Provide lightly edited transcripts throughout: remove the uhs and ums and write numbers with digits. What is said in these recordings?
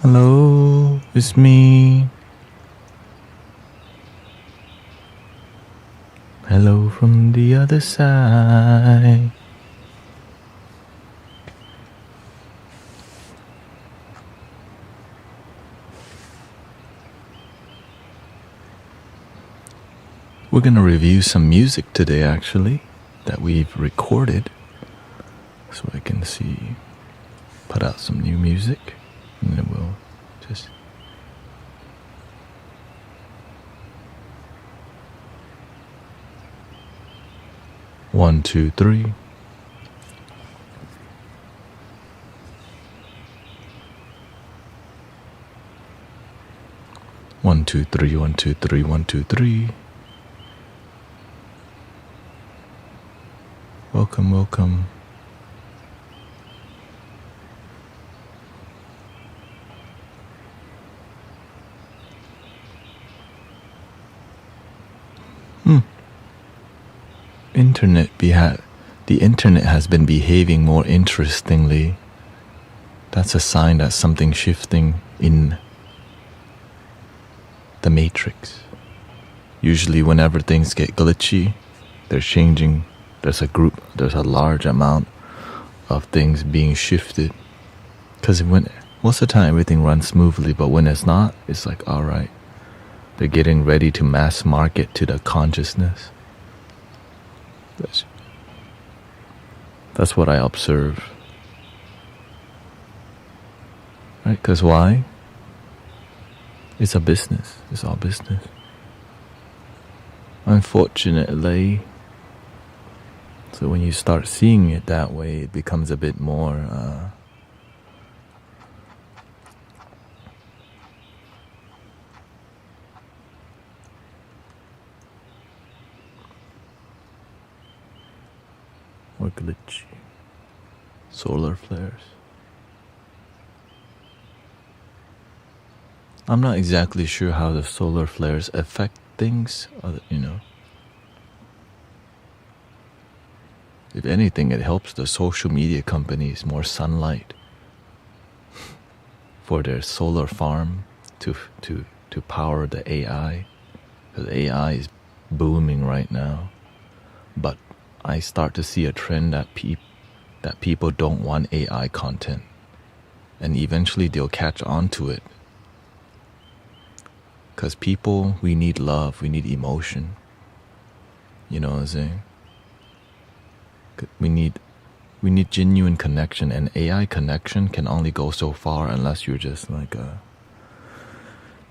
Hello, it's me. Hello from the other side. We're gonna review some music today, actually, that we've recorded. So I can put out some new music, and then we'll just... One, two, three. One, two, three, one, two, three, one, two, three. Welcome, welcome. The internet has been behaving more interestingly. That's a sign that something's shifting in the matrix. Usually whenever things get glitchy, they're changing. There's a large amount of things being shifted. Because most of the time everything runs smoothly, but when it's not, it's like, alright, they're getting ready to mass market to the consciousness. That's what I observe. Right? Because why? It's a business. It's all business. Unfortunately, so when you start seeing it that way, it becomes a bit more more glitchy. Solar flares. I'm not exactly sure how the solar flares affect things, If anything, it helps the social media companies more sunlight for their solar farm to power the AI. Because AI is booming right now. But I start to see a trend that people don't want AI content. And eventually they'll catch on to it. Because people, we need love, we need emotion. You know what I'm saying? We need genuine connection, and AI connection can only go so far unless you're just like a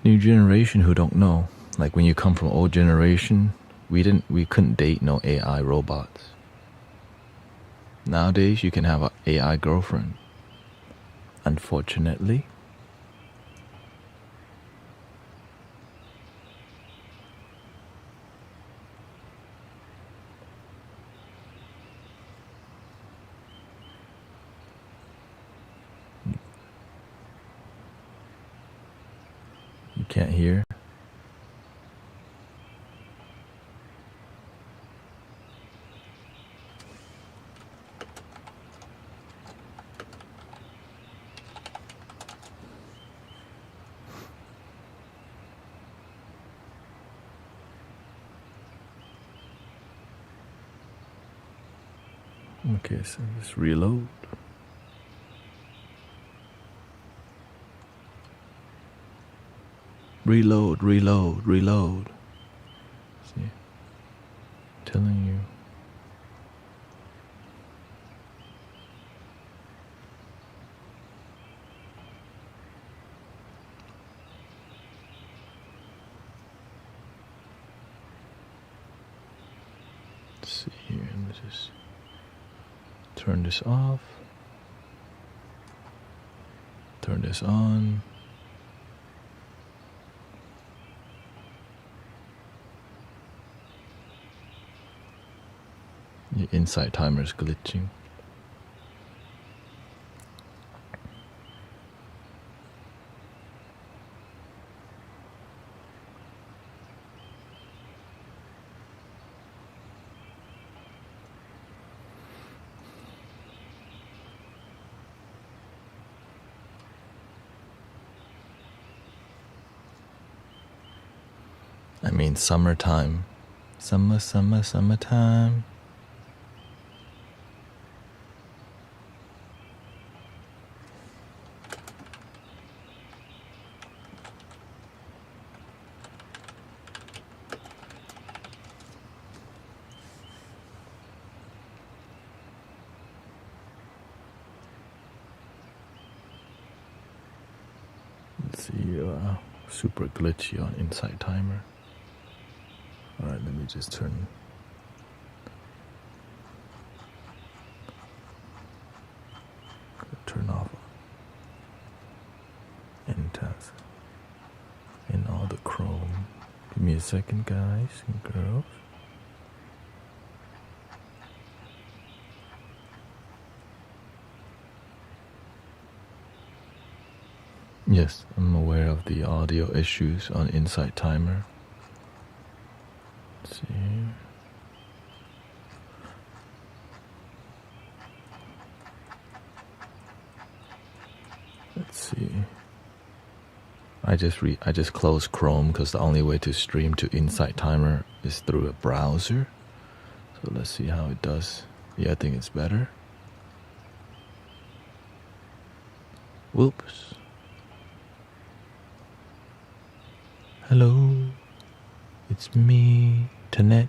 new generation who don't know. Like when you come from old generation, we couldn't date no AI robots. Nowadays you can have an AI girlfriend. Unfortunately. You can't hear. Okay, so let's reload. Reload. See, I'm telling you. Let's see here, let's just turn this off. Turn this on. Your inside timer is glitching. I mean summertime. Summertime. Let's see, super glitchy on Insight Timer. Alright, let me just turn off NTAS in all the Chrome. Give me a second, guys and girls. Yes, I'm aware of the audio issues on Insight Timer. Let's see. Let's see. I just closed Chrome because the only way to stream to Insight Timer is through a browser. So let's see how it does. Yeah, I think it's better. Whoops. Hello, it's me, Tanet.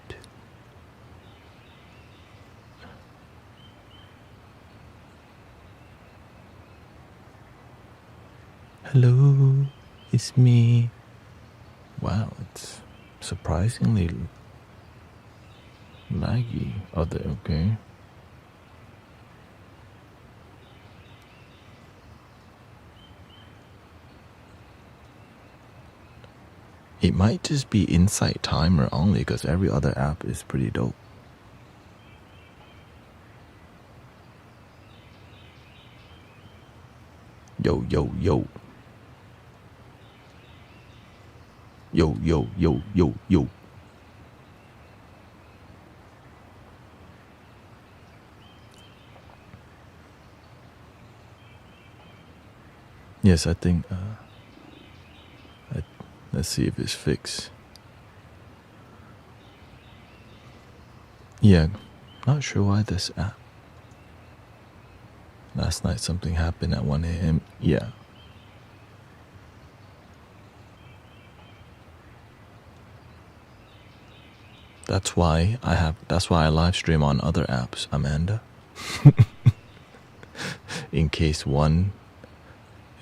Hello, it's me. Wow, it's surprisingly laggy. Okay. It might just be Insight Timer only because every other app is pretty dope. Yo, yo, yo. Yo, yo, yo, yo, yo. Yes, I think, let's see if it's fixed. Yeah, not sure why this app. Last night something happened at 1 a.m. Yeah. That's why I live stream on other apps, Amanda. In case one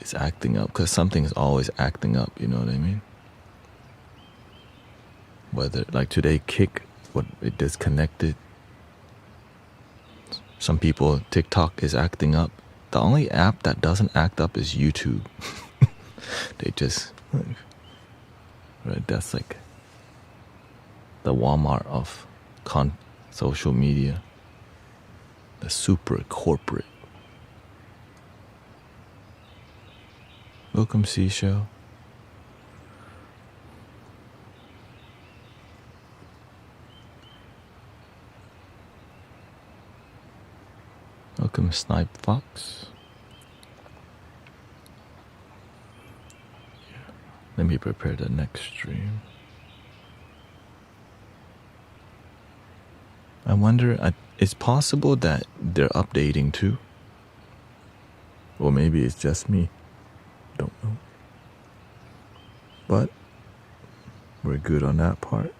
is acting up, because something's always acting up, you know what I mean? Whether, like today, it disconnected. Some people, TikTok is acting up. The only app that doesn't act up is YouTube. They just, right, that's like the Walmart of social media. The super corporate. Welcome, Seashell. Welcome, Snipe Fox. Yeah. Let me prepare the next stream. I wonder, it's possible that they're updating too? Or maybe it's just me. Don't know. But we're good on that part.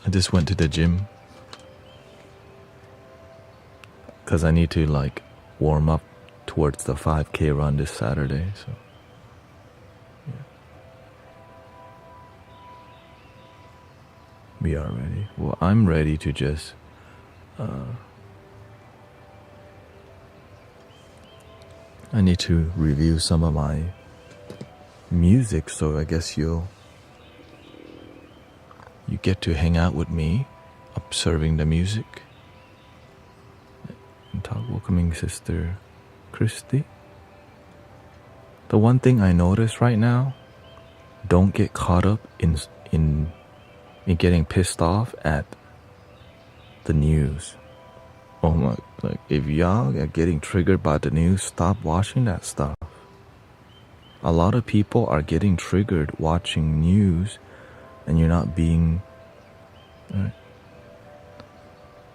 I just went to the gym because I need to like warm up towards the 5K run this Saturday, so yeah. We are ready. Well, I'm ready to just I need to review some of my music, so I guess you get to hang out with me observing the music and talk. Welcoming Sister Christy. The one thing I notice right now, don't get caught up in and getting pissed off at the news. Oh my, like if y'all are getting triggered by the news, stop watching that stuff. A lot of people are getting triggered watching news and you're not being, right?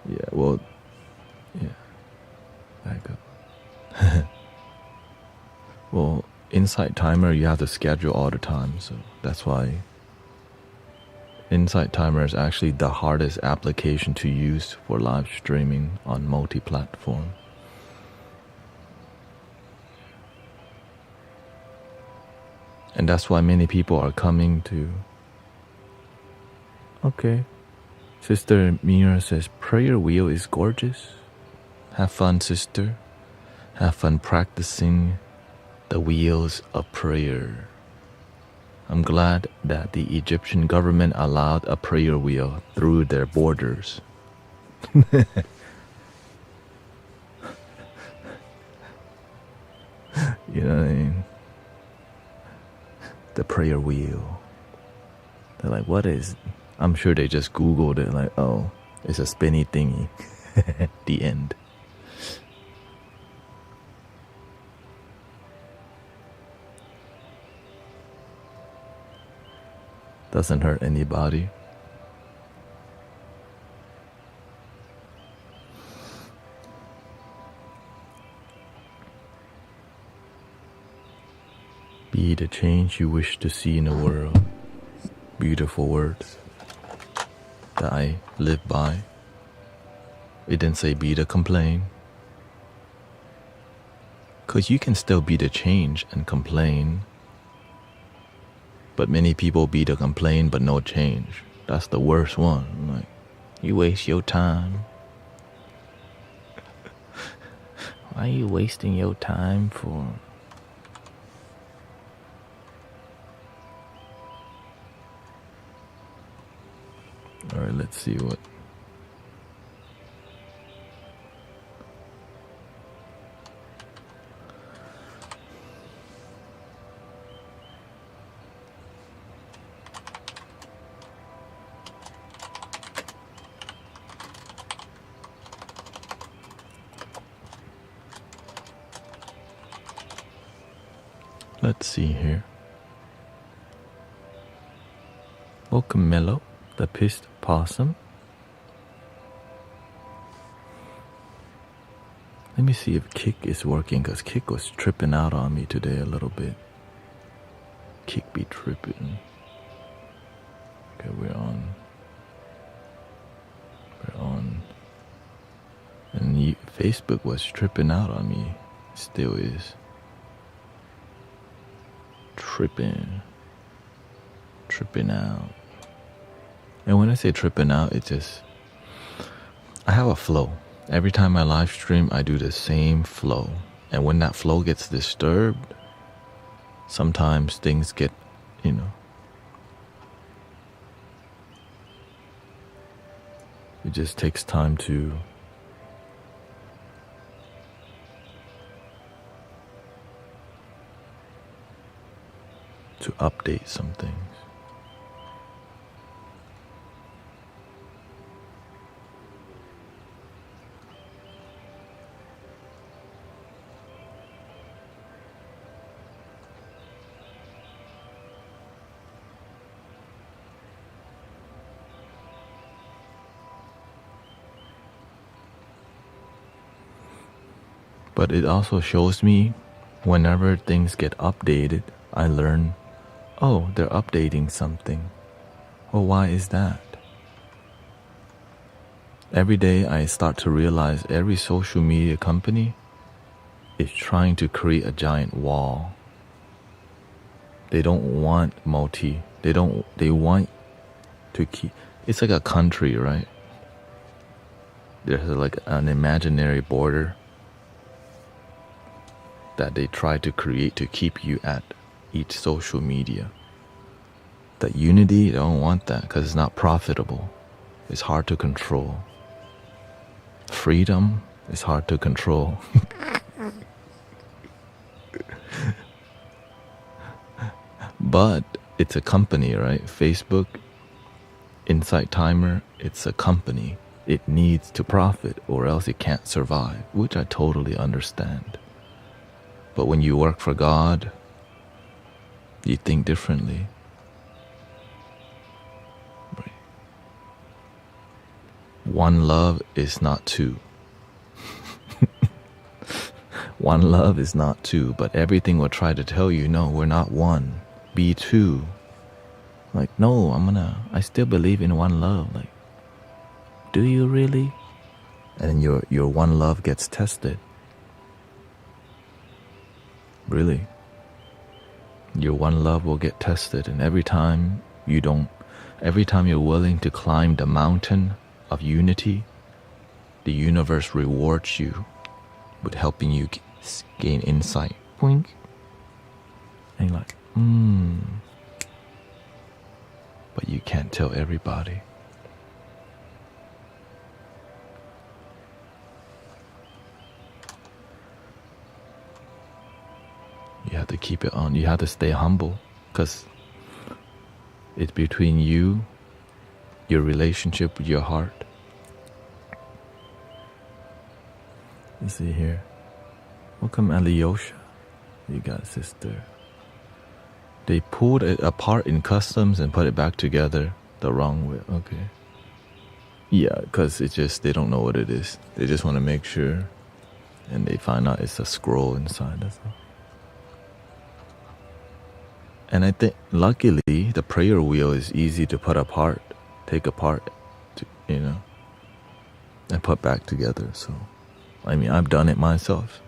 Yeah, well, yeah, back up. Well, Insight Timer, you have to schedule all the time, so that's why Insight Timer is actually the hardest application to use for live streaming on multi-platform. And that's why many people are coming to. Okay. Sister Meera says, prayer wheel is gorgeous. Have fun, sister. Have fun practicing the wheels of prayer. I'm glad that the Egyptian government allowed a prayer wheel through their borders. You know what I mean? The prayer wheel. They're like, what is... I'm sure they just Googled it, like, oh, it's a spinny thingy. The end. Doesn't hurt anybody. Be the change you wish to see in the world. Beautiful words that I live by. It didn't say be the complain. Because you can still be the change and complain. But many people be the complain but no change. That's the worst one. Like, you waste your time. Why are you wasting your time for? Alright, let's see what. Let's see here. Welcome, Mellow, the pissed possum. Let me see if Kick is working, because Kick was tripping out on me today a little bit. Kick be tripping. Okay, we're on. And Facebook was tripping out on me. Still is. Tripping out. And when I say tripping out, it's just, I have a flow. Every time I live stream, I do the same flow. And when that flow gets disturbed, sometimes things get, you know, it just takes time to update some things. But it also shows me whenever things get updated, I learn, oh, they're updating something. Well, why is that? Every day I start to realize every social media company is trying to create a giant wall. They don't want they want to keep, it's like a country, right? There's like an imaginary border that they try to create to keep you at each social media. That unity, they don't want that because it's not profitable. It's hard to control. Freedom is hard to control. But it's a company, right? Facebook Insight timer, it's a company. It needs to profit or else it can't survive, which I totally understand. But when you work for God, you think differently. Right. One love is not two. One love is not two, but everything will try to tell you, no, we're not one. Be two. Like, no, I still believe in one love. Like, do you really? And your one love gets tested. Really. Your one love will get tested, and every time you're willing to climb the mountain of unity, the universe rewards you with helping you gain insight. Boink. And you're like, But you can't tell everybody. You have to keep it on. You have to stay humble, because it's between you, your relationship with your heart. You see here. Welcome, Alyosha. You got sister. They pulled it apart in customs and put it back together the wrong way. Okay. Yeah, because they don't know what it is. They just want to make sure. And they find out it's a scroll inside. That's all. And I think, luckily, the prayer wheel is easy to put apart, take apart, and put back together. So, I mean, I've done it myself.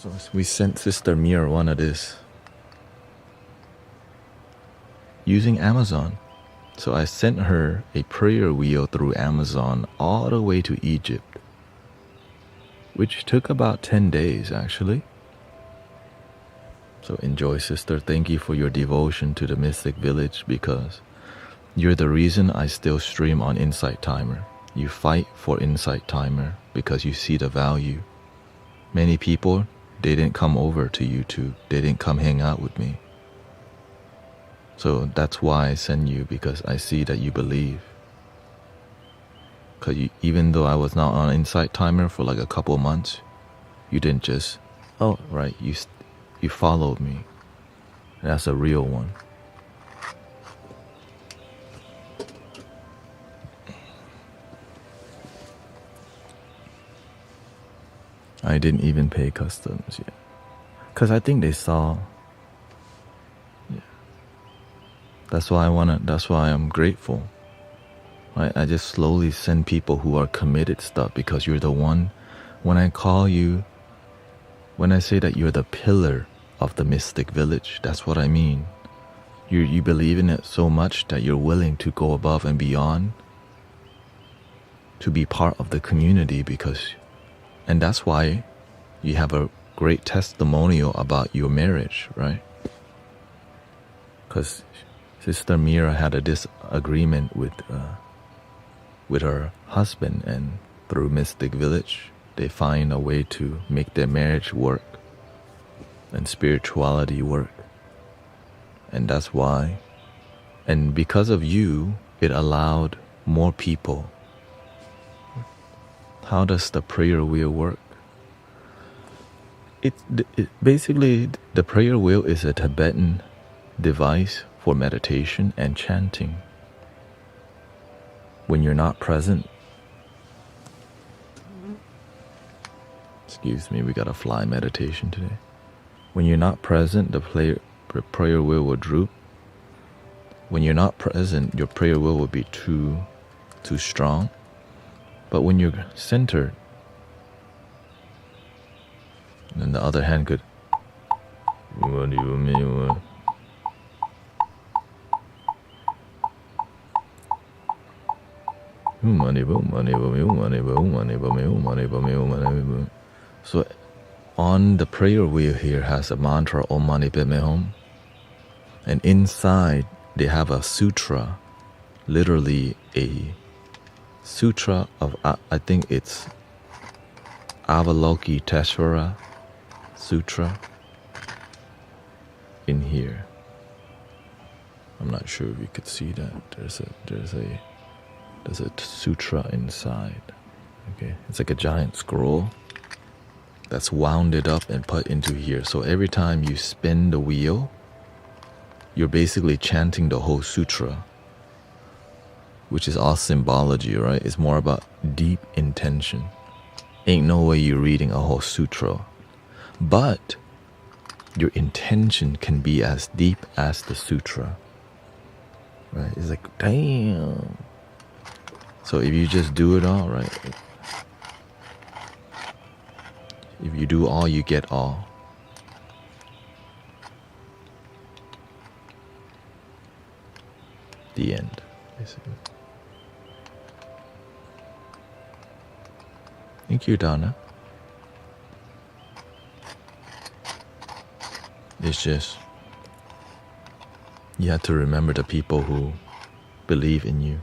So we sent Sister Meera one of this using Amazon. So I sent her a prayer wheel through Amazon all the way to Egypt, which took about 10 days actually. So enjoy, sister. Thank you for your devotion to the Mystic Village, because you're the reason I still stream on Insight Timer. You fight for Insight Timer because you see the value. Many people, they didn't come over to YouTube. They didn't come hang out with me. So that's why I send you, because I see that you believe. Because even though I was not on Insight Timer for like a couple months, you didn't just, oh, right, you followed me. That's a real one. I didn't even pay customs yet. Because I think they saw. Yeah. That's why I'm grateful. I just slowly send people who are committed stuff, because you're the one. When I say that you're the pillar of the Mystic Village, that's what I mean. You believe in it so much that you're willing to go above and beyond to be part of the community, and that's why you have a great testimonial about your marriage, right? Because Sister Meera had a disagreement with her husband, and through Mystic Village, they find a way to make their marriage work and spirituality work. And that's why. And because of you, it allowed more people. How does the prayer wheel work? Basically, the prayer wheel is a Tibetan device for meditation and chanting. When you're not present, excuse me, we got a fly meditation today. When you're not present, the prayer wheel will droop. When you're not present, your prayer wheel will be too strong. But when you're centered, then the other hand could. So on the prayer wheel here has a mantra, Om Mani Padme Hum. And inside they have a sutra, literally a sutra of, I think it's Avalokiteshvara Sutra in here. sure if you could see that. There's a sutra inside. Okay, it's like a giant scroll that's wounded up and put into here. So every time you spin the wheel, you're basically chanting the whole sutra, which is all symbology, right? It's more about deep intention. Ain't no way you're reading a whole sutra, but your intention can be as deep as the sutra, right? It's like, damn. So if you just do it all, right? If you do all, you get all. The end, basically. Thank you, Donna. It's just, you have to remember the people who believe in you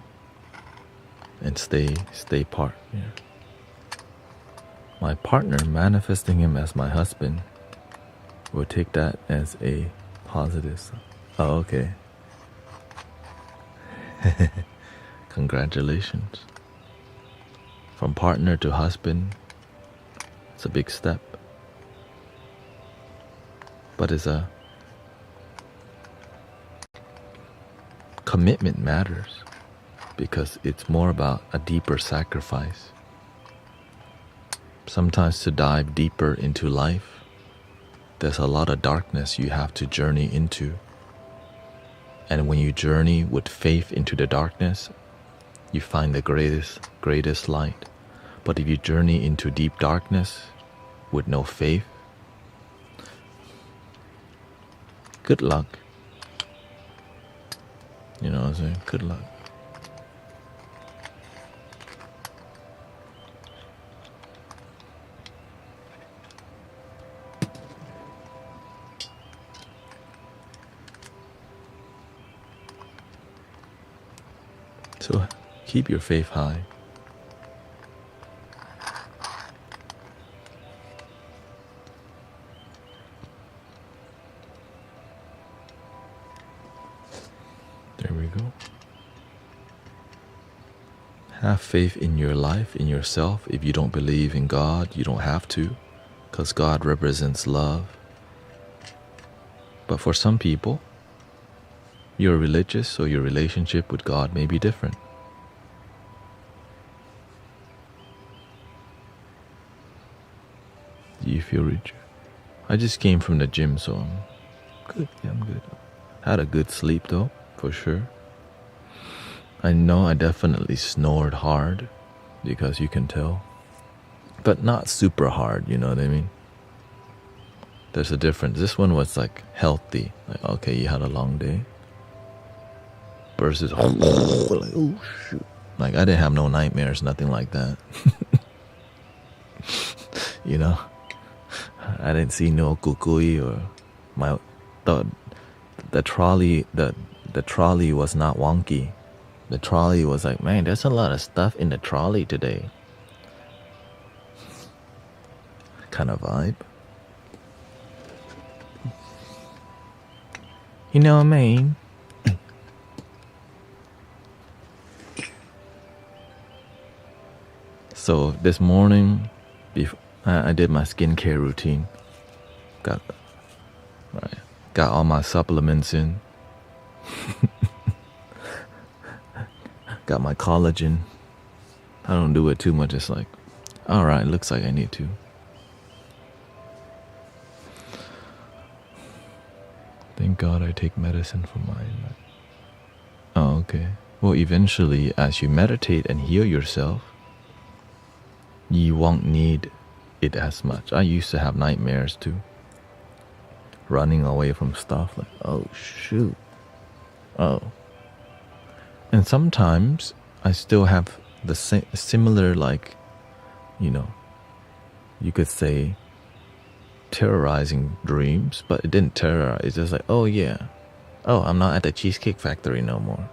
and stay part. Yeah. My partner, manifesting him as my husband, will take that as a positive. Oh, okay. Congratulations. From partner to husband, it's a big step. But it's a commitment matters because it's more about a deeper sacrifice. Sometimes to dive deeper into life, there's a lot of darkness you have to journey into. And when you journey with faith into the darkness, you find the greatest light. But if you journey into deep darkness with no faith, good luck. You know what I'm saying? Good luck. So keep your faith high. There we go. Have faith in your life, in yourself. If you don't believe in God, you don't have to, because God represents love. But for some people, you're religious, so your relationship with God may be different. Do you feel richer? I just came from the gym, so I'm good. Yeah, I'm good. Had a good sleep though, for sure. I know I definitely snored hard, because you can tell. But not super hard, you know what I mean? There's a difference. This one was like healthy. Like, okay, you had a long day. Versus, like, oh shoot. Like, I didn't have no nightmares, nothing like that. You know? I didn't see no kukui or the trolley was not wonky. The trolley was like, man, there's a lot of stuff in the trolley today. Kind of vibe. You know what I mean? So this morning, before I did my skincare routine, got all my supplements in, got my collagen. I don't do it too much. It's like, all right, looks like I need to. Thank God I take medicine for mine. Oh, okay. Well, eventually, as you meditate and heal yourself, you won't need it as much. I used to have nightmares too. Running away from stuff, like, oh shoot. Oh. And sometimes I still have the similar, like, you know, you could say terrorizing dreams, but it didn't terrorize. It's just like, oh yeah, oh, I'm not at the Cheesecake Factory no more.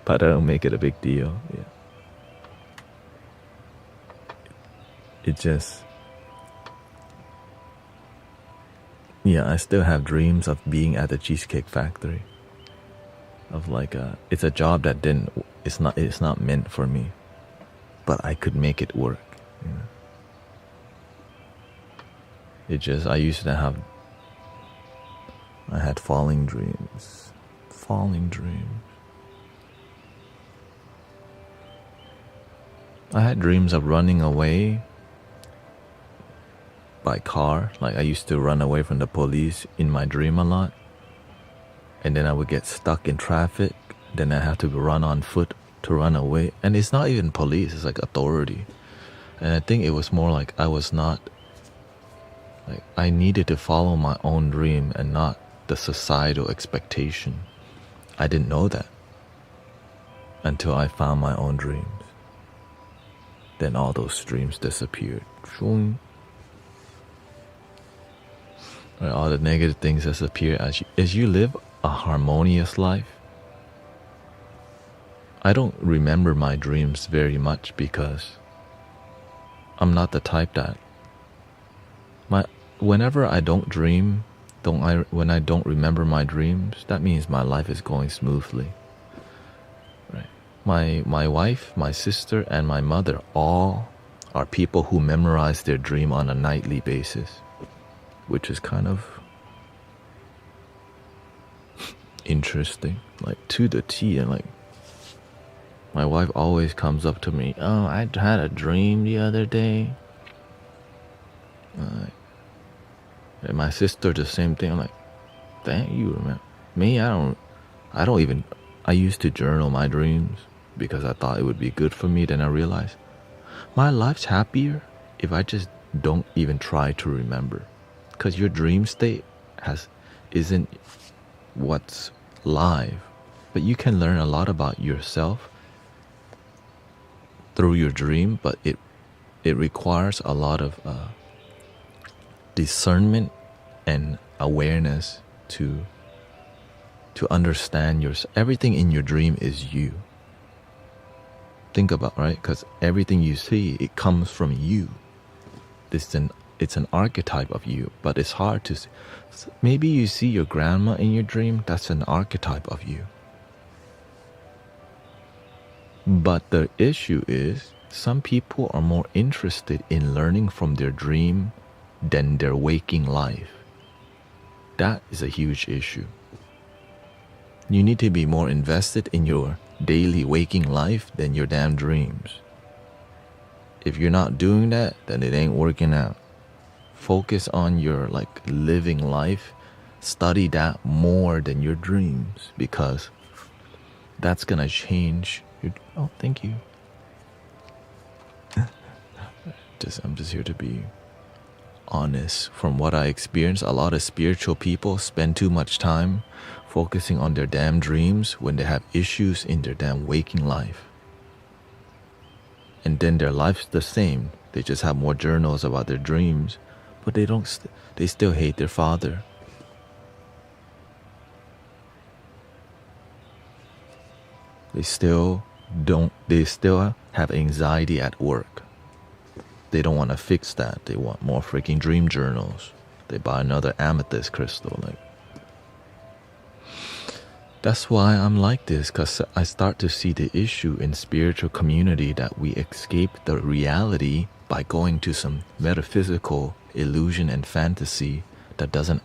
But I don't make it a big deal. Yeah. It just, yeah, I still have dreams of being at the Cheesecake Factory. of like it's a job that it's not meant for me, but I could make it work. You know? It just I had falling dreams. I had dreams of running away by car. Like I used to run away from the police in my dream a lot. And then I would get stuck in traffic. Then I have to run on foot to run away. And it's not even police, it's like authority. And I think it was more like I needed to follow my own dream and not the societal expectation. I didn't know that until I found my own dreams. Then all those dreams disappeared. All the negative things disappear as you live a harmonious life. I don't remember my dreams very much because I'm not the type that whenever I don't dream, when I don't remember my dreams, that means my life is going smoothly. Right? My wife, my sister, and my mother all are people who memorize their dream on a nightly basis, which is kind of interesting, like to the T. And like my wife always comes up to me, oh, I had a dream the other day. And my sister the same thing. I'm like, dang, you remember me? I used to journal my dreams because I thought it would be good for me. Then I realized my life's happier if I just don't even try to remember, because your dream state isn't what's live, but you can learn a lot about yourself through your dream. But it requires a lot of discernment and awareness to understand everything in your dream is you. Think about, right? Because everything you see, it comes from you. It's an archetype of you, but it's hard to see. Maybe you see your grandma in your dream, that's an archetype of you. But the issue is, some people are more interested in learning from their dream than their waking life. That is a huge issue. You need to be more invested in your daily waking life than your damn dreams. If you're not doing that, then it ain't working out. Focus on your living life. Study that more than your dreams, because that's gonna change your... Oh, thank you. I'm just here to be honest. From what I experience, a lot of spiritual people spend too much time focusing on their damn dreams when they have issues in their damn waking life. And then their life's the same. They just have more journals about their dreams, but they still hate their father. They still have anxiety at work. They don't want to fix that. They want more freaking dream journals. They buy another amethyst crystal. That's why I'm like this, because I start to see the issue in spiritual community that we escape the reality by going to some metaphysical illusion and fantasy that doesn't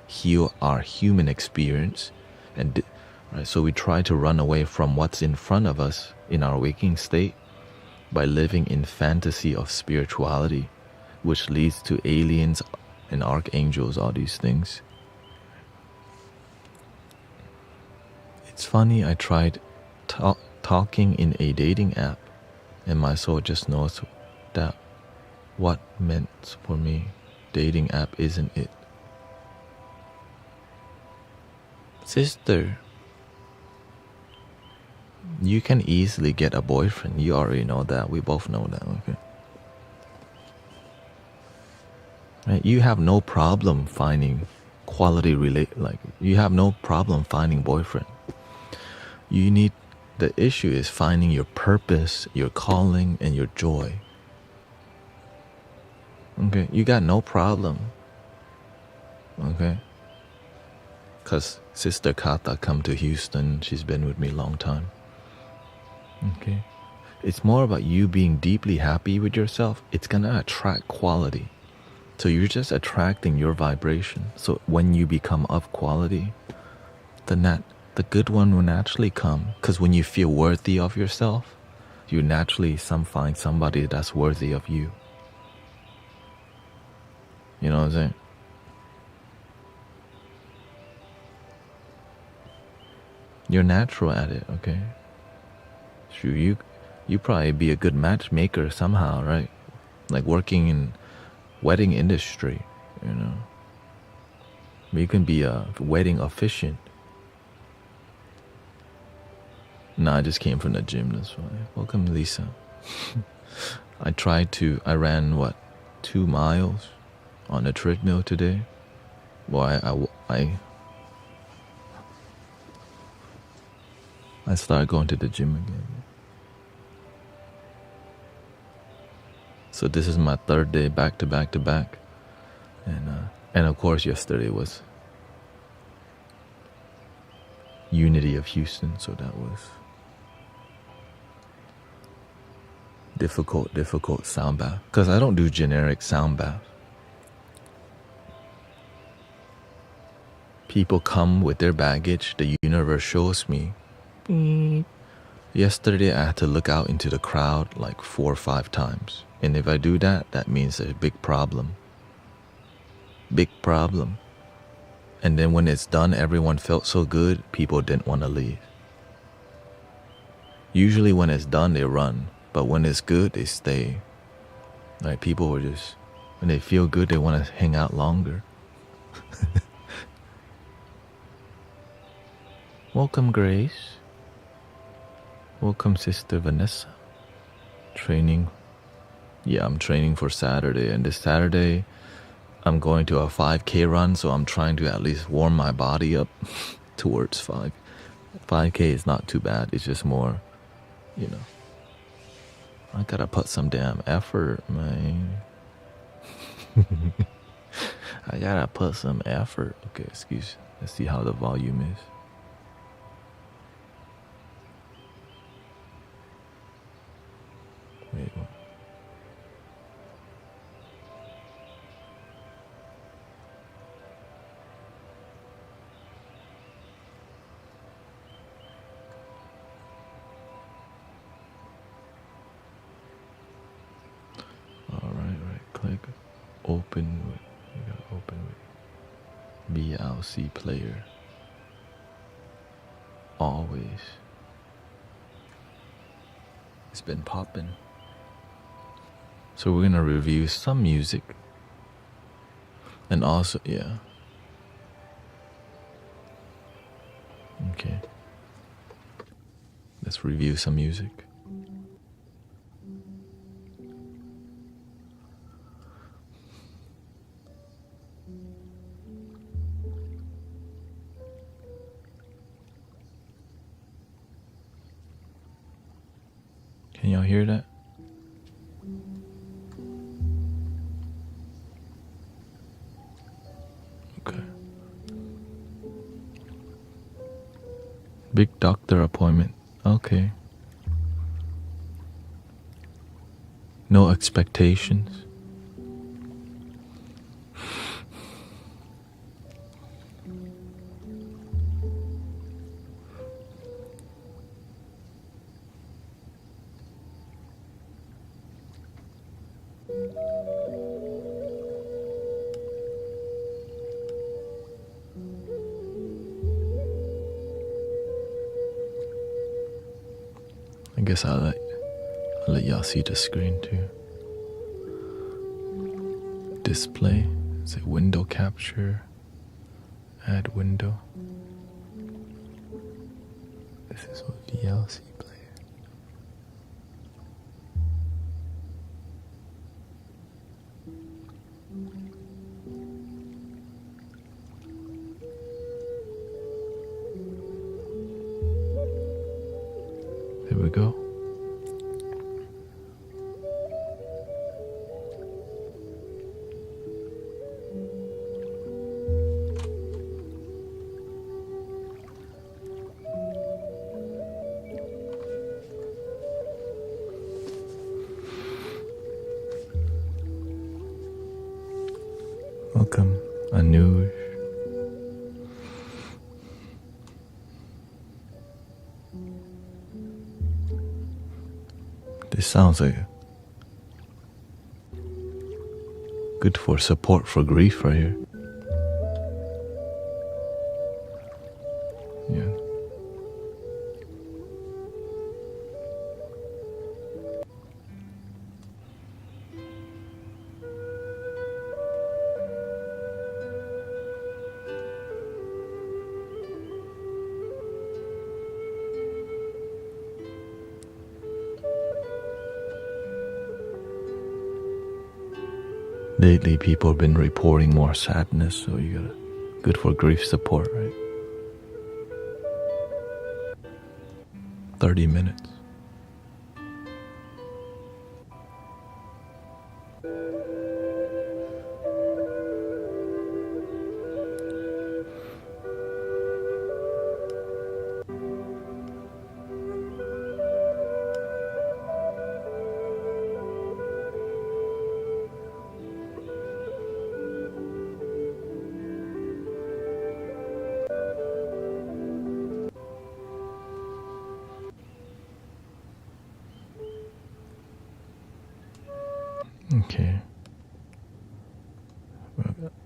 heal our human experience. Right, so we try to run away from what's in front of us in our waking state by living in fantasy of spirituality, which leads to aliens and archangels, all these things. It's funny, I tried talking in a dating app, and my soul just knows that what meant for me. Dating app isn't it. Sister, you can easily get a boyfriend. You already know that. We both know that, okay? Right? You have no problem finding you have no problem finding boyfriend. The issue is finding your purpose, your calling, and your joy. Okay? You got no problem. Okay? Because Sister Kata come to Houston. She's been with me a long time. Okay. It's more about you being deeply happy with yourself. It's going to attract quality. So you're just attracting your vibration. So when you become of quality, the good one will naturally come. Because when you feel worthy of yourself, you naturally find somebody that's worthy of you. You know what I'm saying? You're natural at it, okay? Sure, you probably be a good matchmaker somehow, right? Like working in wedding industry, you know. You can be a wedding officiant. Nah, I just came from the gym, that's why. Welcome, Lisa. I ran 2 miles on a treadmill today. Well, I started going to the gym again. So this is my 3rd day back to back to back. And of course yesterday was Unity of Houston, so that was difficult sound bath. Because I don't do generic sound bath. People come with their baggage. The universe shows me. Yesterday I had to look out into the crowd like 4 or 5 times. And if I do that, that means there's a big problem. Big problem. And then when it's done, everyone felt so good, people didn't want to leave. Usually when it's done, they run. But when it's good, they stay. Like people were just, when they feel good, they want to hang out longer. Welcome, Grace. Welcome, Sister Vanessa. Training. Yeah, I'm training for Saturday. And this Saturday, I'm going to a 5K run. So I'm trying to at least warm my body up towards 5K is not too bad. It's just more, you know. I gotta put some damn effort, man. I gotta put some effort. Okay, excuse. Let's see how the volume is. Wait, what? Right, click open with, you gotta open with VLC player. Always. It's been popping. So we're gonna review some music. And also, yeah. Okay. Let's review some music. Can y'all hear that? Okay. Big doctor appointment. Okay. No expectations. I guess I'll let y'all see the screen too. Display. Is it window capture? Add window. This is what VLC player. There we go. Anuj. This sounds like good for support for grief right here. Yeah. Lately, people have been reporting more sadness, so you gotta good for grief support, right? 30 minutes. Okay.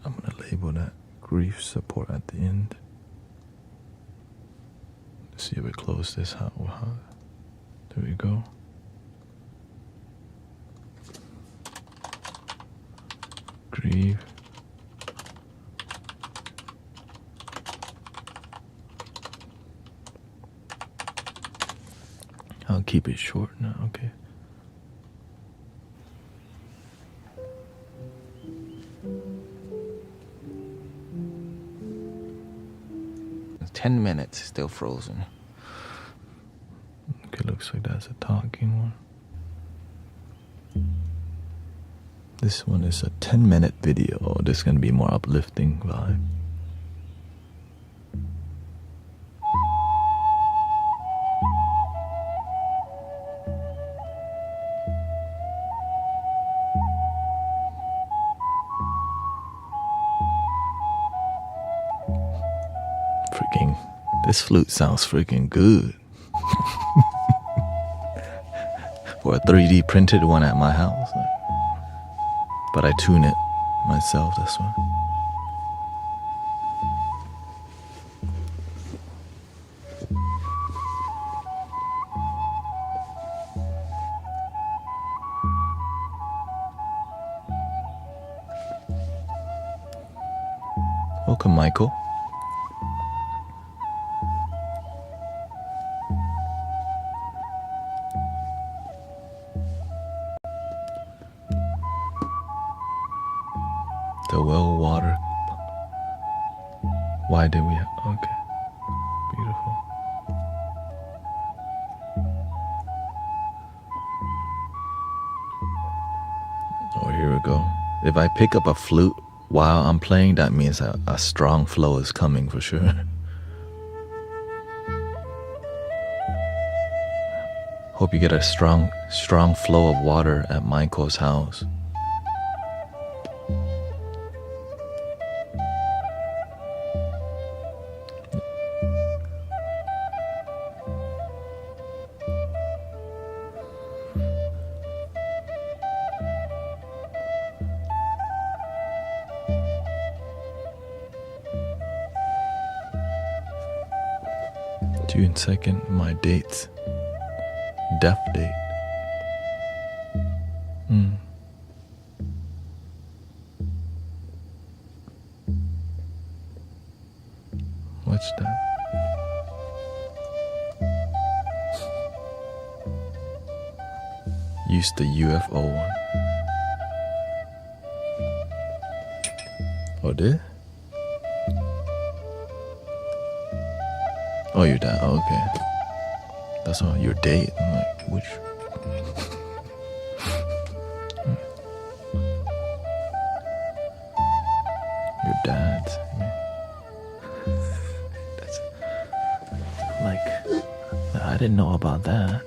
I'm gonna label that grief support at the end. Let's see if we close this out. There we go. Grief. I'll keep it short now, okay. It's 10 minutes, still frozen. Okay, looks like that's a talking one. This one is a 10-minute video. This is gonna be more uplifting vibe. Freaking, this flute sounds freaking good. For a 3D printed one at my house. But I tune it myself, that's why. Welcome, Michael. The well water. Why did we have, okay. Beautiful. Oh, here we go. If I pick up a flute while I'm playing, that means a strong flow is coming for sure. Hope you get a strong flow of water at Michael's house. June 2nd, my dates. Death date. What's that? Use the UFO one. Oh, did? Oh, your dad. Oh, okay. That's all. Your date. I'm like, which? Your dad's. That's like, I didn't know about that.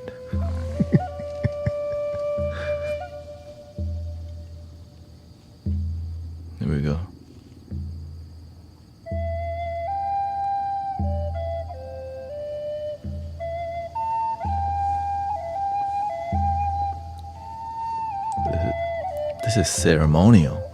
Here we go. This is ceremonial.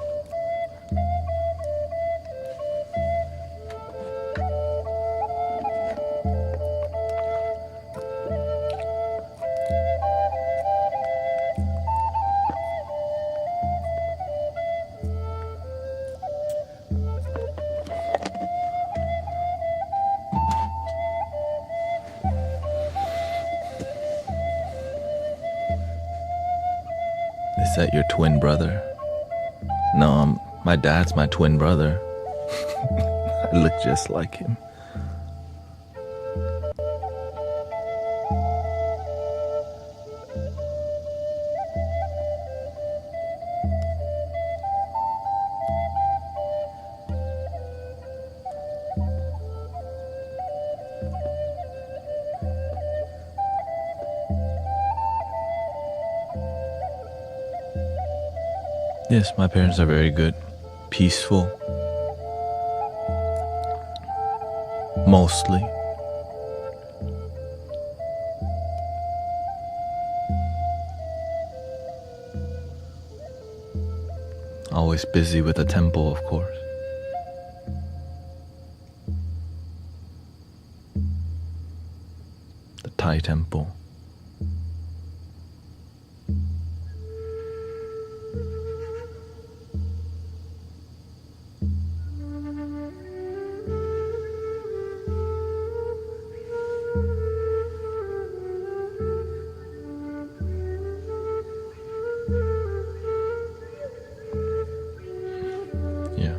Is that your twin brother? No, my dad's my twin brother. I look just like him. Yes, my parents are very good. Peaceful. Mostly. Always busy with the temple, of course. The Thai temple. Yeah.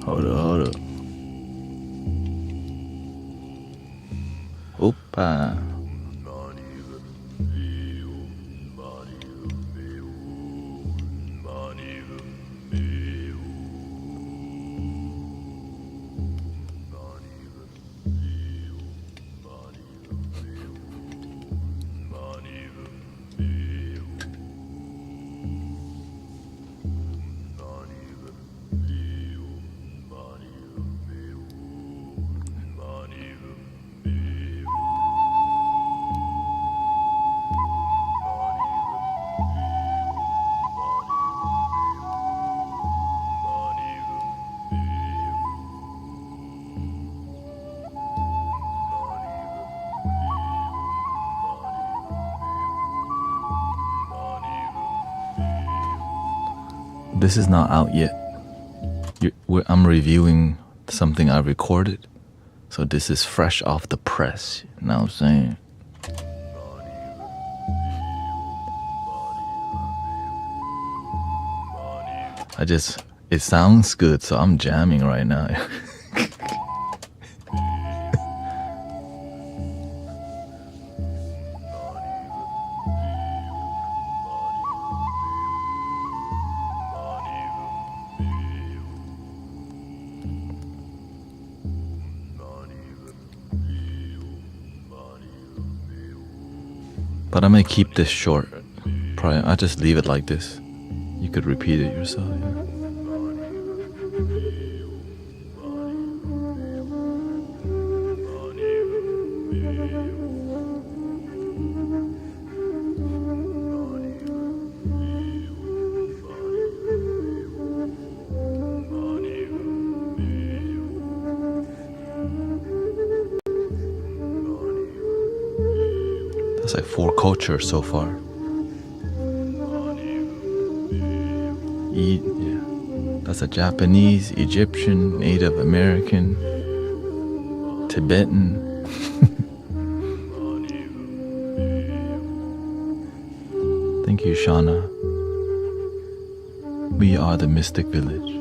Hold up. Opa. This is not out yet. I'm reviewing something I recorded. So this is fresh off the press. You know what I'm saying? It sounds good, so I'm jamming right now. But I'm gonna keep this short. Probably I'll just leave it like this. You could repeat it yourself. Yeah. That's like 4 cultures so far. Yeah. That's a Japanese, Egyptian, Native American, Tibetan. Thank you, Shauna. We are the mystic village.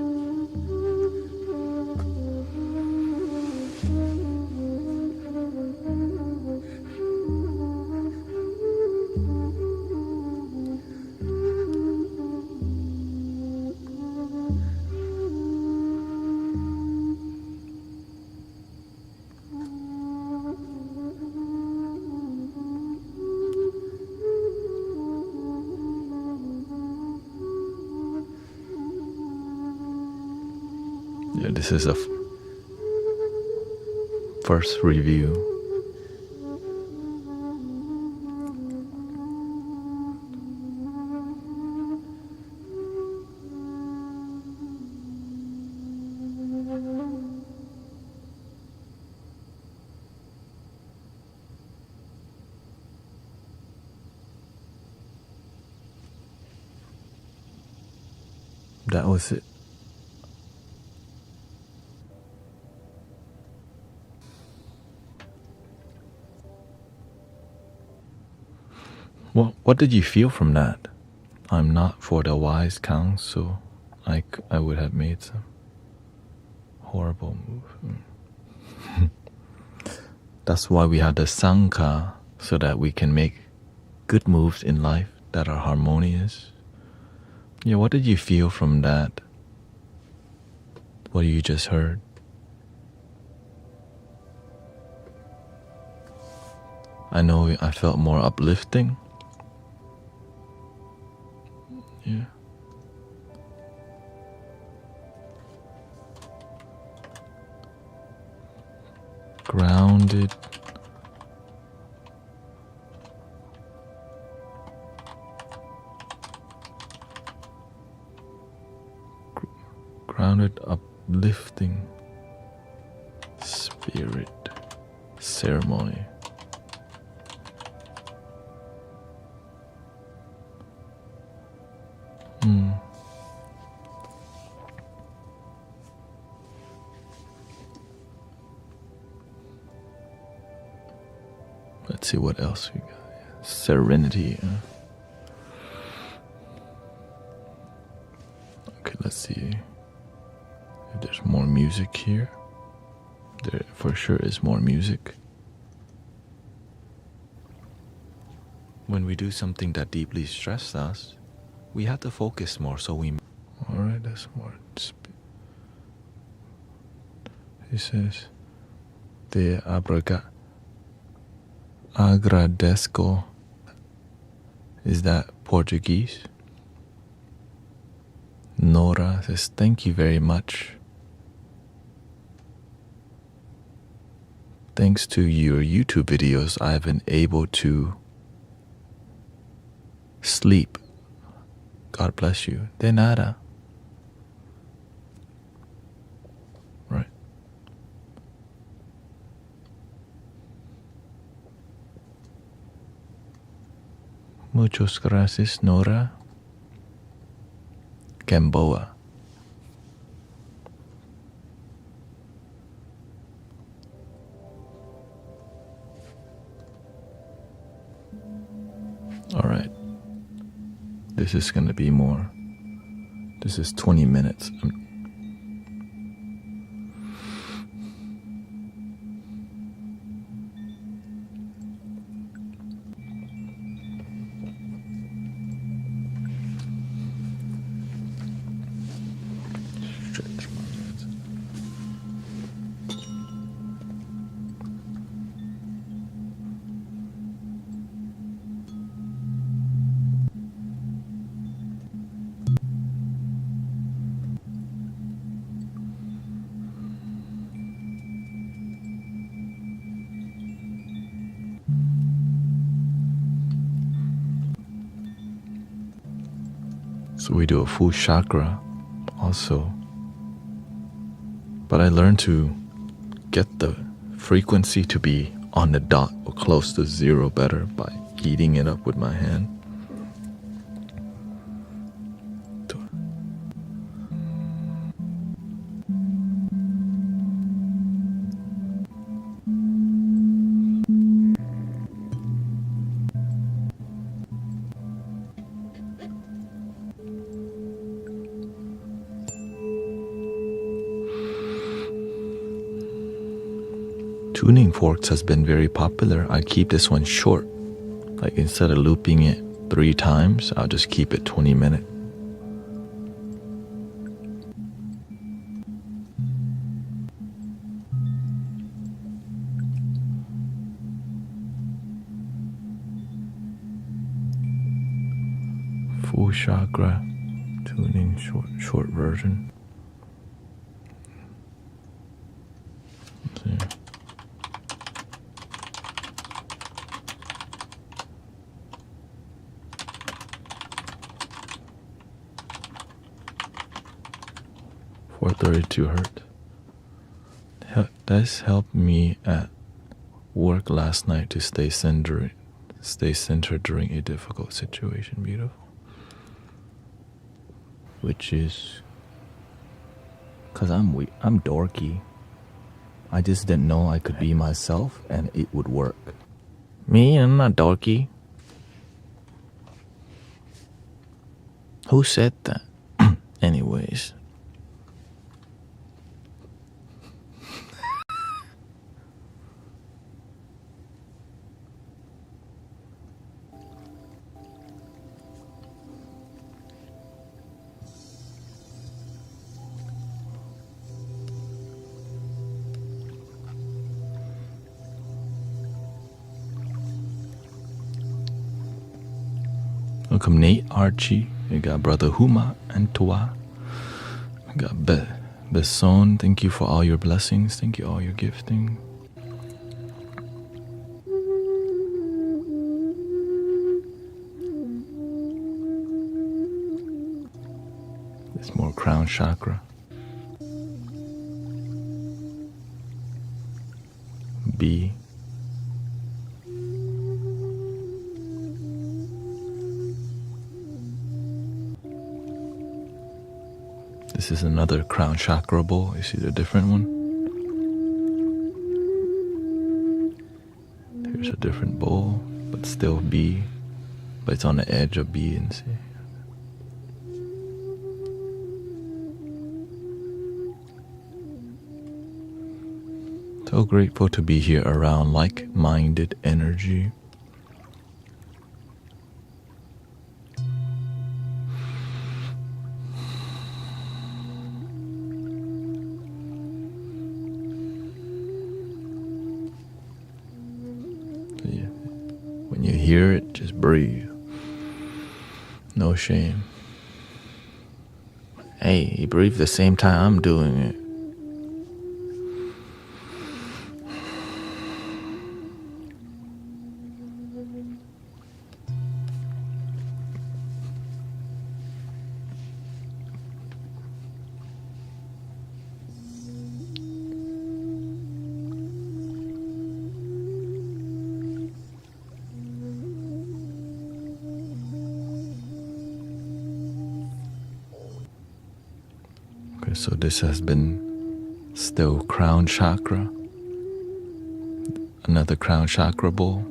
Yeah, this is a first review. That was it. What did you feel from that? I'm not for the wise counsel. I would have made some horrible move. That's why we have the Sangha, so that we can make good moves in life that are harmonious. Yeah, what did you feel from that? What you just heard? I know I felt more uplifting. Yeah. Grounded. Grounded, uplifting spirit ceremony. Let's see what else we got. Serenity. Okay, let's see if there's more music here. There for sure is more music. When we do something that deeply stresses us, we have to focus more, so we... Alright, that's more... He says, Te agradezco. Is that Portuguese? Nora says, thank you very much. Thanks to your YouTube videos, I've been able to sleep. God bless you. De nada. Right. Muchos gracias, Nora. Gamboa. All right. This is going to be more. This is 20 minutes. Stretch my legs. So we do a full chakra also. But I learned to get the frequency to be on the dot or close to zero better by heating it up with my hand. tuning forks has been very popular. I keep this one short. Like instead of looping it 3 times, I'll just keep it 20 minutes. Full chakra tuning short version. Let's see. .432 Hz. This helped me at work last night to stay centered during a difficult situation. Beautiful. Which is because I'm dorky. I just didn't know I could be myself and it would work. Me, I'm not dorky. Who said that? Anyways. Welcome Nate, Archie. We got Brother Huma and Tua. We got Besson. Thank you for all your blessings. Thank you all your gifting. There's more crown chakra. B. This is another crown chakra bowl. You see the different one? Here's a different bowl, but still B. But it's on the edge of B and C. So grateful to be here around like-minded energy. When you hear it, just breathe. No shame. Hey, you breathe the same time I'm doing it. So this has been still crown chakra, another crown chakra bowl.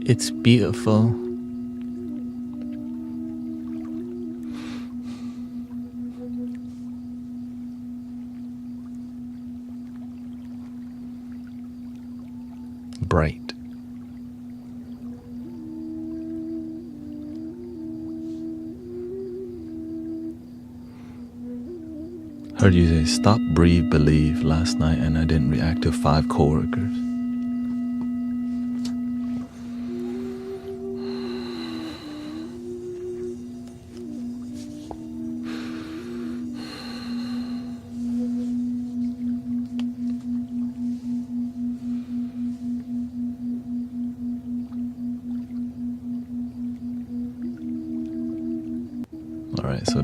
It's beautiful. Bright. Heard you say stop, breathe, believe last night, and I didn't react to 5 coworkers. Alright, so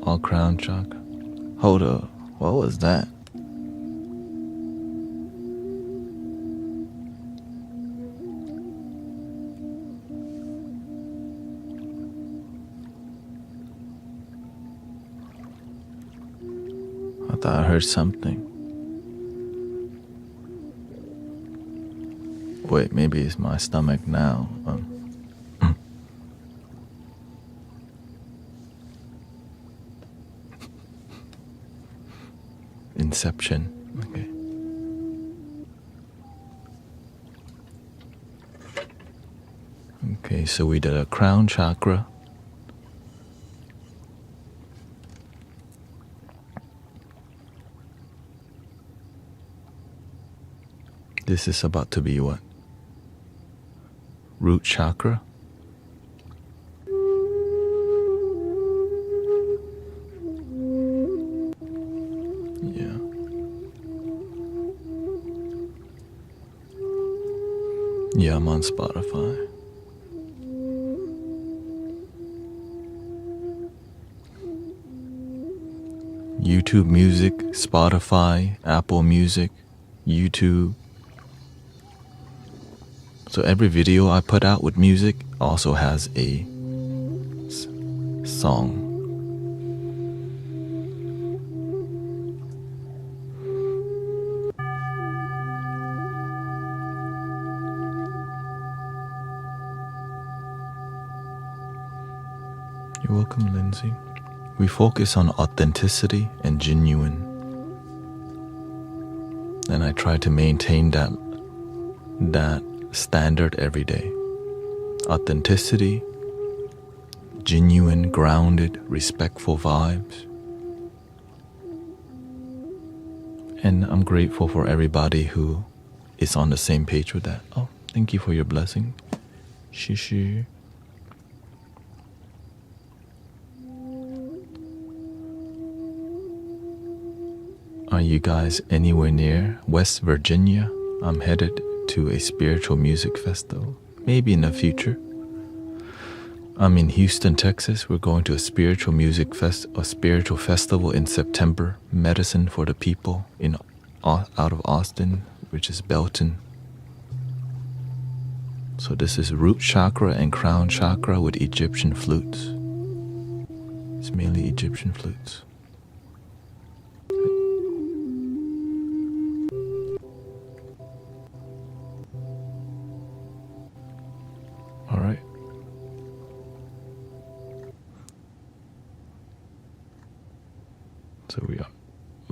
all crown chakra. Hold up, what was that? I thought I heard something. Wait, maybe it's my stomach now. Inception. Okay. Okay, so we did a crown chakra. This is about to be what? Root chakra. Yeah. Yeah, I'm on Spotify. YouTube Music, Spotify, Apple Music, YouTube. So every video I put out with music also has a song. You're welcome, Lindsay. We focus on authenticity and genuine. And I try to maintain that standard every day. Authenticity, genuine, grounded, respectful vibes. And I'm grateful for everybody who is on the same page with that. Oh, thank you for your blessing. Shishi. Are you guys anywhere near West Virginia? I'm headed to a spiritual music festival, maybe in the future. I'm in Houston, Texas. We're going to a spiritual spiritual festival in September. Medicine for the People out of Austin, which is Belton. So this is root chakra and crown chakra with Egyptian flutes. It's mainly Egyptian flutes. All right. So we are,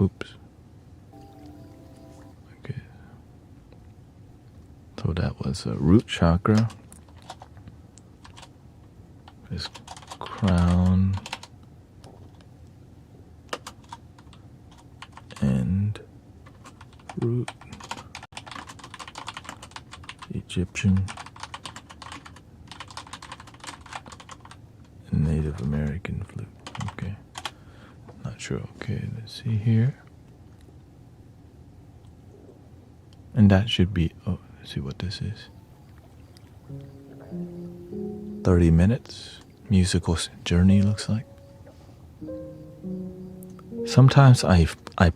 oops. Okay. So that was a root chakra. This crown and root. Egyptian. Native American flute. Okay. Not sure. Okay, let's see here. And that should be, oh, let's see what this is. 30 minutes. Musical journey looks like. Sometimes I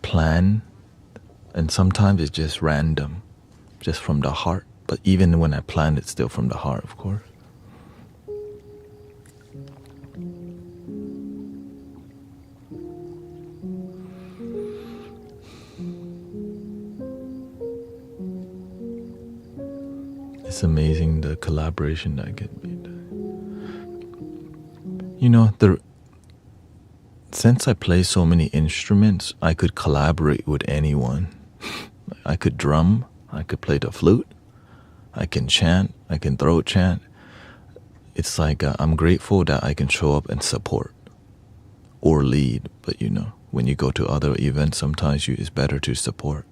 plan, and sometimes it's just random, just from the heart. But even when I plan, it's still from the heart, of course. It's amazing the collaboration that I get made. You know, since I play so many instruments, I could collaborate with anyone. I could drum, I could play the flute, I can chant, I can throat chant. It's like I'm grateful that I can show up and support or lead. But you know, when you go to other events, sometimes it's better to support.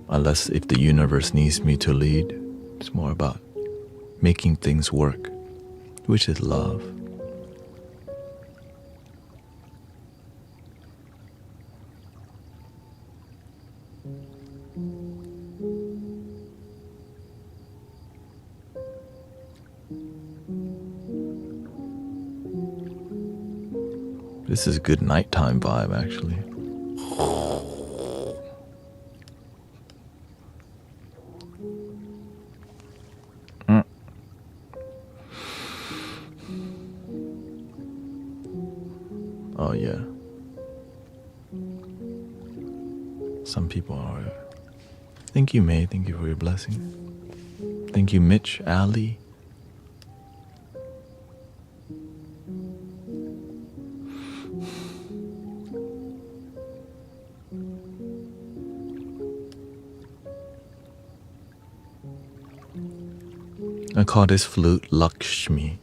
Unless if the universe needs me to lead. It's more about making things work, which is love. This is a good nighttime vibe, actually. Oh, yeah. Some people are. Thank you, May. Thank you for your blessing. Thank you, Mitch, Ali. I call this flute Lakshmi.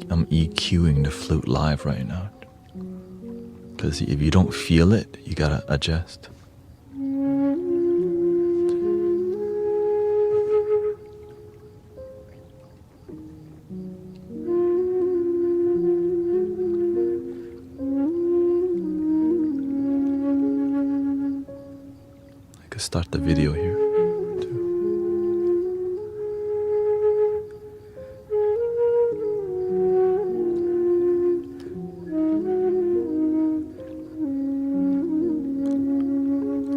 I'm EQing the flute live right now. Because if you don't feel it, you gotta adjust. I could start the video here.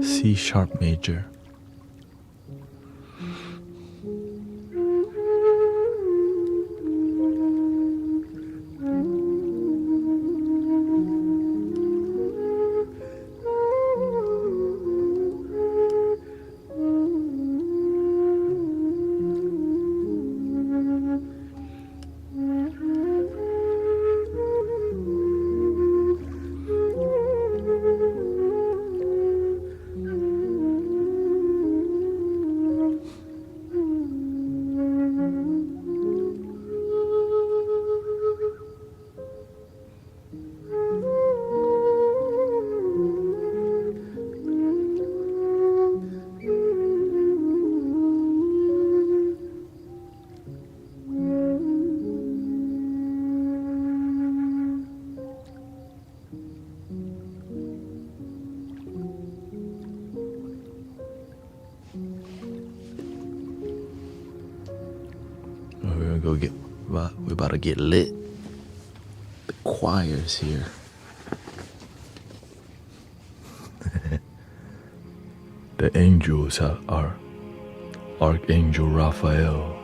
C sharp major. We're about to get lit. The choir's here. The angels are Archangel Raphael.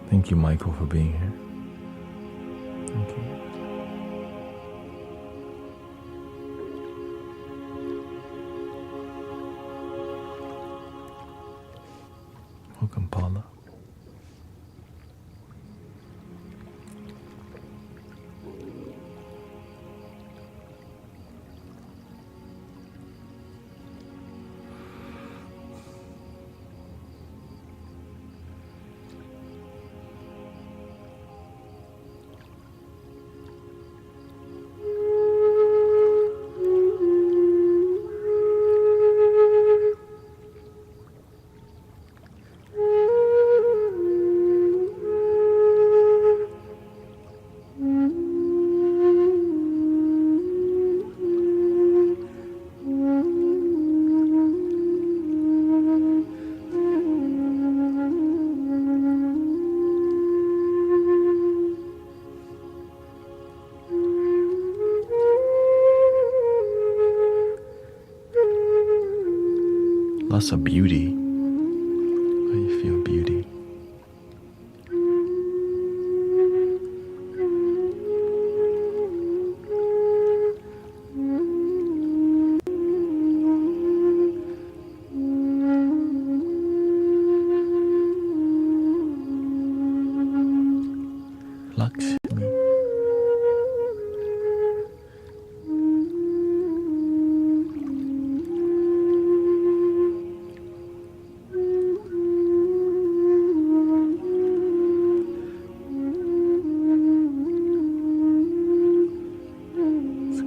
Thank you, Michael, for being here. Thank you. Welcome, Paula. Lots of beauty. How do you feel beauty? Lakshmi.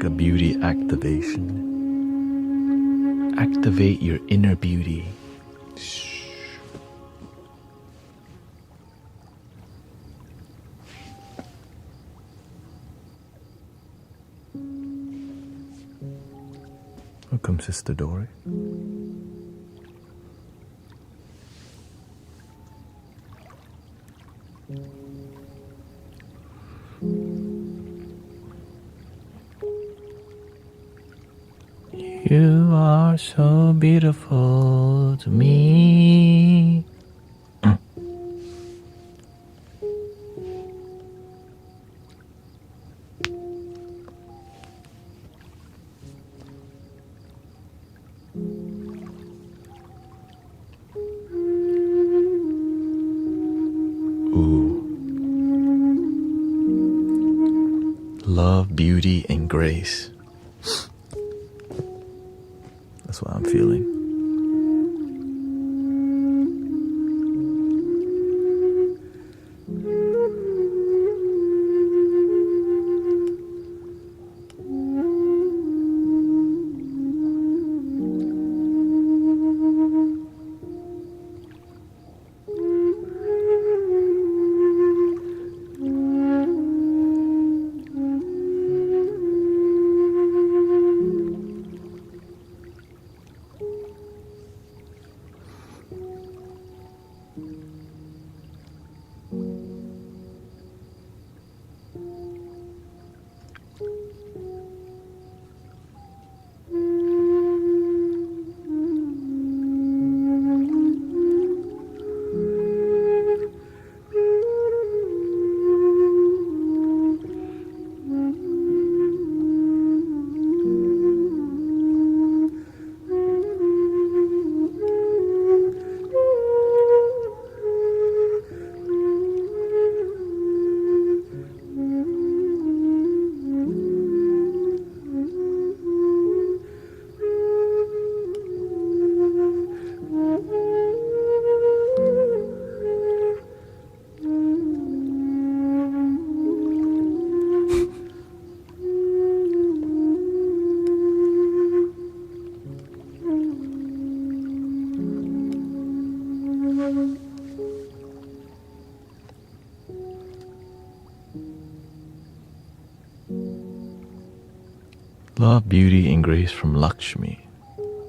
like a beauty activation. Activate your inner beauty. Welcome, Sister Dory. You are so beautiful to me. Ooh. Love, beauty, and grace. That's what I'm feeling. Love, beauty, and grace from Lakshmi.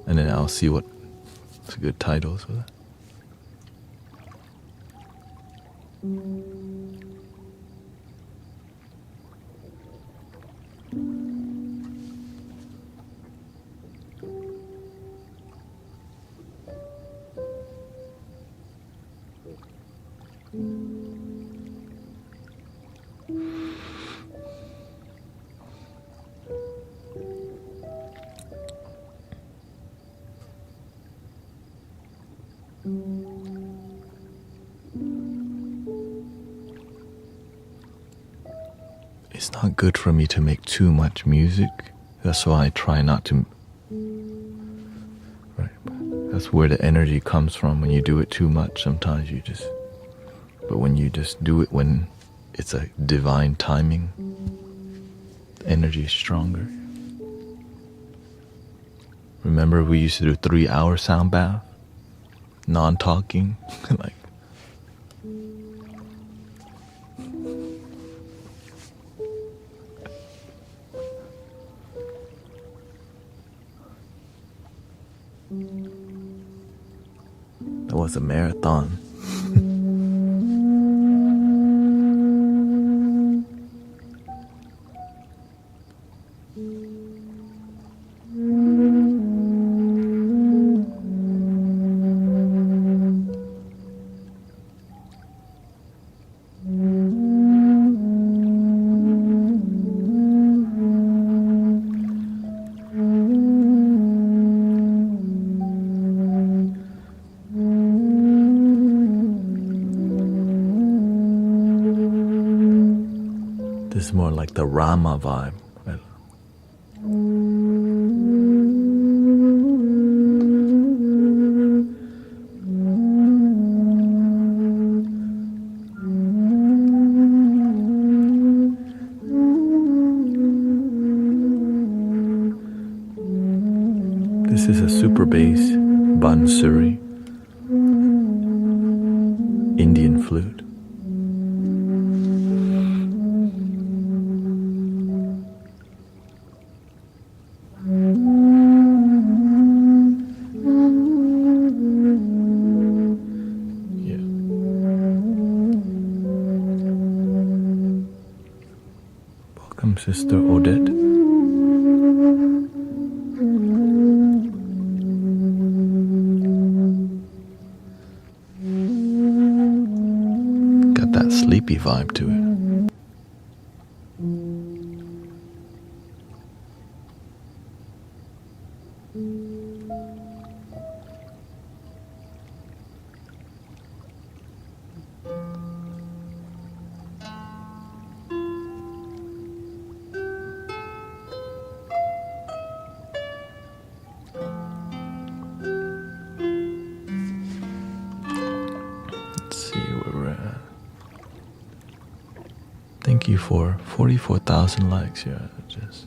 And then I'll see what's a good title for that. It's not good for me to make too much music. That's why I try not to. Right. That's where the energy comes from. When you do it too much, sometimes you just. But when you just do it when it's a divine timing, the energy is stronger. Remember, we used to do 3-hour sound bath, non-talking, like. That was a marathon. This is more like the Rama vibe. Right? This is a super bass bansuri, Indian flute. Yeah. Welcome, Sister Odette. Got that sleepy vibe to it. Let's see where we're at. Thank you for 44,000 likes. Yeah, just.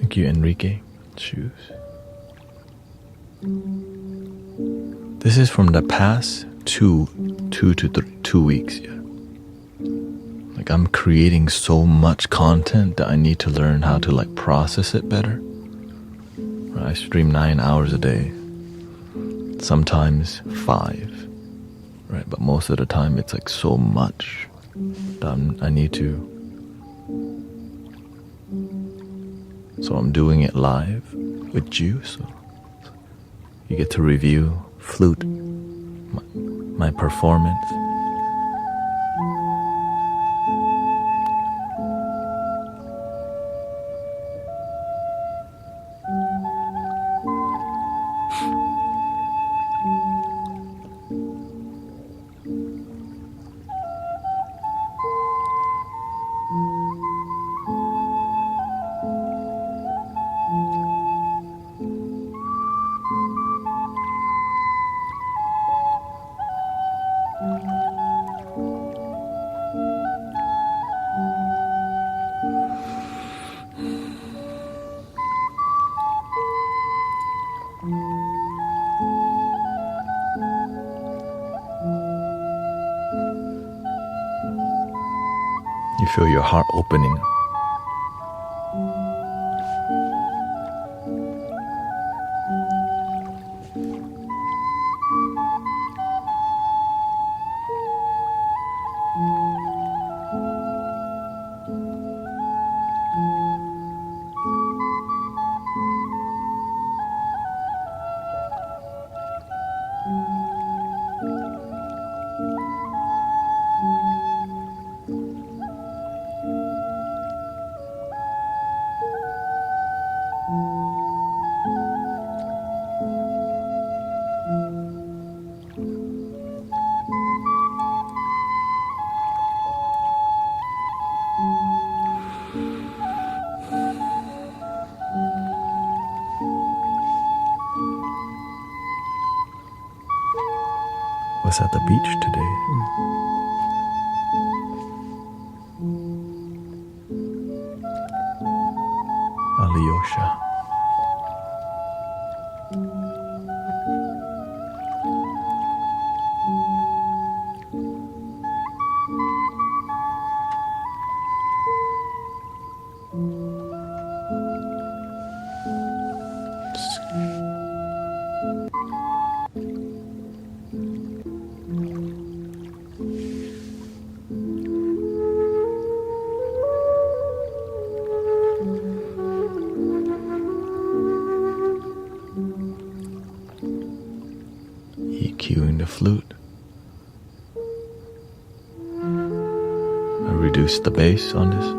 Thank you, Enrique. Shoes. This is from the past 2 weeks. Yeah. Like I'm creating so much content that I need to learn how to like process it better. I stream 9 hours a day, sometimes 5, right? But most of the time it's like so much that I need to. So I'm doing it live with you, so you get to review flute, my performance. You feel your heart opening. Was at the beach today. Alyosha. reduce the bass on this.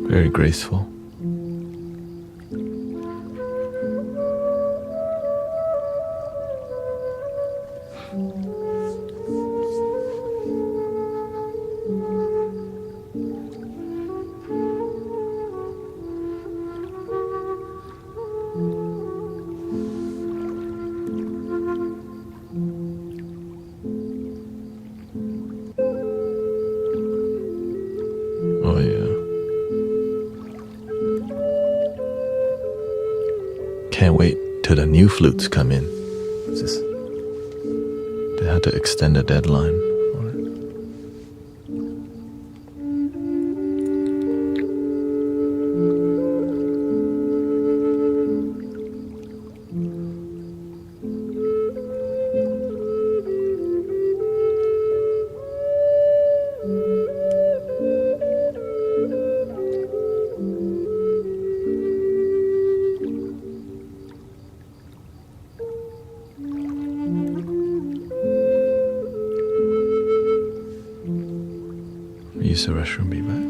Very graceful. Oh yeah. Can't wait till the new flutes come in. They had to extend the deadline. Use the restroom, be back.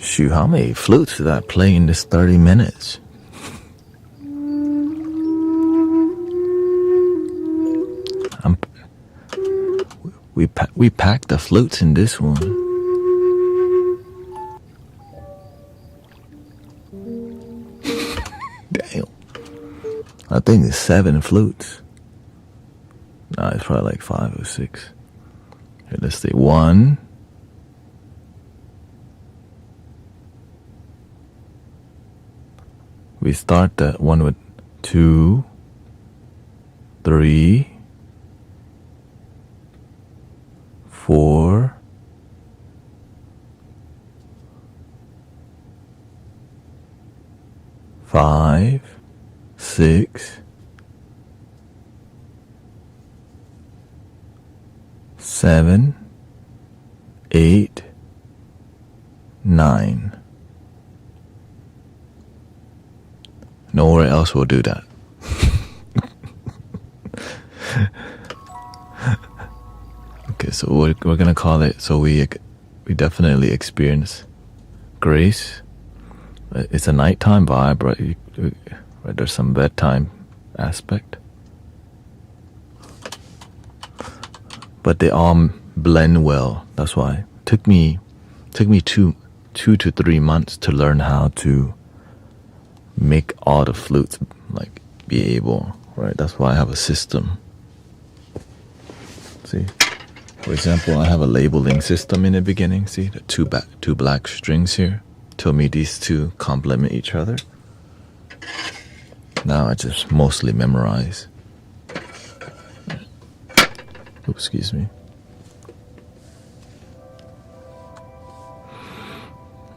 Shoot, how many flutes did I play in this 30 minutes? We packed the flutes in this one. Damn. I think it's 7 flutes. No, it's probably like 5 or 6. Here, let's see. 1. We start that one with 2, 3, 4, 5, 6, 7, 8, 9. Nowhere else will do that. Okay, so we're gonna call it. So we definitely experience grace. It's a nighttime vibe, right? Right? There's some bedtime aspect, but they all blend well. That's why it took me 2 to 3 months to learn how to make all the flutes like be able, right? That's why I have a system. See, for example, I have a labeling system in the beginning. See the two black strings here tell me these two complement each other. Now I just mostly memorize. Oops, excuse me.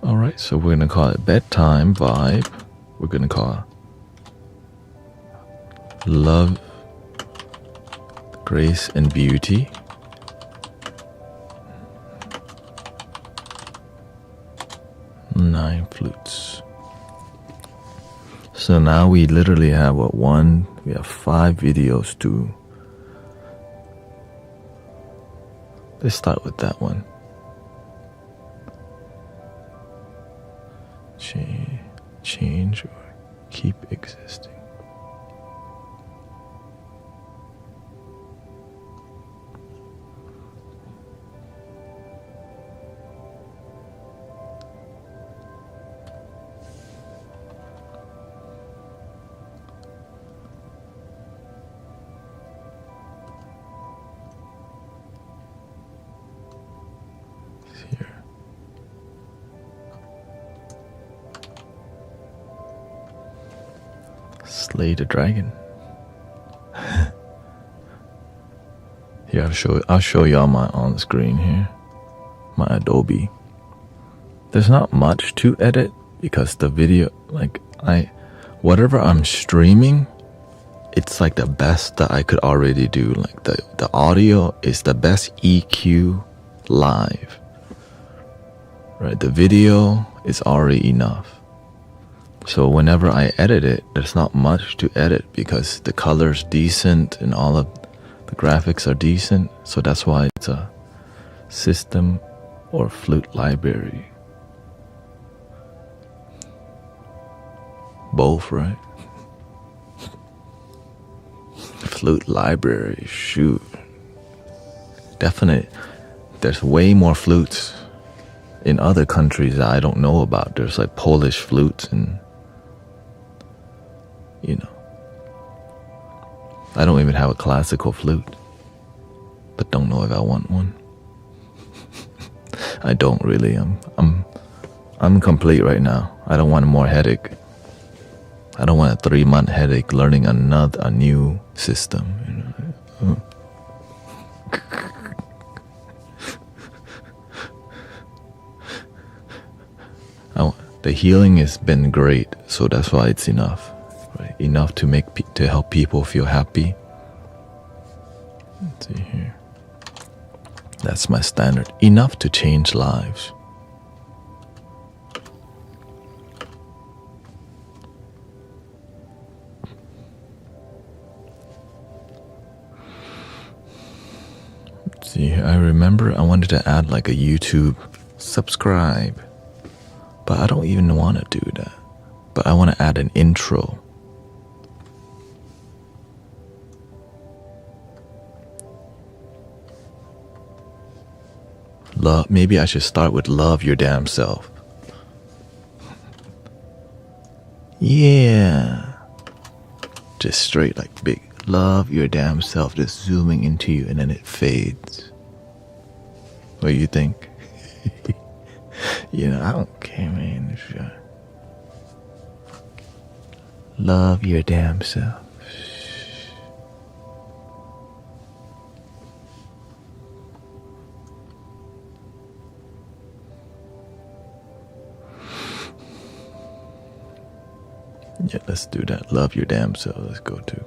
All right, so we're gonna call it bedtime vibe. We're gonna call love, grace, and beauty. Nine flutes. So now we literally have we have 5 videos to. Let's start with that one. Change or keep existing. Here. Slay the dragon. Here, I'll show you on the screen here. My Adobe. There's not much to edit because the video, like whatever I'm streaming, it's like the best that I could already do. Like the audio is the best EQ live. Right, the video is already enough. So whenever I edit it, there's not much to edit because the color's decent and all of the graphics are decent. So that's why it's a system or flute library. Both, right? Flute library, shoot. Definitely. There's way more flutes in other countries that I don't know about. There's like Polish flutes and I don't even have a classical flute, but don't know if I want one. I don't really. I'm complete right now. I don't want more headache. I don't want a 3-month headache learning a new system. The healing has been great, so that's why it's enough. Right? Enough to help people feel happy. Let's see here. That's my standard. Enough to change lives. See, I remember I wanted to add like a YouTube subscribe, But I don't even want to do that. But I want to add an intro. Love. Maybe I should start with love your damn self. Yeah. Just straight like big. Love your damn self. Just zooming into you and then it fades. What do you think? You know, I don't care, man. Love your damn self. Yeah, let's do that. Love your damn self. Let's go to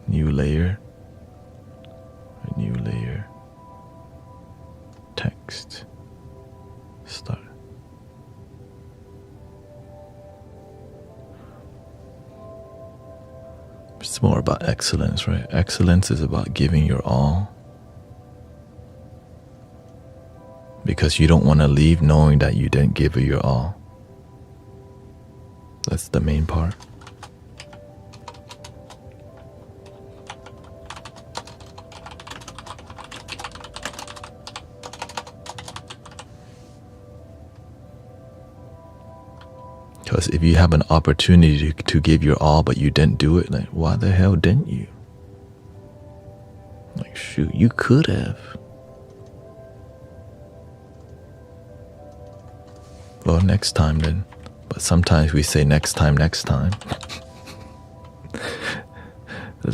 new layer. A new layer. Text. Start. It's more about excellence, right? Excellence is about giving your all. Because you don't want to leave knowing that you didn't give it your all. That's the main part. Because if you have an opportunity to give your all, but you didn't do it, like, why the hell didn't you? Like, shoot, you could have. Well, next time then. But sometimes we say next time. That's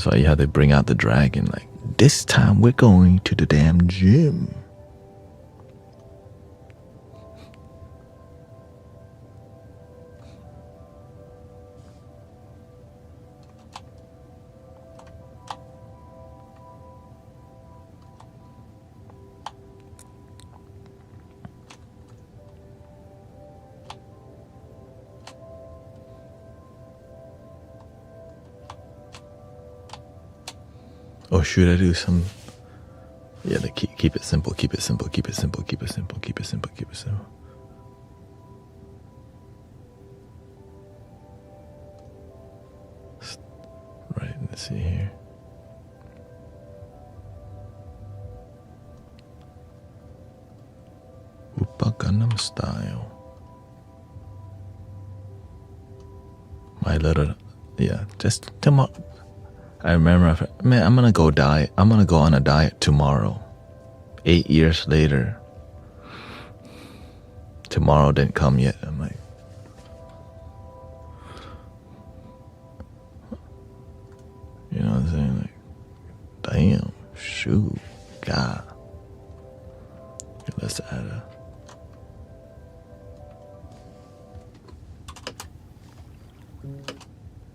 why you have to bring out the dragon. Like, this time we're going to the damn gym. Or should I do some? Yeah, like keep it simple. Keep it simple. Keep it simple. Keep it simple. Keep it simple. Keep it simple. Right. Let's see here. Upa Gangnam Style. My little, yeah. Just tomorrow. I remember, man, I'm gonna go diet. I'm gonna go on a diet tomorrow. 8 years later. Tomorrow didn't come yet. I'm like, you know what I'm saying? Like, damn, shoot, God. Okay, let's add a.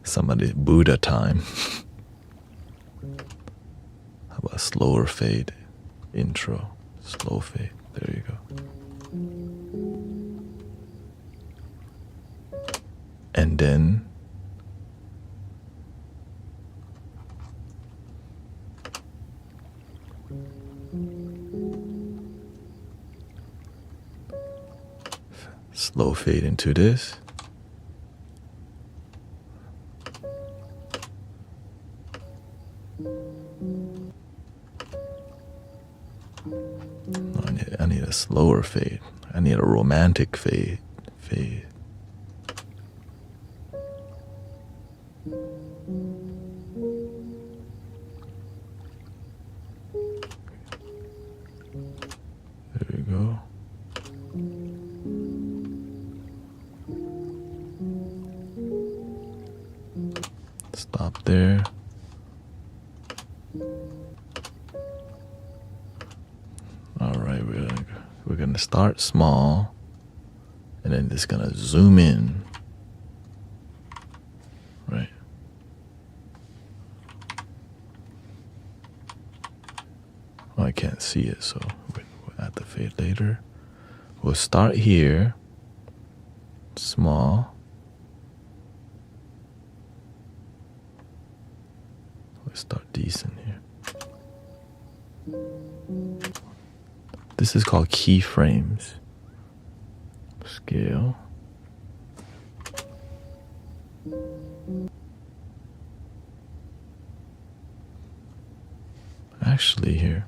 Somebody Buddha time. How about slower fade? Intro. Slow fade. There you go. And then slow fade into this. I need a slower fade. I need a romantic fade. There we go. Stop there. All right, we're gonna start small, and then just gonna zoom in. Right. Oh, I can't see it, so we'll add the fade later. We'll start here, small. Let's start decent here. This is called keyframes. Scale. Actually, here.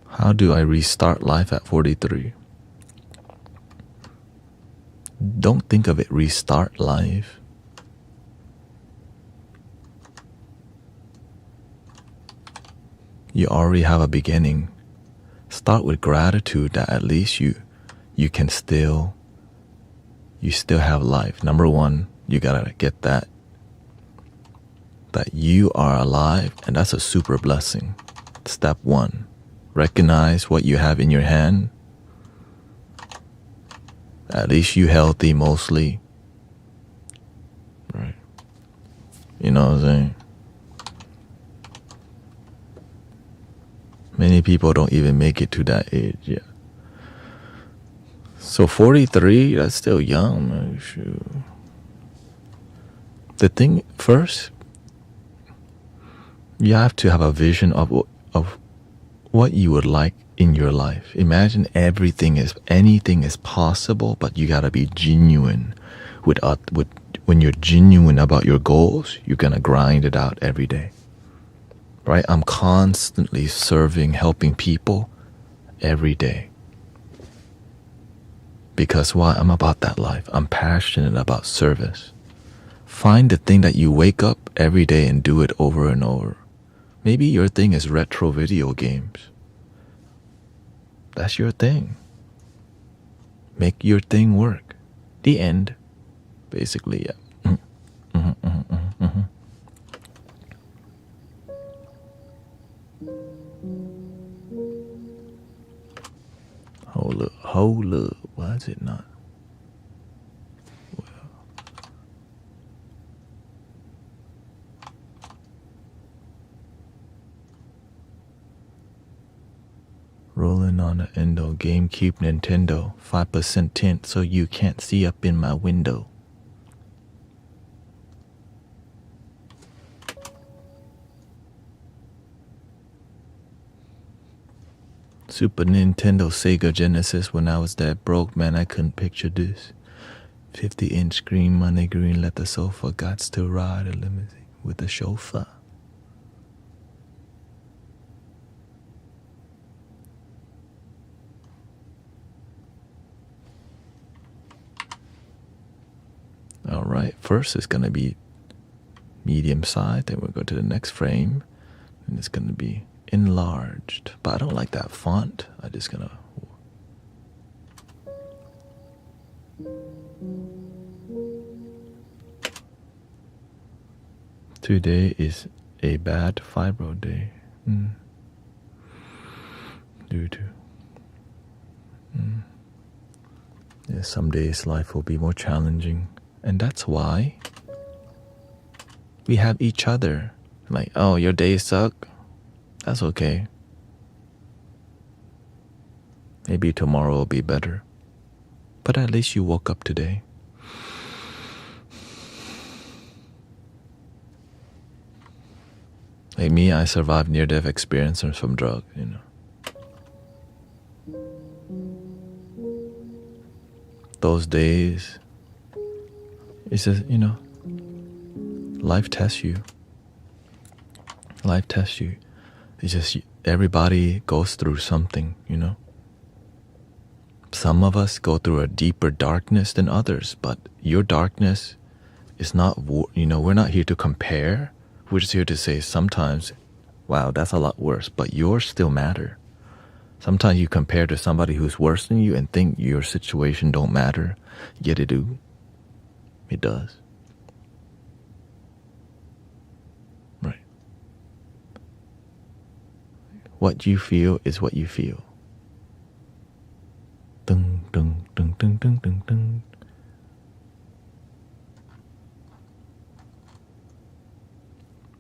How do I restart life at 43? Don't think of it restart life. You already have a beginning. Start with gratitude that at least you still have life. Number one, you gotta get that you are alive, and that's a super blessing. Step one, recognize what you have in your hand. At least you healthy mostly. Right. You know what I'm saying? Many people don't even make it to that age yet. So 43, that's still young, man. Shoot. The thing first, you have to have a vision of what you would like in your life. Imagine anything is possible, but you gotta be genuine. When you're genuine about your goals, you're gonna grind it out every day. Right? I'm constantly serving, helping people every day. Because why? I'm about that life. I'm passionate about service. Find the thing that you wake up every day and do it over and over. Maybe your thing is retro video games. That's your thing. Make your thing work. The end. Basically, yeah. Hold up. Why is it not? Well. Rolling on the endo. GameCube, Nintendo. 5% tint so you can't see up in my window. Super Nintendo, Sega Genesis. When I was that broke, man, I couldn't picture this. 50-inch screen, money green, let the sofa. Gots to ride a limousine with a chauffeur. All right, first it's gonna be medium size, then we'll go to the next frame, and it's gonna be enlarged. But I don't like that font. I'm just gonna. Today is a bad fibro day. Due to. Yeah, some days life will be more challenging. And that's why we have each other. Like, oh, your days suck? That's okay. Maybe tomorrow will be better. But at least you woke up today. Like me, I survived near-death experiences from drugs, you know. Those days, it's just, you know, life tests you. Life tests you. It's just everybody goes through something, you know. Some of us go through a deeper darkness than others, but your darkness is not, you know, we're not here to compare. We're just here to say sometimes, wow, that's a lot worse, but yours still matter. Sometimes you compare to somebody who's worse than you and think your situation don't matter, yet it do. It does. Right. What you feel is what you feel. Dun, dun, dun, dun, dun, dun, dun.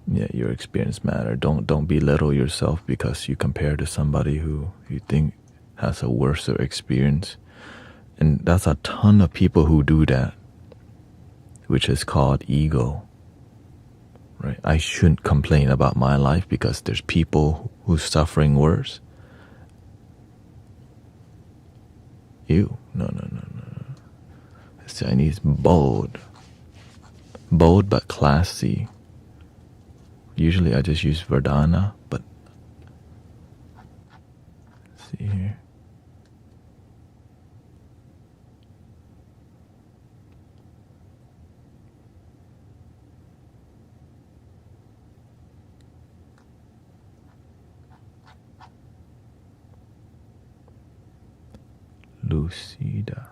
Yeah, your experience. experience matter. Don't belittle yourself because you compare to somebody who you think has a worse experience. And that's a ton of people who do that, which is called ego. Right? I shouldn't complain about my life because there's people who's suffering worse. You, no. This Chinese bold but classy. Usually I just use Verdana, but let's see here. Lucida.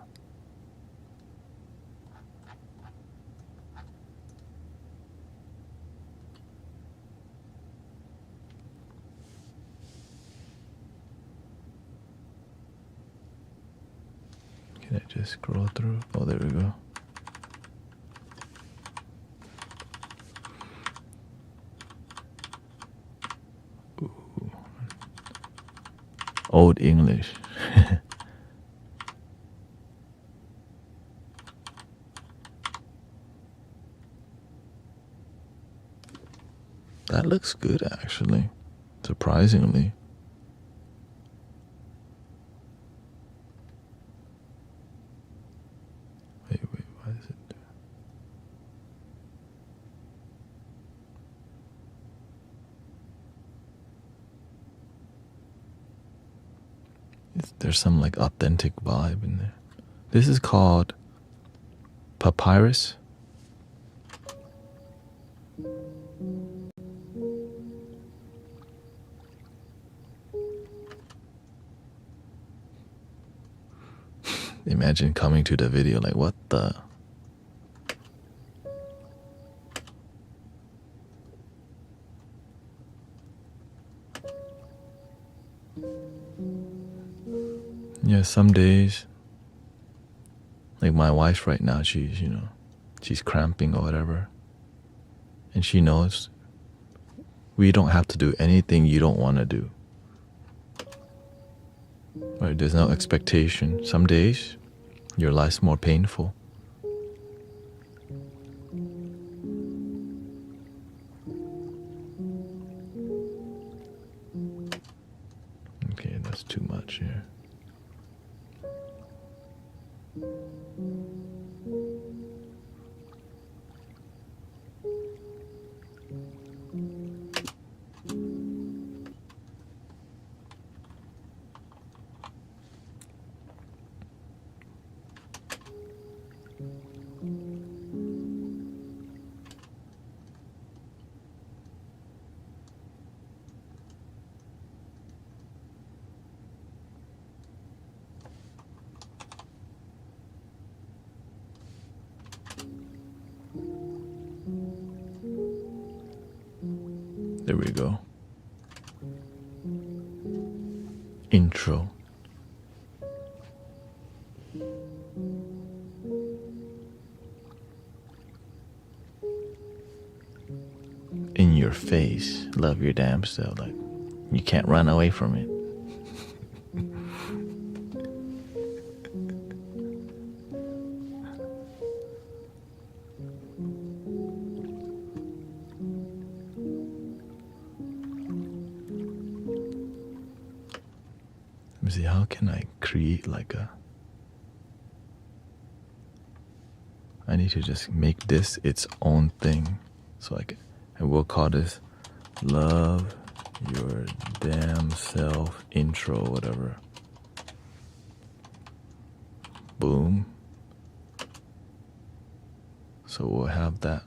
Can I just scroll through? Oh, there we go. Ooh. Old English. That looks good, actually. Surprisingly. Wait, why is it? There's some like authentic vibe in there. This is called papyrus. Imagine coming to the video like, what the? Yeah, some days, like my wife right now, she's cramping or whatever. And she knows we don't have to do anything you don't want to do. Right? There's no expectation. Some days, your life's more painful. Okay, that's too much here. There we go. Intro. In your face. Love your damn self. Like, you can't run away from it. Let me see, how can I create like a... I need to just make this its own thing. So and we'll call this Love Your Damn Self Intro, whatever. Boom. So we'll have that.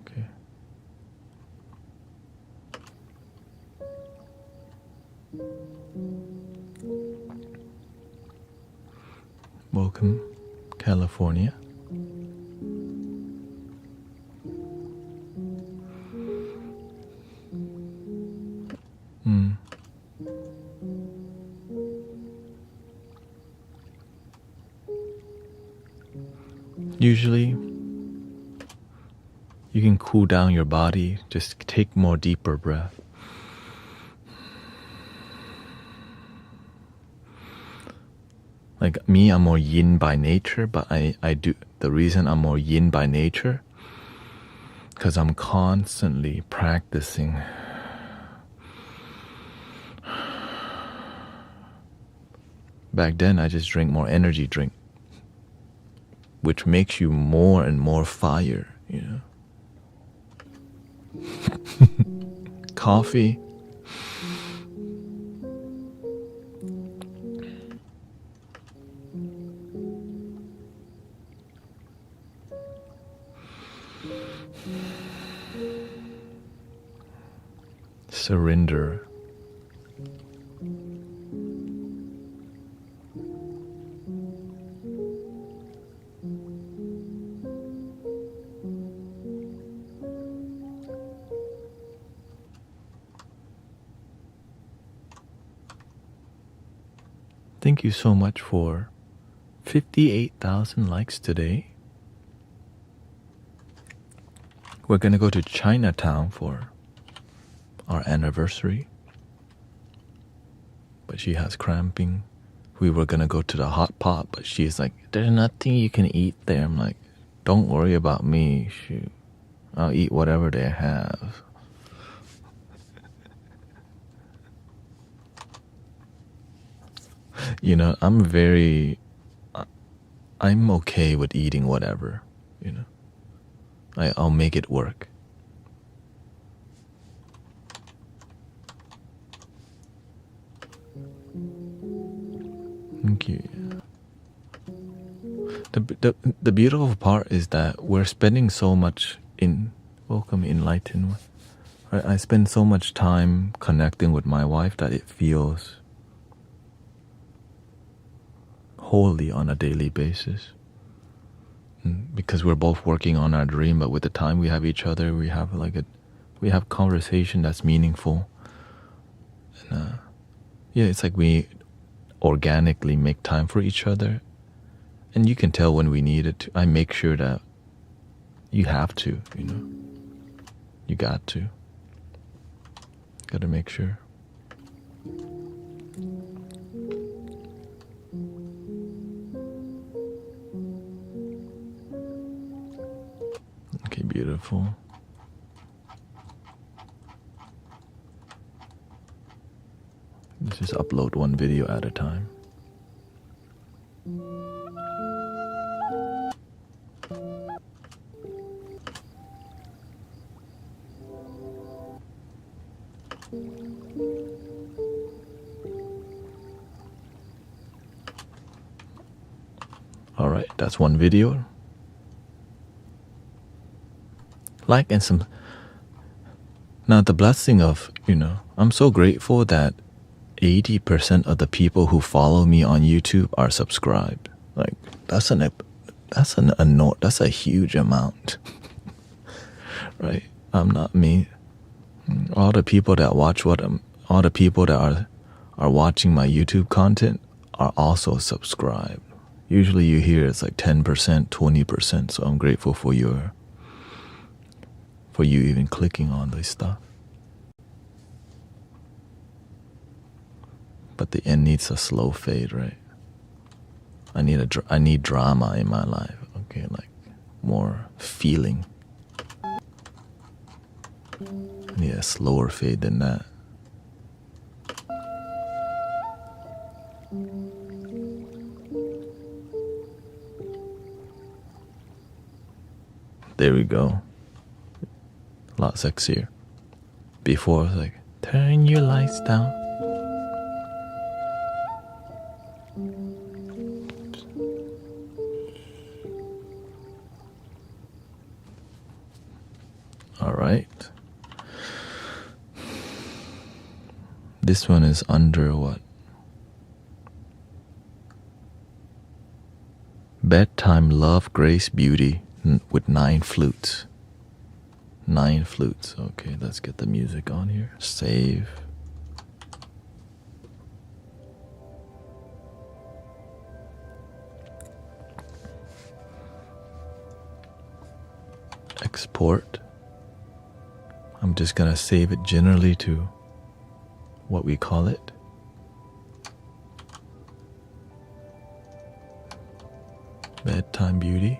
Okay. Welcome, California. Usually, You can cool down your body. Just take more deeper breath. Like me, I'm more yin by nature, but I do the reason I'm more yin by nature because I'm constantly practicing. Back then, I just drink more energy drink, which makes you more and more fire, you know. Coffee. Surrender. Thank you so much for 58,000 likes today. We're gonna go to Chinatown for our anniversary, but she has cramping. We were gonna go to the hot pot, but she's like, there's nothing you can eat there. I'm like, don't worry about me. Shoot, I'll eat whatever they have. You know, I'm okay with eating whatever, you know. I'll make it work. Thank you. The beautiful part is that we're spending so much welcome enlightened one. I spend so much time connecting with my wife that it feels holy on a daily basis. Because we're both working on our dream, but with the time we have each other, we have conversation that's meaningful. And yeah, it's like we organically make time for each other, and you can tell when we need it. I make sure that you have to, you know, you got to make sure. Okay, beautiful. Let's just upload one video at a time. All right, that's one video. Like and some. Now the blessing of, you know, I'm so grateful that 80% of the people who follow me on YouTube are subscribed. Like that's a huge amount, right? I'm not me. All the people that are watching my YouTube content are also subscribed. Usually you hear it's like 10%, 20%. So I'm grateful for you even clicking on this stuff. But the end needs a slow fade, right? I need drama in my life. Okay, like more feeling. I need a slower fade than that. There we go. A lot sexier. Before it was like, turn your lights down. All right. This one is under what? Bedtime Love, Grace, Beauty with 9 flutes. 9 flutes. Okay, let's get the music on here. Save. export. I'm just gonna save it generally to what we call it. Bedtime Beauty.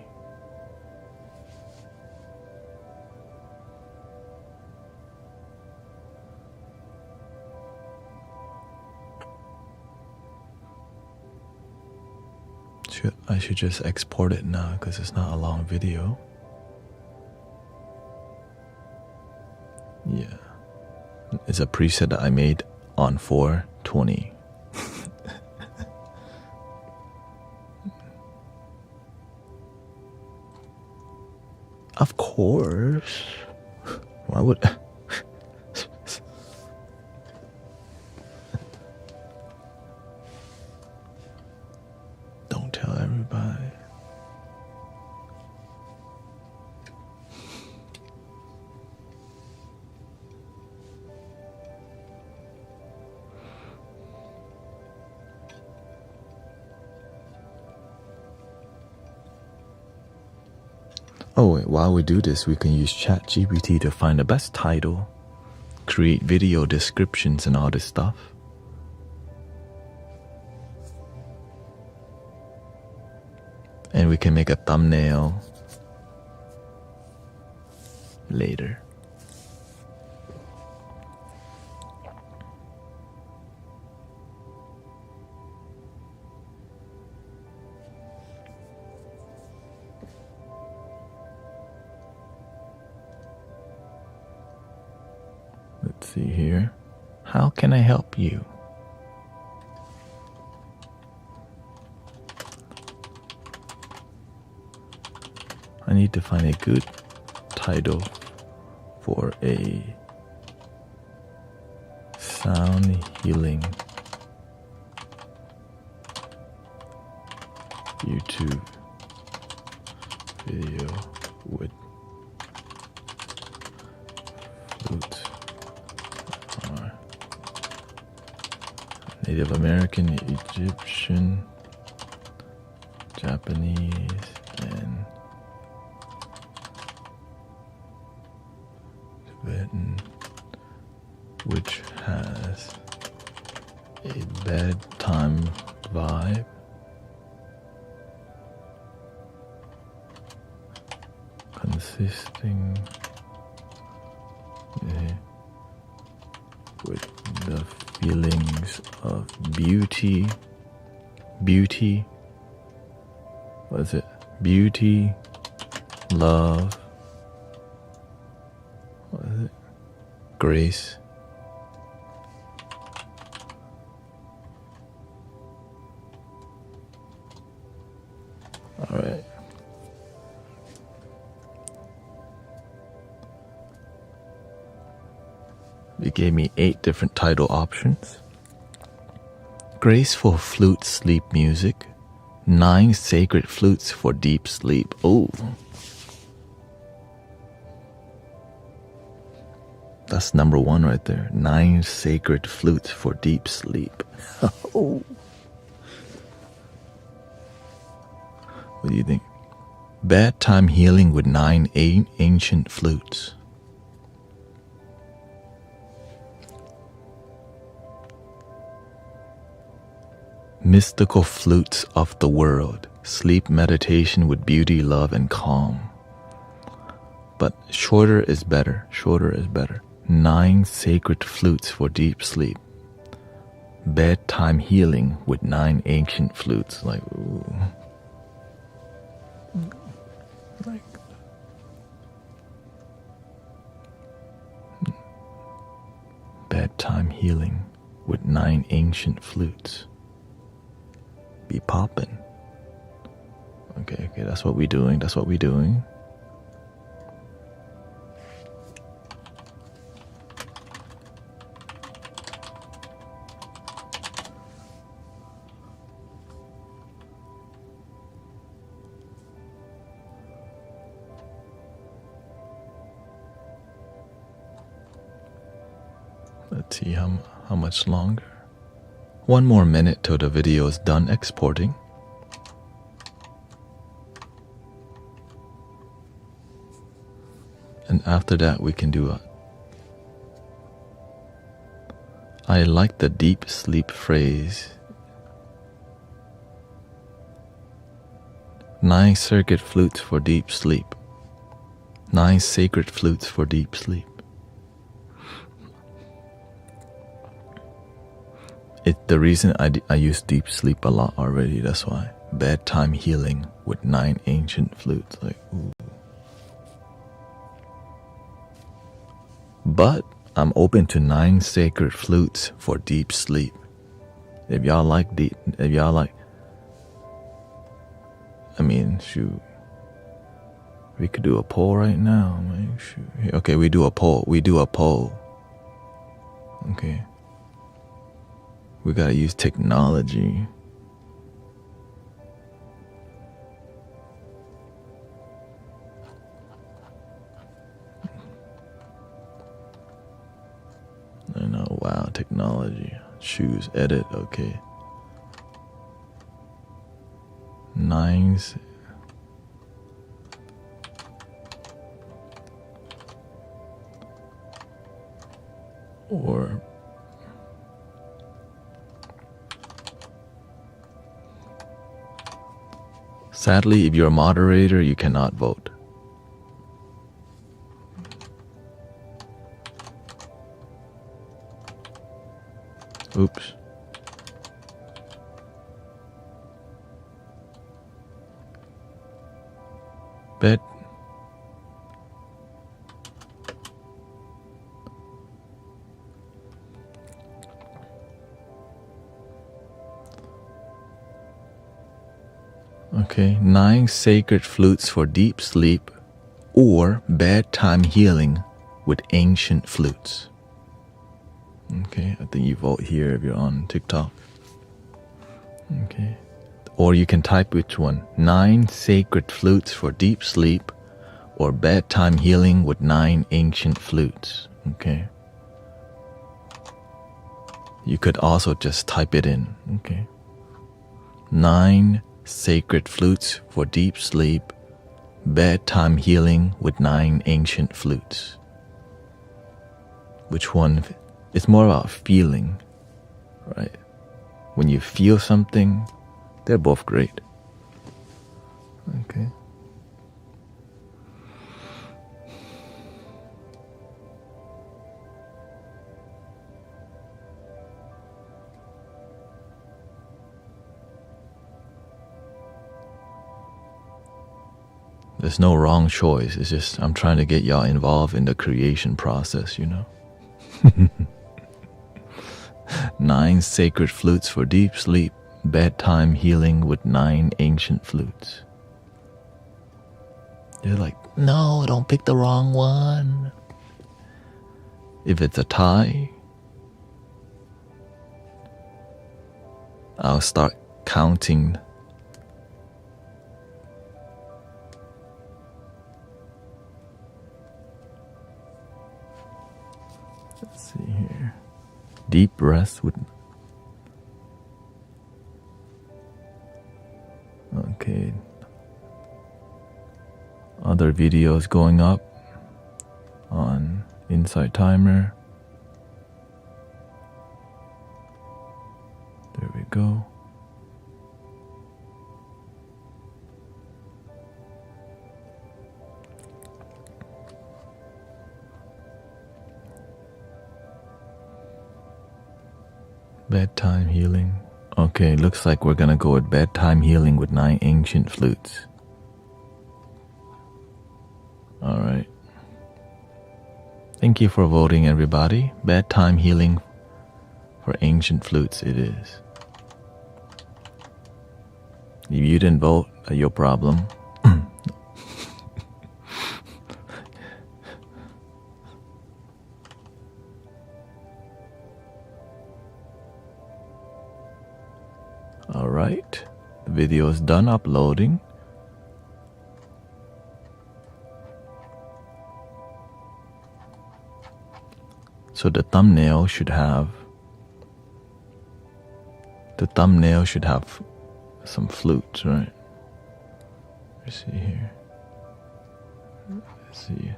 I should just export it now because it's not a long video. Yeah. It's a preset that I made on 420. Of course. Why would... Don't tell everybody. Oh, wait, while we do this, we can use ChatGPT to find the best title, create video descriptions and all this stuff. And we can make a thumbnail later. Let's see here. How can I help you? I need to find a good title for a sound healing YouTube video with flutes or Native American, Egyptian, Japanese, and Tibetan, which has a bedtime vibe, consisting with the feelings of beauty, what is it? Beauty, love, what is it? Grace. All right. It gave me 8 different title options. Graceful flute sleep music. 9 sacred flutes for deep sleep. Oh. That's number 1 right there. 9 sacred flutes for deep sleep. Oh. What do you think? Bedtime healing with 9 ancient flutes. Mystical flutes of the world. Sleep meditation with beauty, love, and calm. But shorter is better. Shorter is better. 9 sacred flutes for deep sleep. Bedtime healing with 9 ancient flutes. Like, ooh. Like, bedtime healing with 9 ancient flutes. Be poppin'. Okay, that's what we doing. That's what we doing. Let's see how much longer. 1 more minute till the video is done exporting. after that we can do I like the deep sleep phrase. 9 circuit flutes for deep sleep. 9 sacred flutes for deep sleep. The reason I use deep sleep a lot already, that's why. Bedtime healing with 9 ancient flutes. Like, ooh. But I'm open to 9 sacred flutes for deep sleep. If y'all like I mean, shoot. We could do a poll right now, man. Shoot. Okay, we do a poll. Okay. We gotta use technology. I know, wow, technology. Choose, edit, okay. 9s. Or sadly, if you're a moderator, you cannot vote. Oops. Bet. Okay, 9 sacred flutes for deep sleep or bedtime healing with ancient flutes. Okay, I think you vote here if you're on TikTok. Okay. Or you can type which one. 9 sacred flutes for deep sleep or bedtime healing with 9 ancient flutes. Okay. You could also just type it in. Okay. 9 sacred flutes for deep sleep, bedtime healing with 9 ancient flutes. Which one? It's more about feeling, right? When you feel something, they're both great. Okay. There's no wrong choice. It's just I'm trying to get y'all involved in the creation process, you know? 9 sacred flutes for deep sleep, bedtime healing with 9 ancient flutes. They're like, no, don't pick the wrong one. If it's a tie, I'll start counting. Let's see here. Deep breaths with... Okay. Other videos going up on Insight Timer. There we go. Bedtime healing. Okay, looks like we're gonna go with bedtime healing with 9 ancient flutes. Alright. Thank you for voting, everybody. Bedtime healing for ancient flutes it is. If you didn't vote, your problem. Alright, the video is done uploading. So the thumbnail should have some flutes, right? Let's see here. Let's see.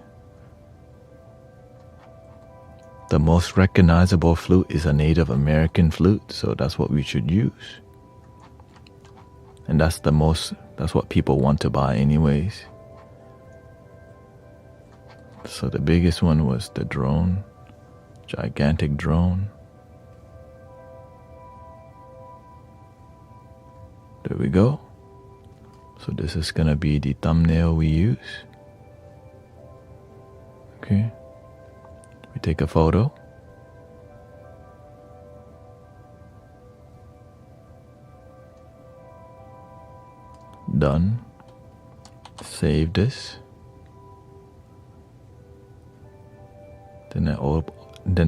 The most recognizable flute is a Native American flute, so that's what we should use. And that's what people want to buy anyways. So the biggest one was the drone, gigantic drone. There we go. So this is gonna be the thumbnail we use. Okay. We take a photo. Done. Save this. Then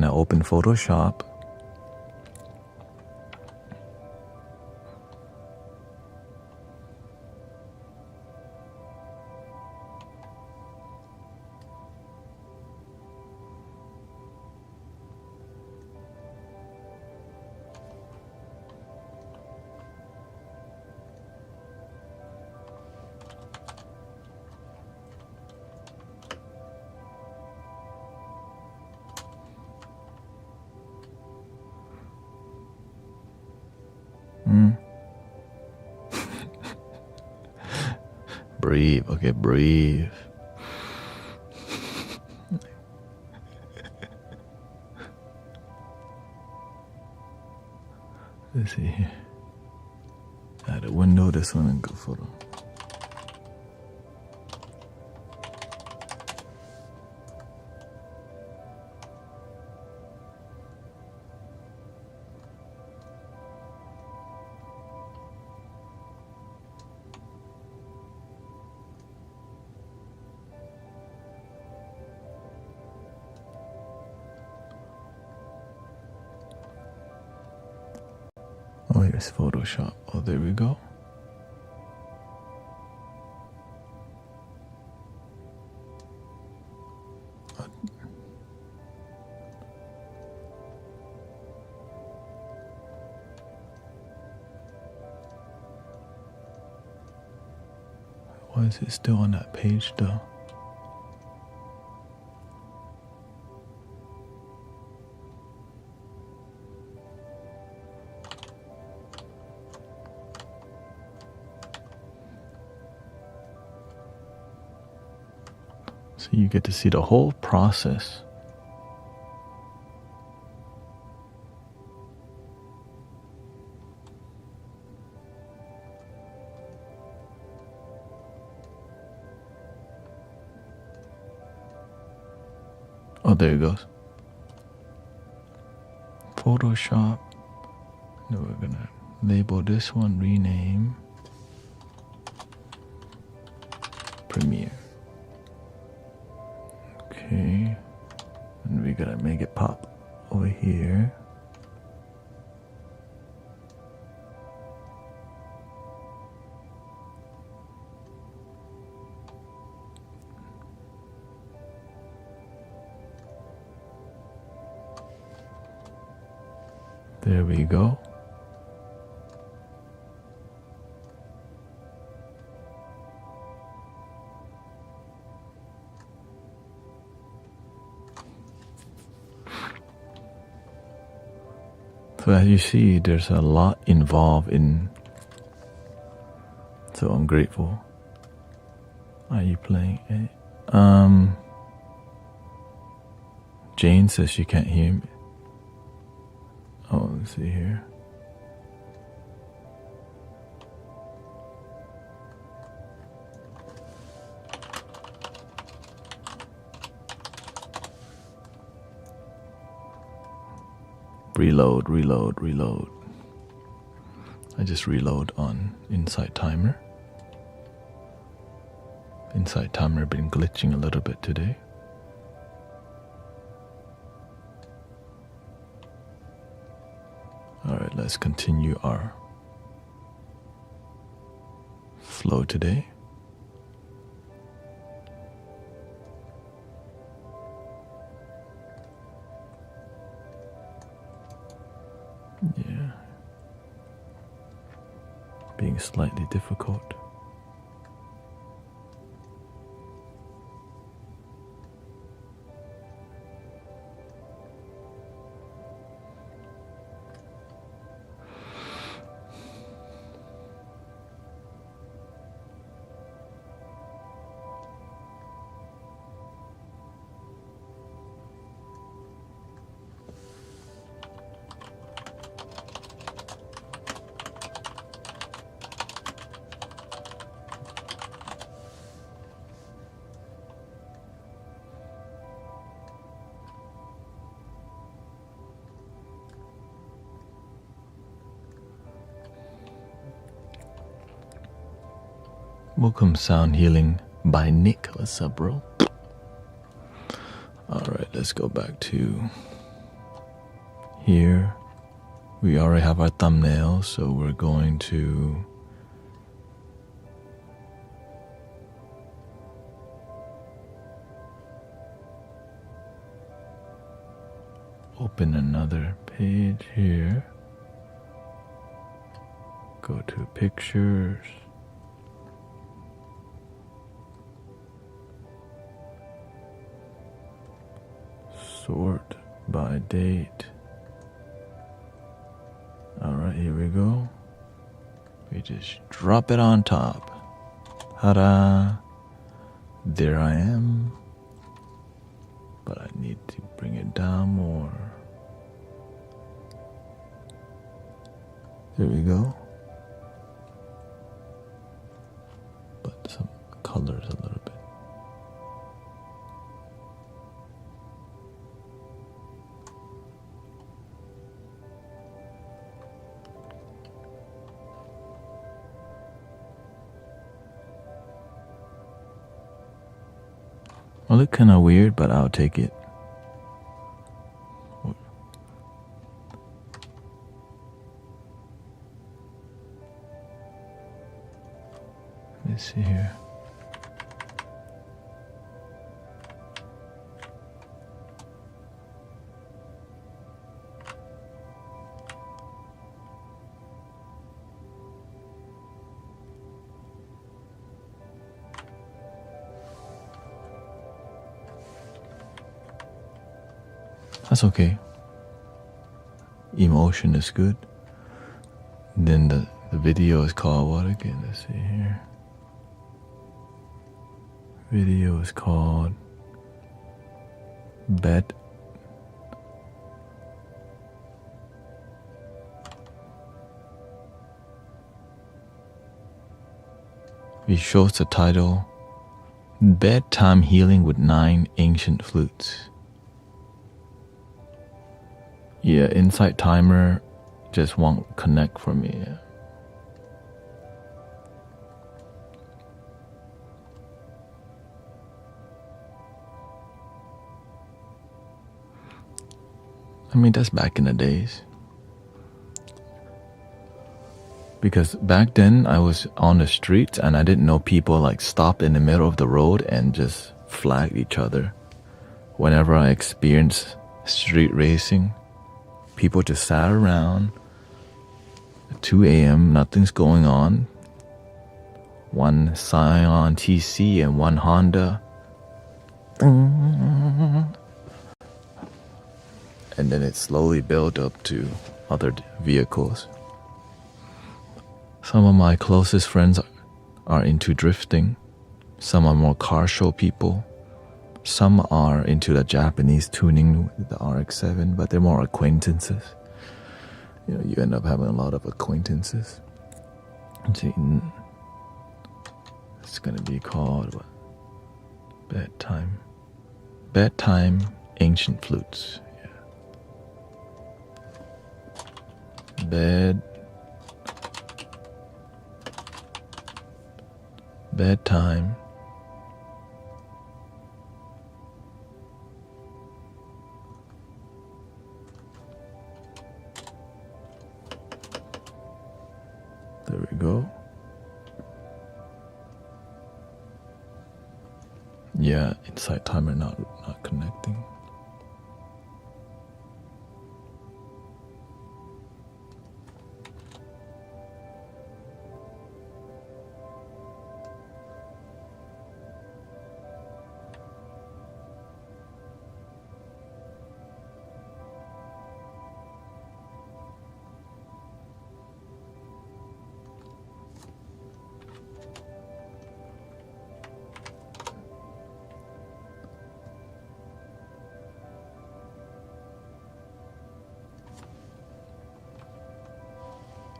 I open Photoshop. Breathe, okay, breathe. Let's see here. Out the window, this one, and good photo. Oh, here's Photoshop. Oh, there we go. Why is it still on that page though? So you get to see the whole process. Oh, there it goes. Photoshop. Now we're gonna label this one, rename Premiere. Okay, and we gotta make it pop over here. There we go. So as you see, there's a lot involved in, so I'm grateful. Are you playing it? Jane says she can't hear me. Oh, let's see here. Reload. I just reload on Insight Timer. Insight Timer been glitching a little bit today. Alright, let's continue our flow today. Yeah. Being slightly difficult. Welcome Sound Healing by Nick. What's up, bro? Alright, let's go back to here. We already have our thumbnail, so we're going to open another page here. Go to pictures. Sort by date. Alright, here we go. We just drop it on top. Ta-da! There I am. But I need to bring it down more. There we go. But some colors a little bit. Well, look kind of weird, but I'll take it. Let me see here. That's okay. Emotion is good. Then the video is called what again? Let's see here. Video is called Bed. It shows the title Bedtime Healing with 9 Ancient Flutes. Yeah, Insight Timer just won't connect for me. I mean, that's back in the days. Because back then I was on the streets and I didn't know people like stop in the middle of the road and just flag each other. Whenever I experienced street racing, people just sat around at 2 a.m., nothing's going on. One Scion TC and one Honda. And then it slowly built up to other vehicles. Some of my closest friends are into drifting. Some are more car show people. Some are into the Japanese tuning with the RX-7, but they're more acquaintances. You know, you end up having a lot of acquaintances. See, it's gonna be called what? Bedtime Ancient Flutes. Yeah. Bedtime. There we go. Yeah, Insight Timer not connecting.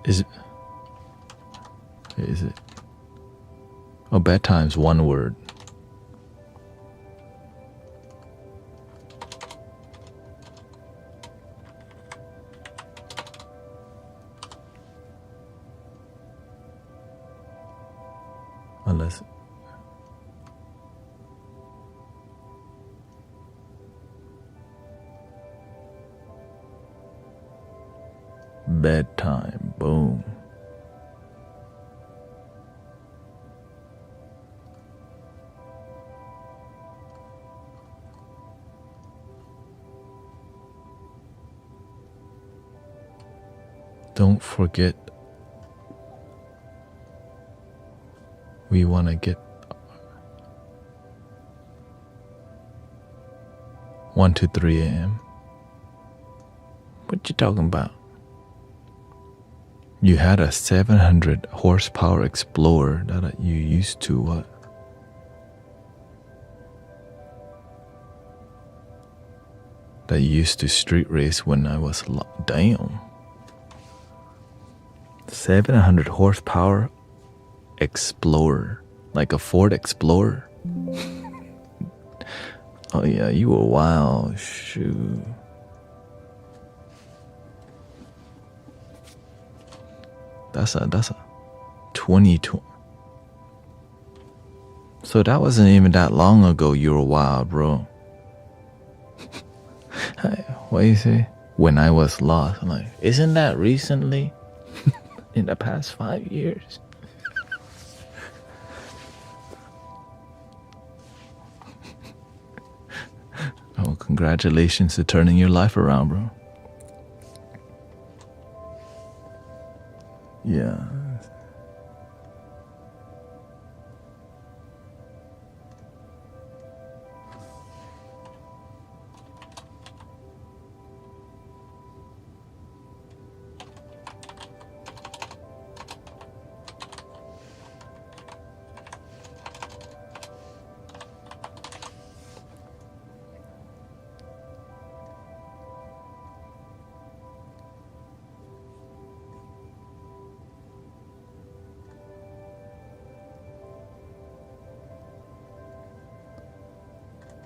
Is it? Oh, bedtime's one word. Unless bedtime, boom. Don't forget, we want to get 1 to 3 a.m. What you talking about? You had a 700 horsepower Explorer that you used to what? That you used to street race when I was damn. 700 horsepower Explorer, like a Ford Explorer. Oh yeah, you were wild. Shoot. That's a 2020. So that wasn't even that long ago. You were wild, bro. What do you say? When I was lost, I'm like, Isn't that recently? In the past 5 years? oh, congratulations to turning your life around, bro. Yeah.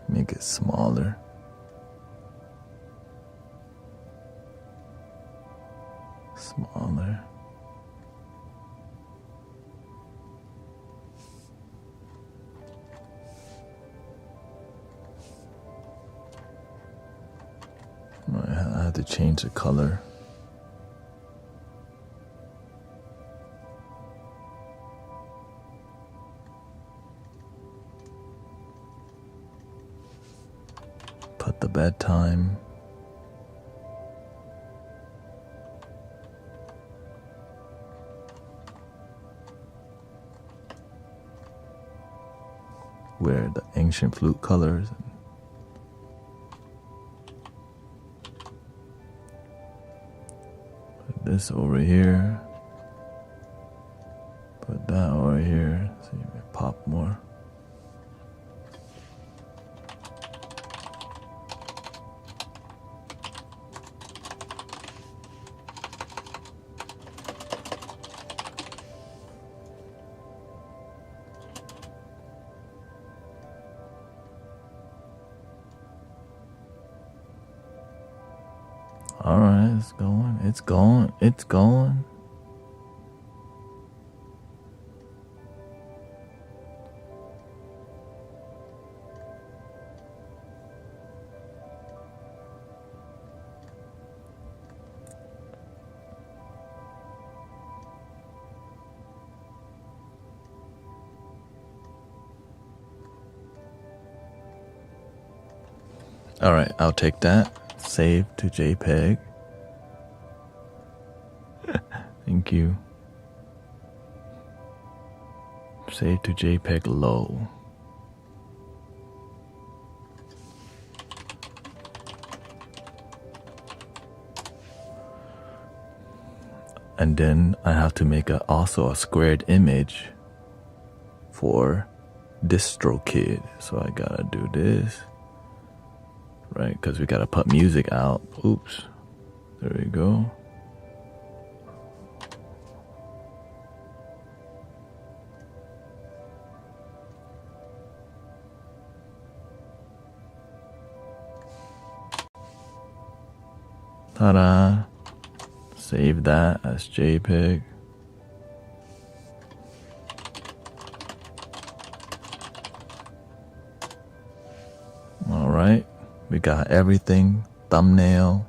Make it smaller. Smaller. I have to change the color. Put the bedtime. Wear the ancient flute colors. Put this over here. Put that over here so you can pop more. All right, it's going, it's going, it's going. All right, I'll take that. Save to JPEG. Thank you. Save to JPEG low. And then I have to make also a squared image for DistroKid. So I gotta do this. Right, because we gotta put music out. Oops. There we go. Ta-da. Save that as JPEG. We got everything, thumbnail.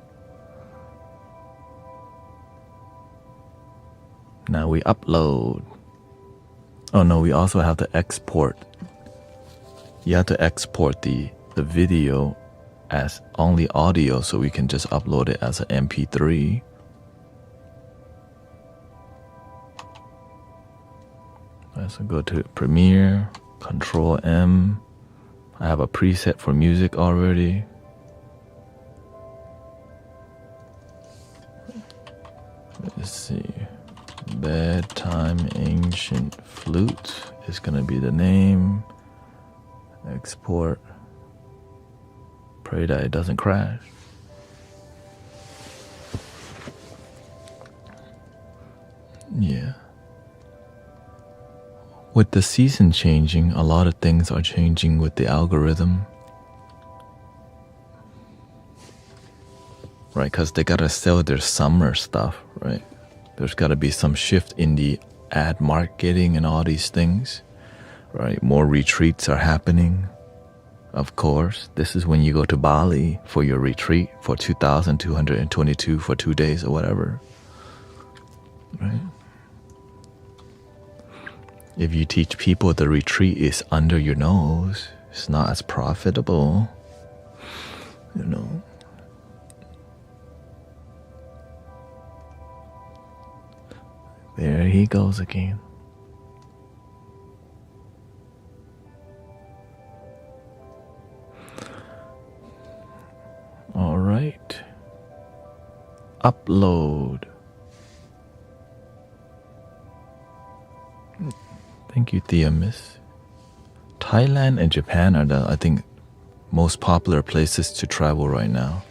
Now we upload. Oh no, we also have to export. You have to export the video as only audio so we can just upload it as an MP3. So go to Premiere, Control M. I have a preset for music already. Let's see. Bedtime Ancient Flute is gonna be the name. Export. Pray that it doesn't crash. Yeah. With the season changing, a lot of things are changing with the algorithm. Right, because they gotta sell their summer stuff, right? There's gotta be some shift in the ad marketing and all these things, right? More retreats are happening. Of course, this is when you go to Bali for your retreat for 2,222 for 2 days or whatever, right? If you teach people the retreat is under your nose, it's not as profitable, you know. There he goes again. All right. Upload. Thank you, Thea Miss. Thailand and Japan are the, I think, most popular places to travel right now.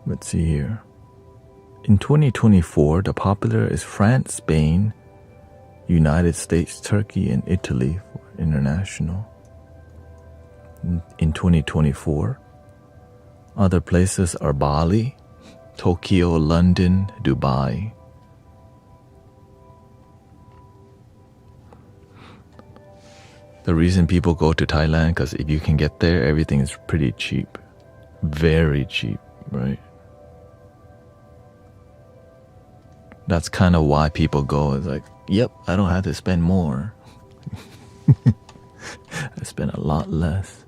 Let's see here. In 2024, the popular is France, Spain, United States, Turkey, and Italy for international. In 2024, other places are Bali, Tokyo, London, Dubai. The reason people go to Thailand, because if you can get there, everything is pretty cheap. Very cheap, right? That's kind of why people go. It's like, yep, I don't have to spend more. I spend a lot less.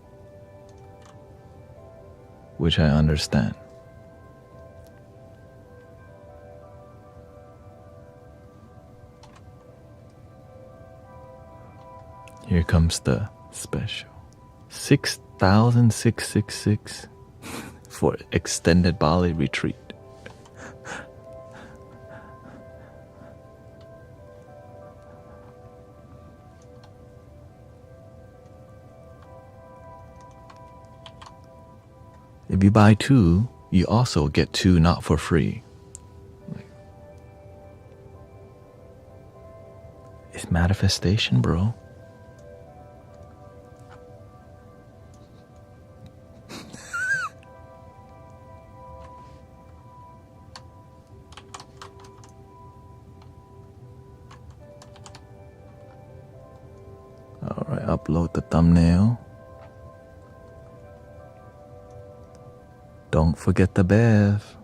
Which I understand. Here comes the special. 6,666 for extended Bali retreat. If you buy 2, you also get 2 not for free. It's manifestation, bro. Alright, upload the thumbnail. Don't forget the bev.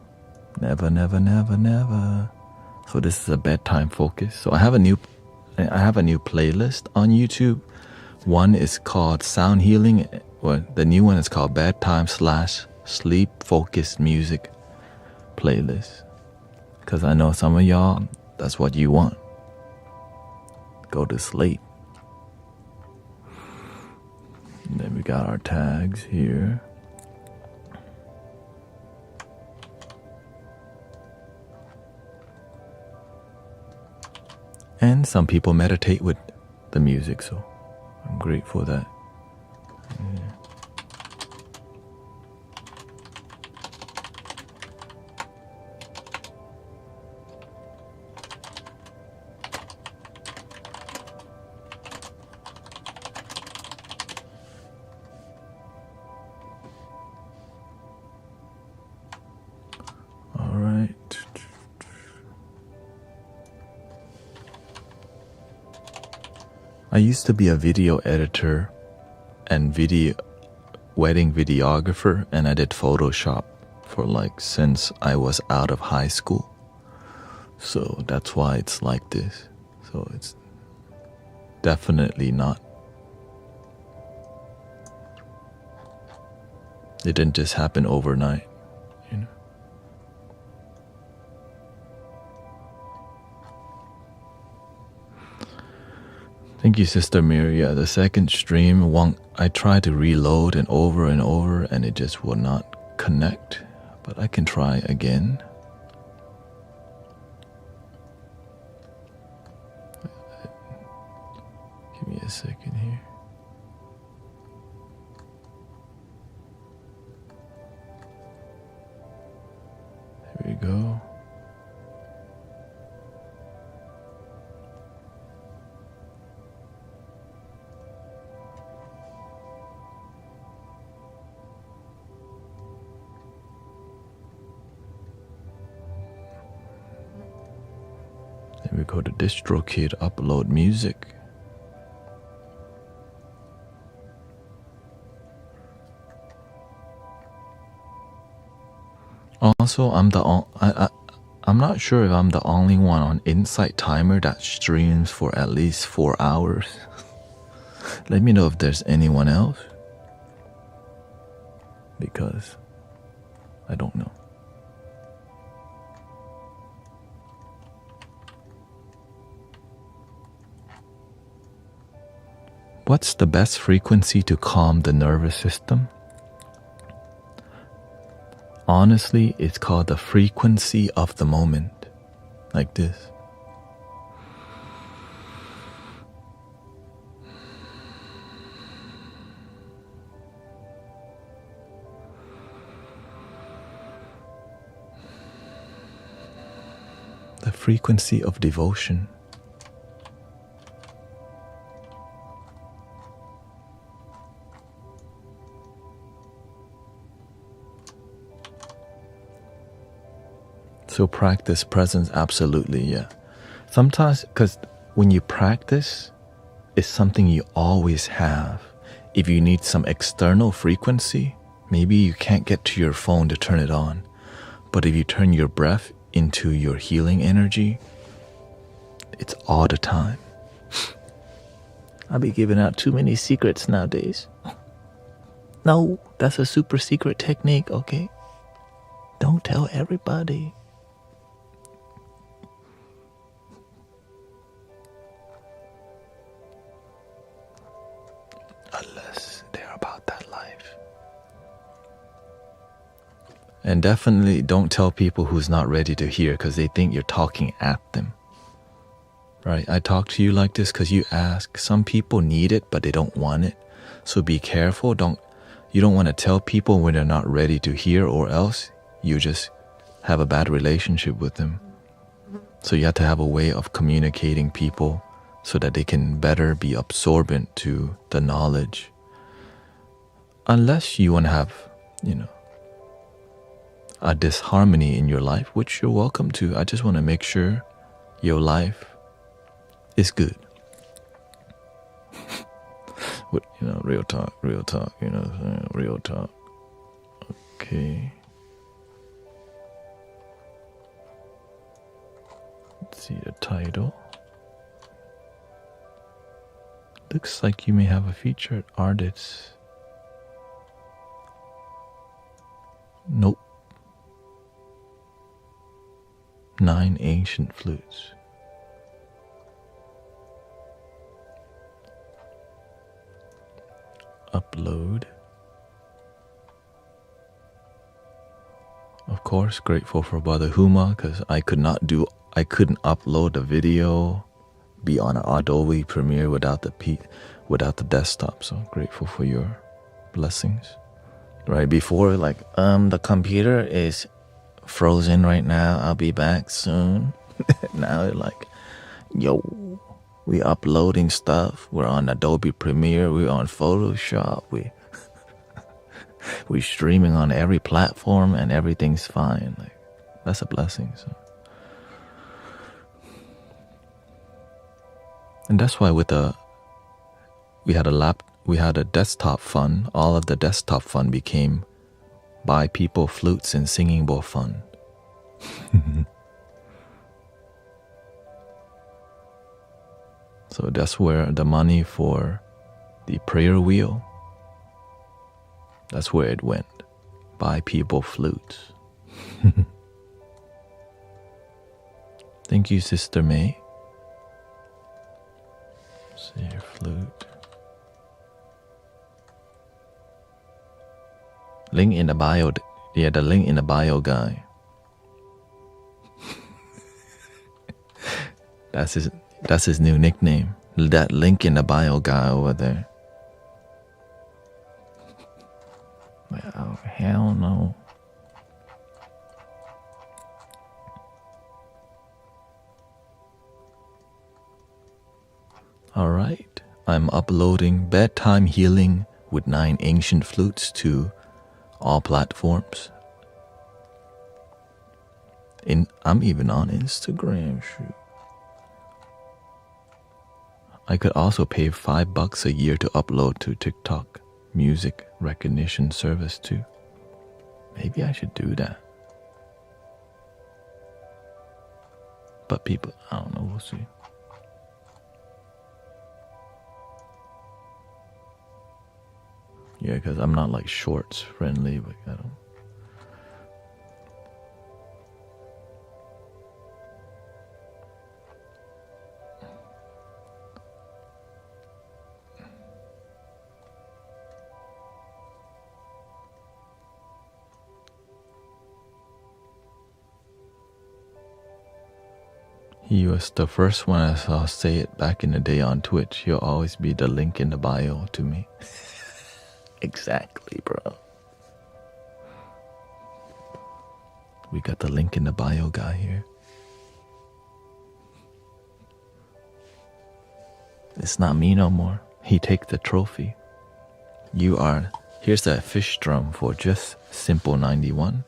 Never, never, never, never. So this is a bedtime focus. So I have a new playlist on YouTube. One is called Sound Healing. Well, the new one is called Bedtime / Sleep Focused Music Playlist. Because I know some of y'all, that's what you want. Go to sleep. And then we got our tags here. And some people meditate with the music, so I'm grateful that. Yeah. All right. I used to be a video editor and wedding videographer, and I did Photoshop for like since I was out of high school. So that's why it's like this. So it's definitely not. It didn't just happen overnight, you know. Thank you, Sister Meera. Yeah, the second stream, I tried to reload and over, and it just would not connect. But I can try again. Give me a second here. Here we go. Then we go to DistroKid, upload music. Also, I'm not sure if I'm the only one on Insight Timer that streams for at least 4 hours. Let me know if there's anyone else, because I don't know. What's the best frequency to calm the nervous system? Honestly, it's called the frequency of the moment, like this. The frequency of devotion. So practice presence, absolutely, yeah. Sometimes, because when you practice, it's something you always have. If you need some external frequency, maybe you can't get to your phone to turn it on. But if you turn your breath into your healing energy, it's all the time. I'll be giving out too many secrets nowadays. No, that's a super secret technique, okay? Don't tell everybody. Unless they're about that life. And definitely don't tell people who's not ready to hear, because they think you're talking at them. Right? I talk to you like this because you ask. Some people need it, but they don't want it. So be careful. You don't want to tell people when they're not ready to hear, or else you just have a bad relationship with them. So you have to have a way of communicating people so that they can better be absorbent to the knowledge. Unless you want to have, a disharmony in your life, which you're welcome to. I just want to make sure your life is good. Real talk, real talk. Okay. Let's see the title. Looks like you may have a featured artist. Nope. 9 ancient flutes. Upload. Of course, grateful for Brother Huma, because I couldn't upload the video, be on an Adobe Premiere without the desktop. So grateful for your blessings. Right before, the computer is frozen right now. I'll be back soon. Now yo, we uploading stuff. We're on Adobe Premiere. We're on Photoshop. We're streaming on every platform, and everything's fine. That's a blessing. So. And that's why with the we had a desktop fund. All of the desktop fund became buy people flutes and singing bowl fund. So that's where the money for the prayer wheel, that's where it went. Buy people flutes. Thank you, Sister May. See your flute. Link in the bio. Yeah, the link in the bio, guy. That's his new nickname. That link in the bio guy over there. Oh, hell no. Alright, I'm uploading Bedtime Healing with 9 ancient flutes to all platforms. I'm even on Instagram, shoot. I could also pay $5 a year to upload to TikTok music recognition service too. Maybe I should do that. But people, I don't know, we'll see. Yeah, because I'm not like shorts friendly, but I don't. He was the first one I saw say it back in the day on Twitch. He'll always be the link in the bio to me. Exactly, bro. We got the link in the bio guy here. It's not me no more. He takes the trophy. You are. Here's a fish drum for just simple 91.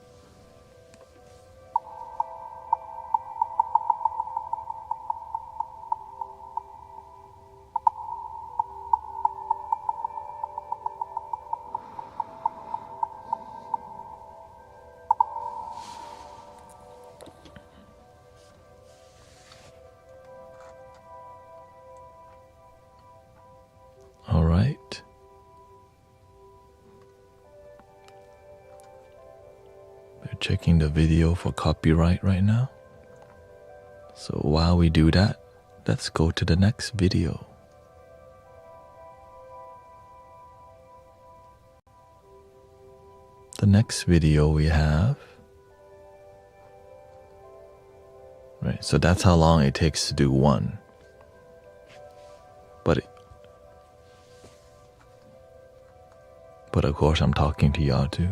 All right. They're checking the video for copyright right now. So while we do that, let's go to the next video. The next video we have. Right, so that's how long it takes to do one. But of course I'm talking to y'all too.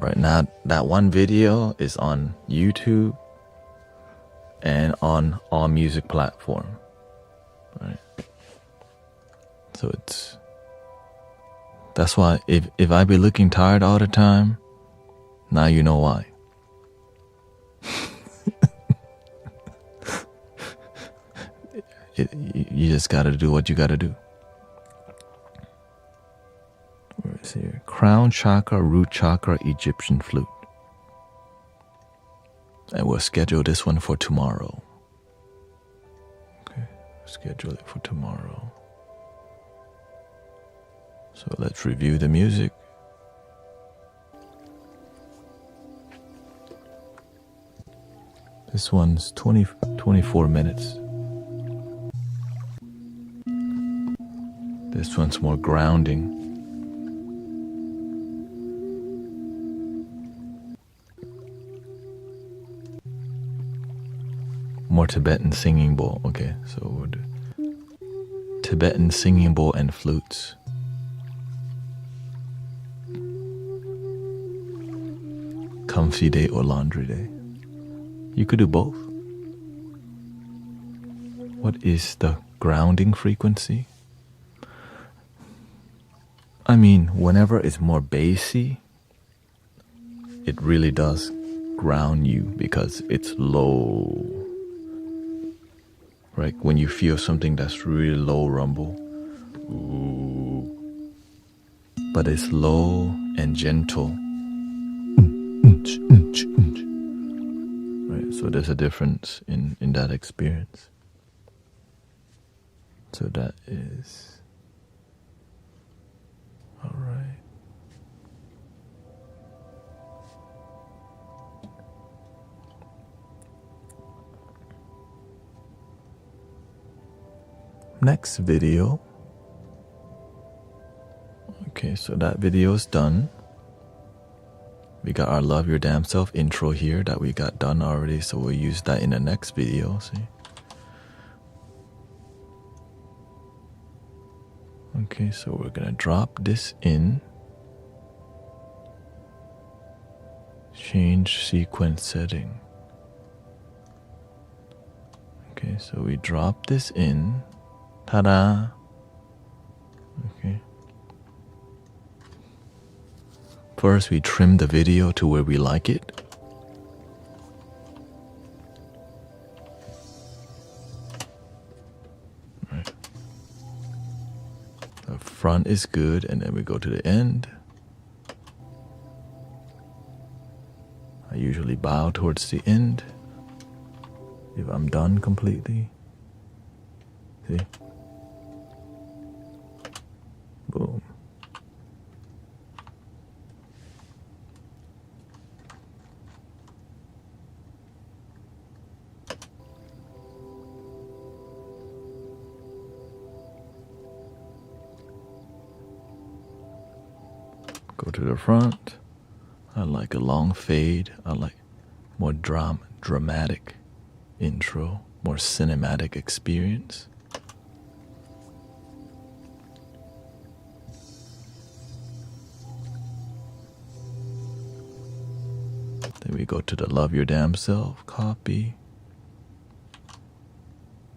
Right now, that one video is on YouTube and on all music platform. Right. So that's why if I be looking tired all the time, now you know why. You just gotta do what you gotta do. Where is here? Crown chakra, root chakra, Egyptian flute. And we'll schedule this one for tomorrow. Okay, schedule it for tomorrow. So let's review the music. This one's 24 minutes. This one's more grounding. More Tibetan singing bowl. Okay, so we'll do Tibetan singing bowl and flutes. Comfy day or laundry day. You could do both. What is the grounding frequency? I mean, whenever it's more bassy, it really does ground you because it's low. right? When you feel something that's really low rumble, ooh, but it's low and gentle, right? So there's a difference in that experience. So that is all right. Next video. Okay, so that video is done. We got our Love Your Damn Self intro here that we got done already, so we'll use that in the next video. See? Okay, so we're gonna drop this in. Change sequence setting. Okay, so we drop this in. Ta-da! Okay. First, we trim the video to where we like it. Right. The front is good, and then we go to the end. I usually bow towards the end if I'm done completely. See? Boom. Go to the front. I like a long fade. I like more dramatic intro, more cinematic experience. Then we go to the Love Your Damn Self, copy,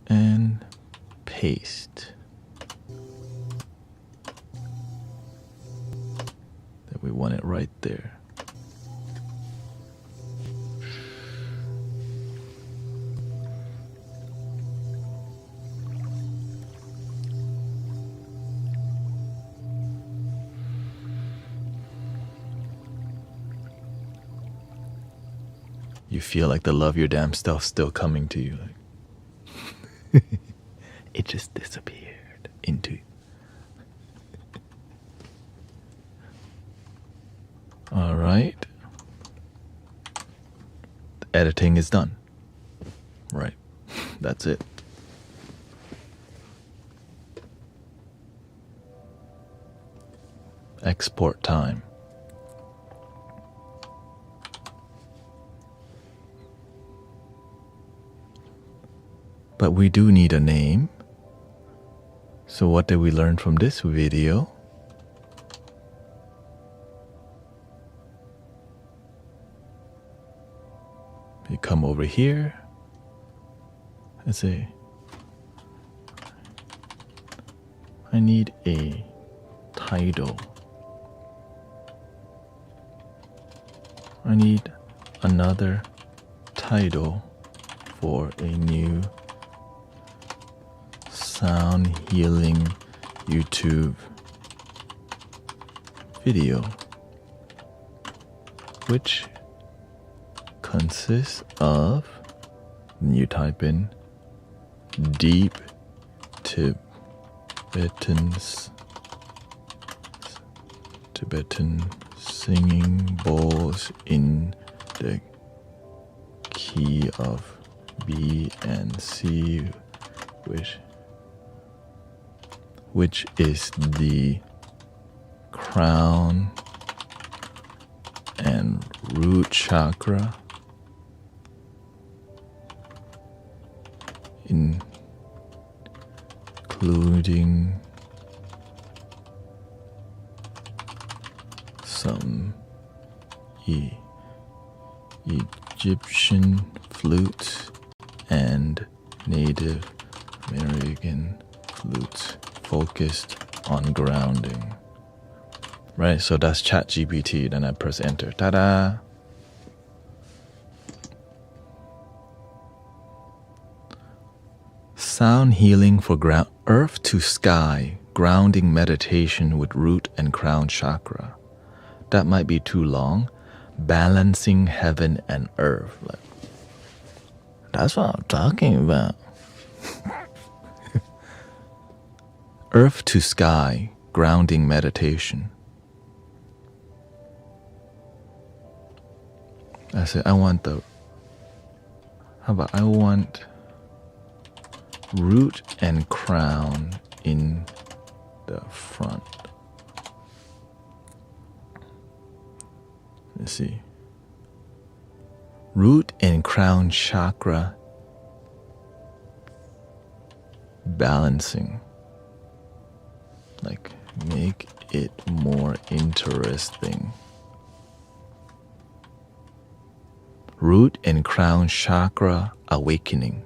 and paste. Then we want it right there. You feel like the Love Your Damn Self still coming to you. Like it just disappeared into. All right. The editing is done. Right. That's it. Export time. But we do need a name. So what did we learn from this video? You come over here and say, I need a title. I need another title for a new sound healing YouTube video, which consists of, you type in deep Tibetan singing bowls in the key of B and C, which is the crown and root chakra, including some Egyptian flutes and Native American flutes focused on grounding. Right, so that's ChatGPT. Then I press enter. Ta-da! Sound healing for earth to sky, grounding meditation with root and crown chakra. That might be too long. Balancing heaven and earth. That's what I'm talking about. Earth to sky, grounding meditation. I said, I want root and crown in the front. Let's see. Root and crown chakra balancing. Like, make it more interesting. Root and crown chakra awakening.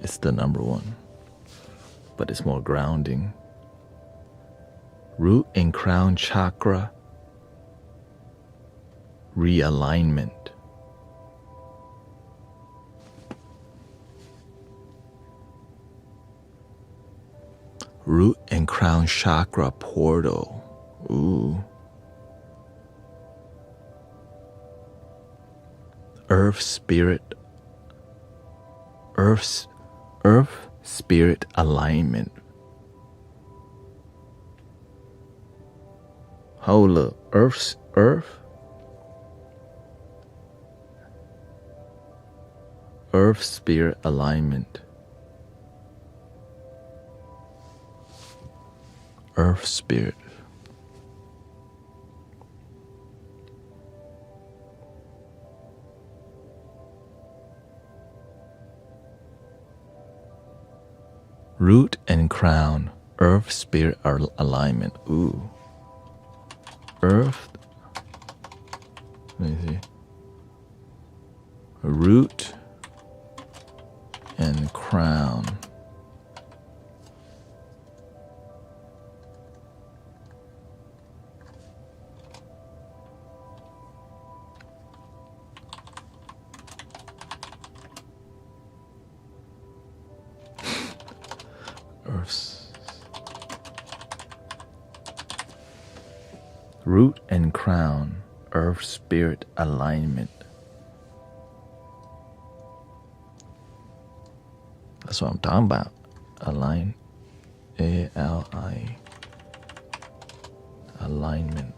It's the number one, but it's more grounding. Root and crown chakra realignment. Root and crown chakra portal. Ooh. Earth spirit alignment. Hold up. Earth spirit alignment. Earth spirit. Root and crown, earth spirit alignment. Ooh. Earth. Let me see. Root and crown. Root and crown, earth spirit alignment. That's what I'm talking about. Align. A-L-I. Alignment.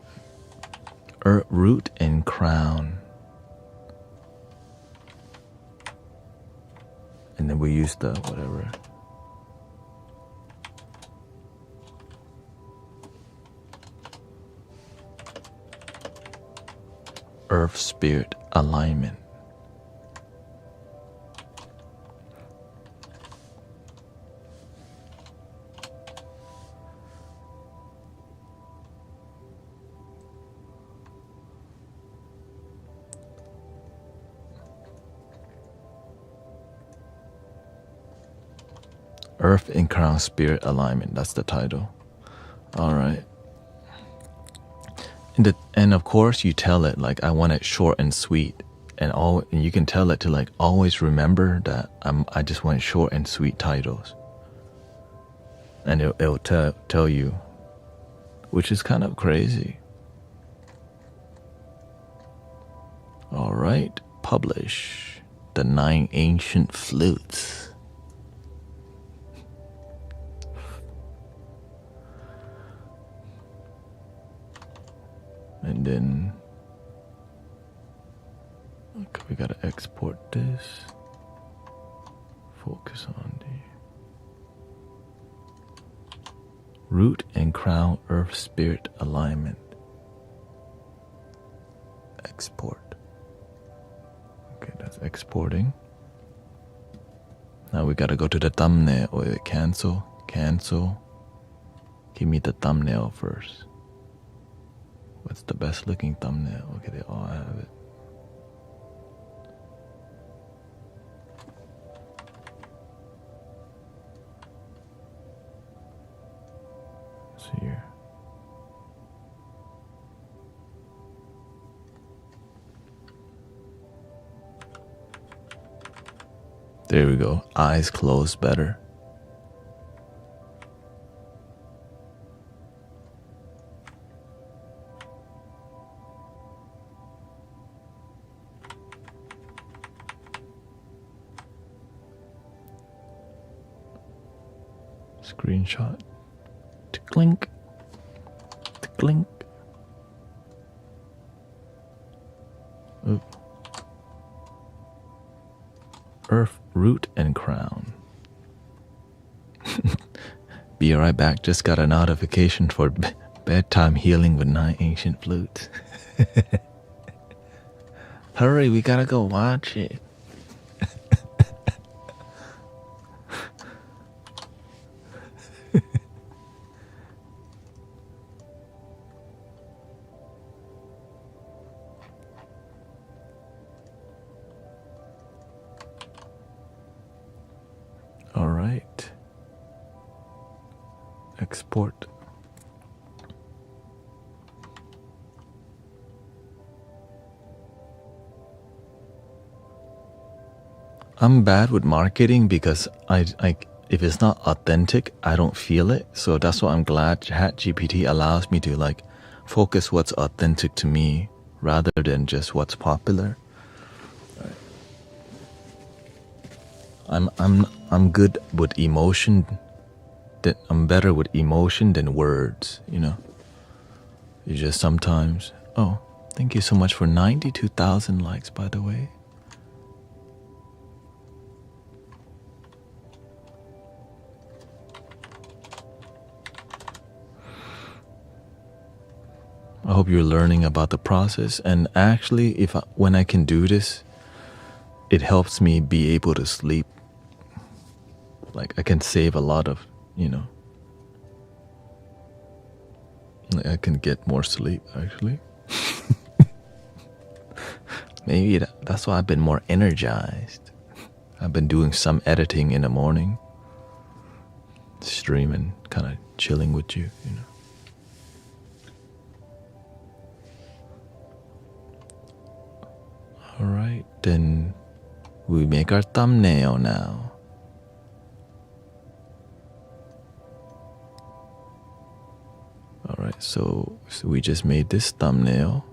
Root and crown. And then we use the whatever. Earth spirit alignment. Earth and crown spirit alignment. That's the title. All right. And of course you tell it like I want it short and sweet, and you can tell it to like always remember that I just want short and sweet titles, and it'll tell you, which is kind of crazy. All right, publish the 9 ancient flutes. And then okay, we gotta export this. Focus on the root and crown earth spirit alignment. Export. Okay, that's exporting. Now we gotta go to the thumbnail. Wait, cancel. Give me the thumbnail first. What's the best looking thumbnail? Okay, they all have it. Let's see here. There we go. Eyes closed better. Screenshot. Clink. Clink. Oop. Earth, root, and crown. Be right back. Just got a notification for bedtime healing with 9 ancient flutes. Hurry, we gotta go watch it. All right. Export. I'm bad with marketing because I if it's not authentic, I don't feel it. So that's why I'm glad ChatGPT allows me to like focus what's authentic to me rather than just what's popular. I'm good with emotion. That I'm better with emotion than words, you know. You just sometimes. Oh, thank you so much for 92,000 likes, by the way. I hope you're learning about the process. And actually, when I can do this, it helps me be able to sleep. Like I can save a lot of, you know. I can get more sleep actually. Maybe that's why I've been more energized. I've been doing some editing in the morning, streaming, kind of chilling with you, you know. All right, then we make our thumbnail now. All right, so we just made this thumbnail,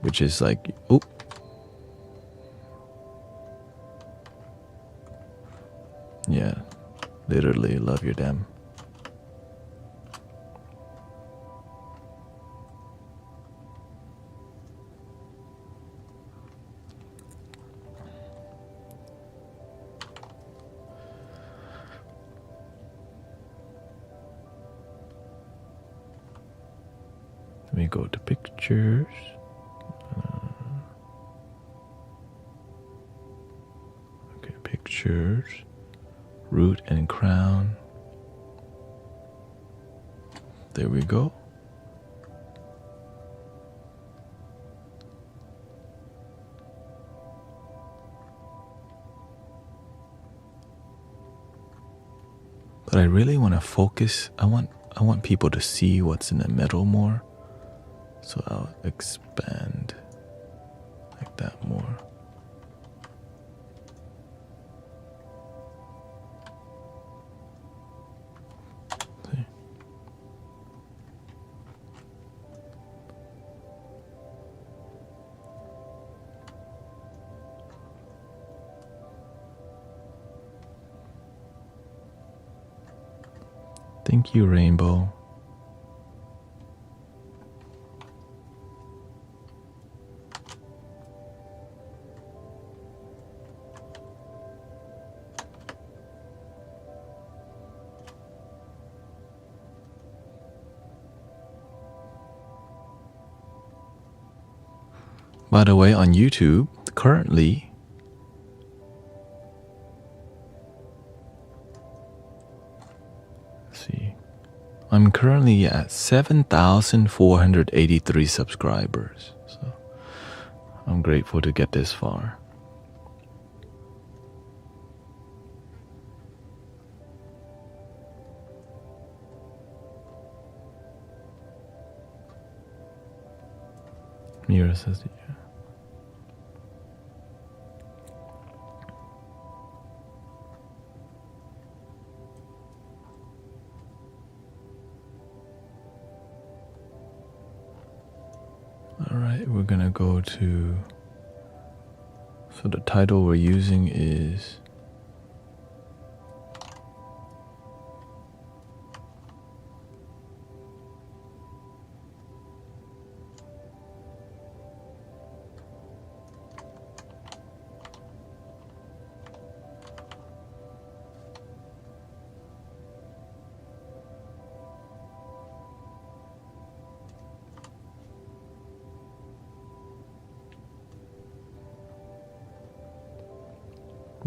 which is like, oh, yeah, literally love your damn. Let me go to pictures. Okay, pictures, root and crown. There we go. But I really want to focus. I want people to see what's in the middle more. So I'll expand like that more. See? Thank you, Rainbow. By the way, on YouTube, currently, let's see, I'm currently at 7,483 subscribers. So I'm grateful to get this far. Meera says, yeah. All right, we're gonna go to, so the title we're using is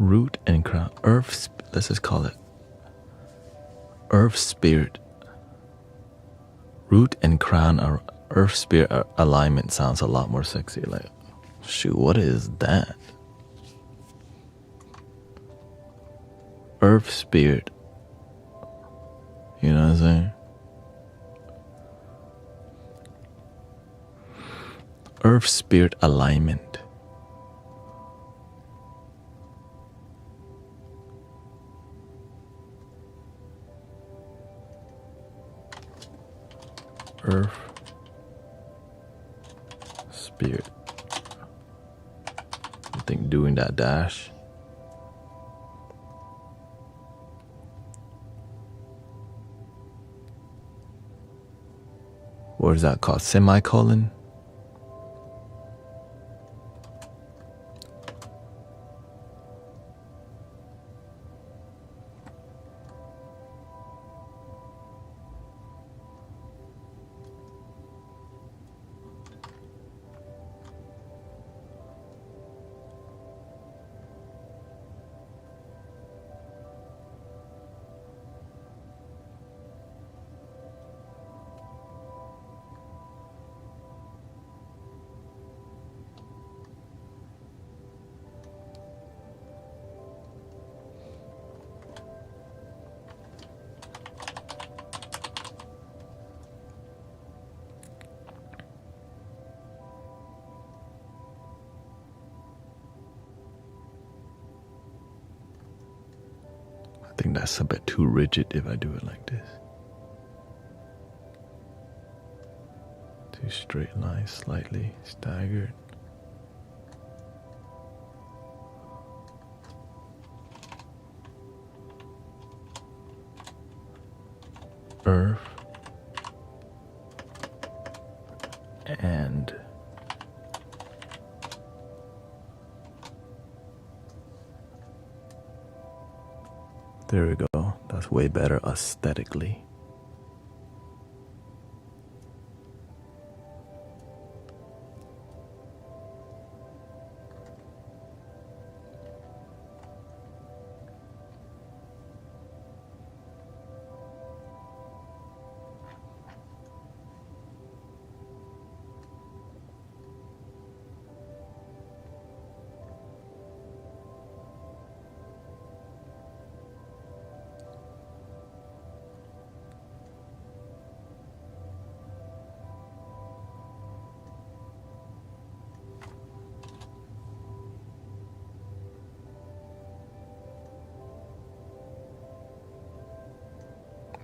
Root and crown. Let's just call it Earth Spirit. Root and crown or Earth Spirit alignment sounds a lot more sexy. Like, shoot, what is that? Earth Spirit. You know what I'm saying? Earth Spirit alignment. Earth Spirit. I think doing that dash. What is that called? Semicolon? I think that's a bit too rigid if I do it like this. Too straight lines, slightly staggered. Earth and there we go. That's way better aesthetically.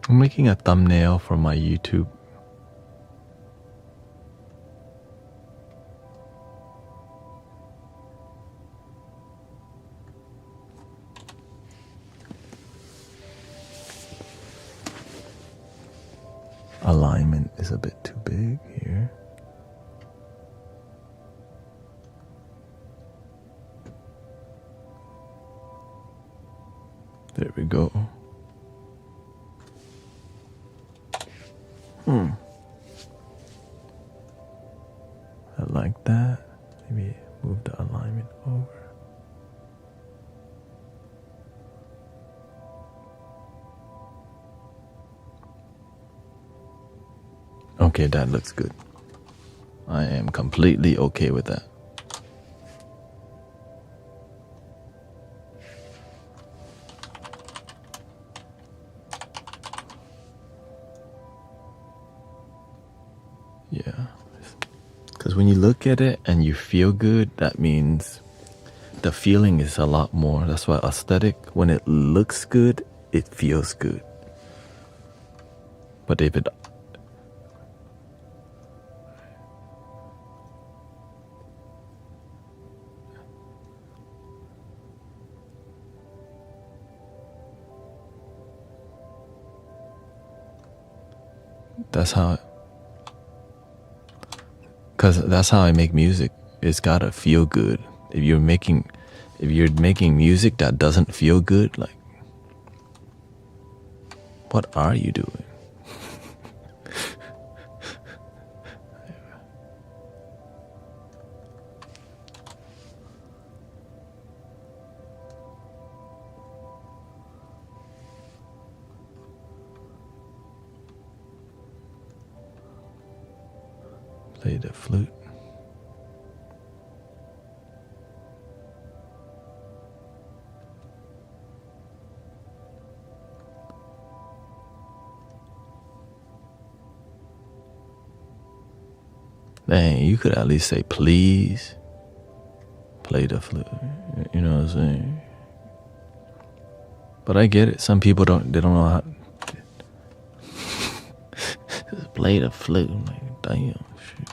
I'm making a thumbnail for my YouTube. Alignment is a bit too big here. There we go. I like that. Maybe move the alignment over. Okay, that looks good. I am completely okay with that. Yeah. Because when you look at it and you feel good, that means the feeling is a lot more. That's why aesthetic, when it looks good, it feels good. But if it that's how, because that's how I make music. It's gotta feel good. If you're making music that doesn't feel good, like, what are you doing? Play the flute. Dang, you could at least say please play the flute. You know what I'm saying? But I get it. Some people don't know how. Just play the flute. I'm like, damn, shit.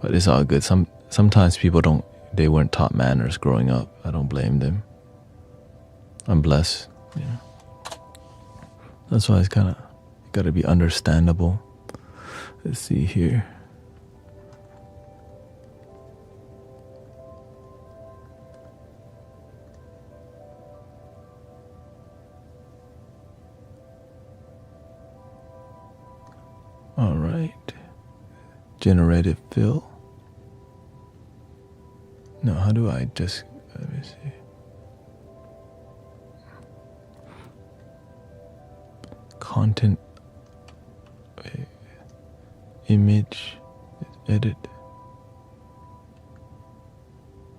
But it's all good. Sometimes people they weren't taught manners growing up. I don't blame them. I'm blessed, you know. That's why it's kind of got to be understandable. Let's see here. All right. Generated fill. No, how do I just, let me see. Content, image, edit,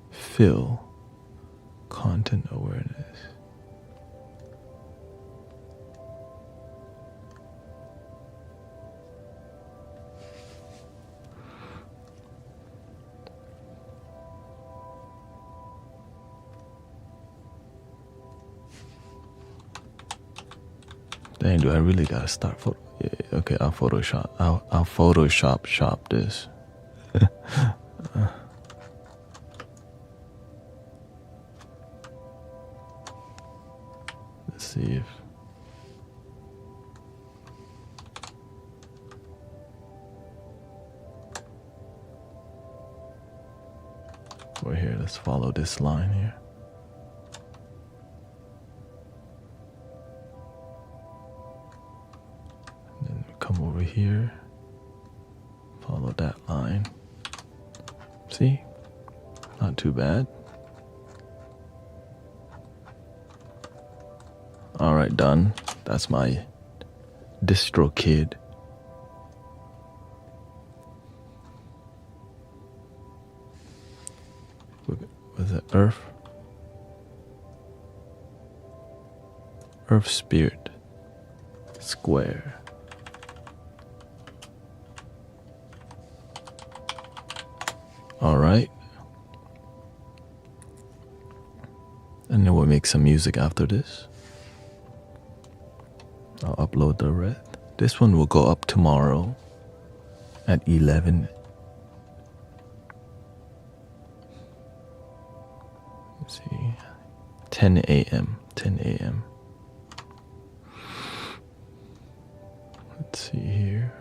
fill, content awareness. Dang, do I really gotta start photo? Yeah, okay, I'll Photoshop shop this. Let's see if we're here. Let's follow this line here. Come over here, follow that line. See? Not too bad. All right, done. That's my distro kid. Was it Earth? Earth Spirit. Square. All right. And then we'll make some music after this. I'll upload the rest. This one will go up tomorrow at 11. Let's see. 10 a.m. 10 a.m. Let's see here.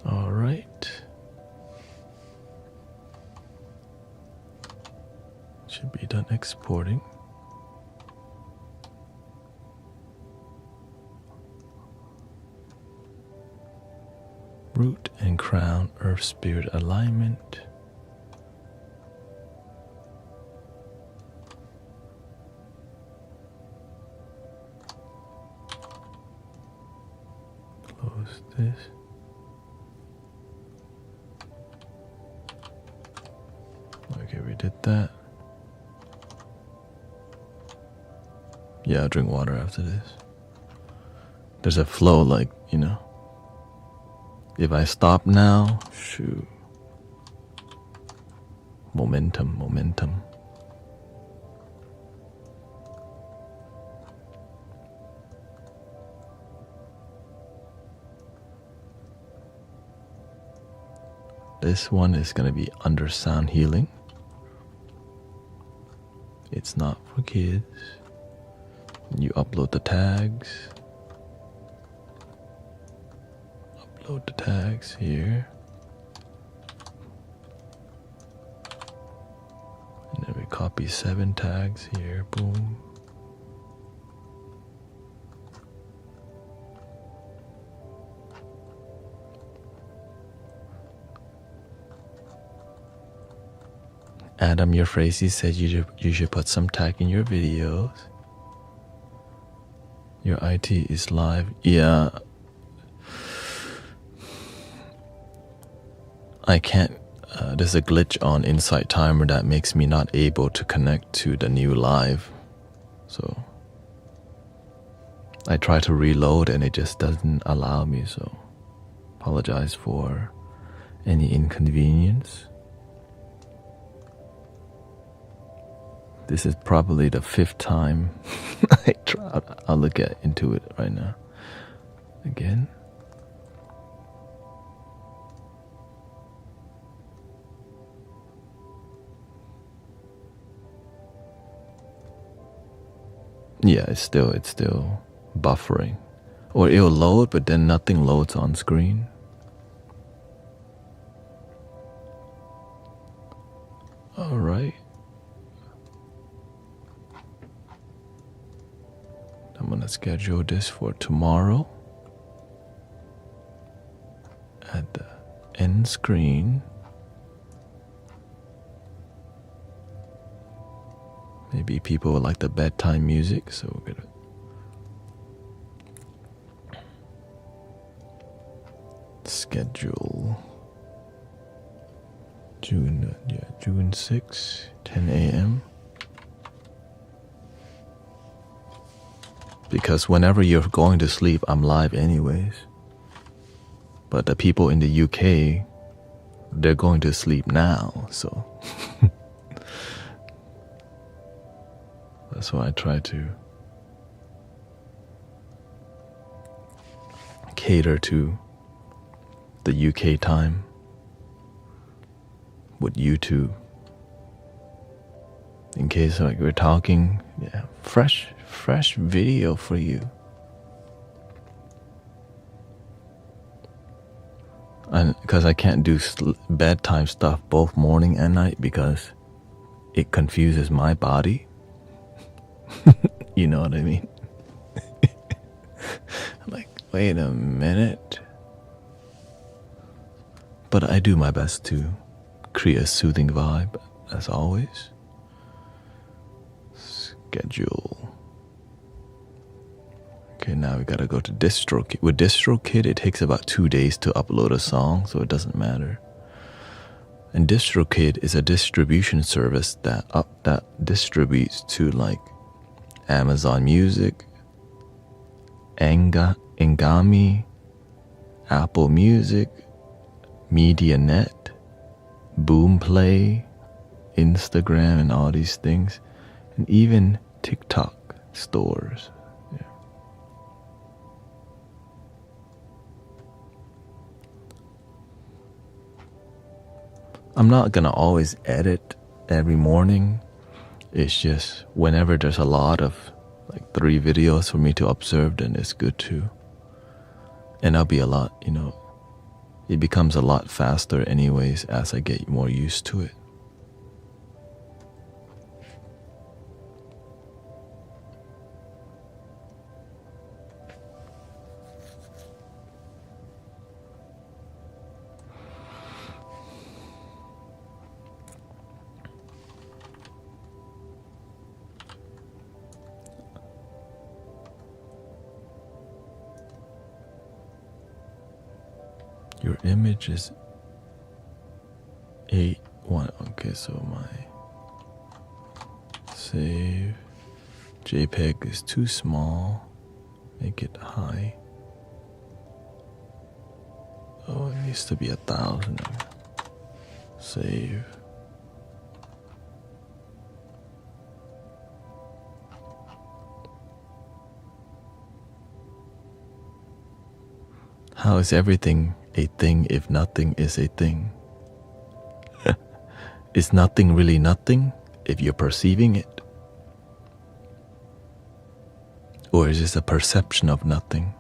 All right. Should be done exporting. Root and crown, earth spirit alignment. Close this. Okay, we did that. Yeah, I'll drink water after this. There's a flow, like, you know. If I stop now, shoot. Momentum. This one is going to be under sound healing. It's not for kids. You upload the tags. Upload the tags here. And then we copy 7 tags here. Boom. Adam, your phrase, said you should put some tag in your videos. Your IT is live. Yeah. I can't. There's a glitch on Insight Timer that makes me not able to connect to the new live. So I try to reload and it just doesn't allow me. So apologize for any inconvenience. This is probably the 5th time I try. I'll look into it right now. Again. Yeah, it's still buffering. Or it'll load, but then nothing loads on screen. All right. I'm gonna schedule this for tomorrow at the end screen. Maybe people would like the bedtime music, so we're gonna schedule June 6, 10 a.m. Because whenever you're going to sleep, I'm live anyways. But the people in the UK, they're going to sleep now, so that's why I try to cater to the UK time with YouTube. In case like we're talking, yeah, fresh video for you. And because I can't do bedtime stuff both morning and night because it confuses my body. You know what I mean? Like, wait a minute. But I do my best to create a soothing vibe, as always. Schedule. Okay, now we gotta go to DistroKid. With DistroKid, it takes about 2 days to upload a song, so it doesn't matter. And DistroKid is a distribution service that distributes to like Amazon Music, Engami, Apple Music, MediaNet, Boomplay, Instagram, and all these things, and even TikTok stores. Yeah. I'm not gonna always edit every morning. It's just whenever there's a lot of like 3 videos for me to observe, then it's good too. And I'll be a lot, it becomes a lot faster anyways as I get more used to it. Your image is 8:1. Okay, so my save JPEG is too small. Make it high. Oh, it needs to be 1,000. Save. How is everything a thing if nothing is a thing? Is nothing really nothing if you're perceiving it? Or is this a perception of nothing?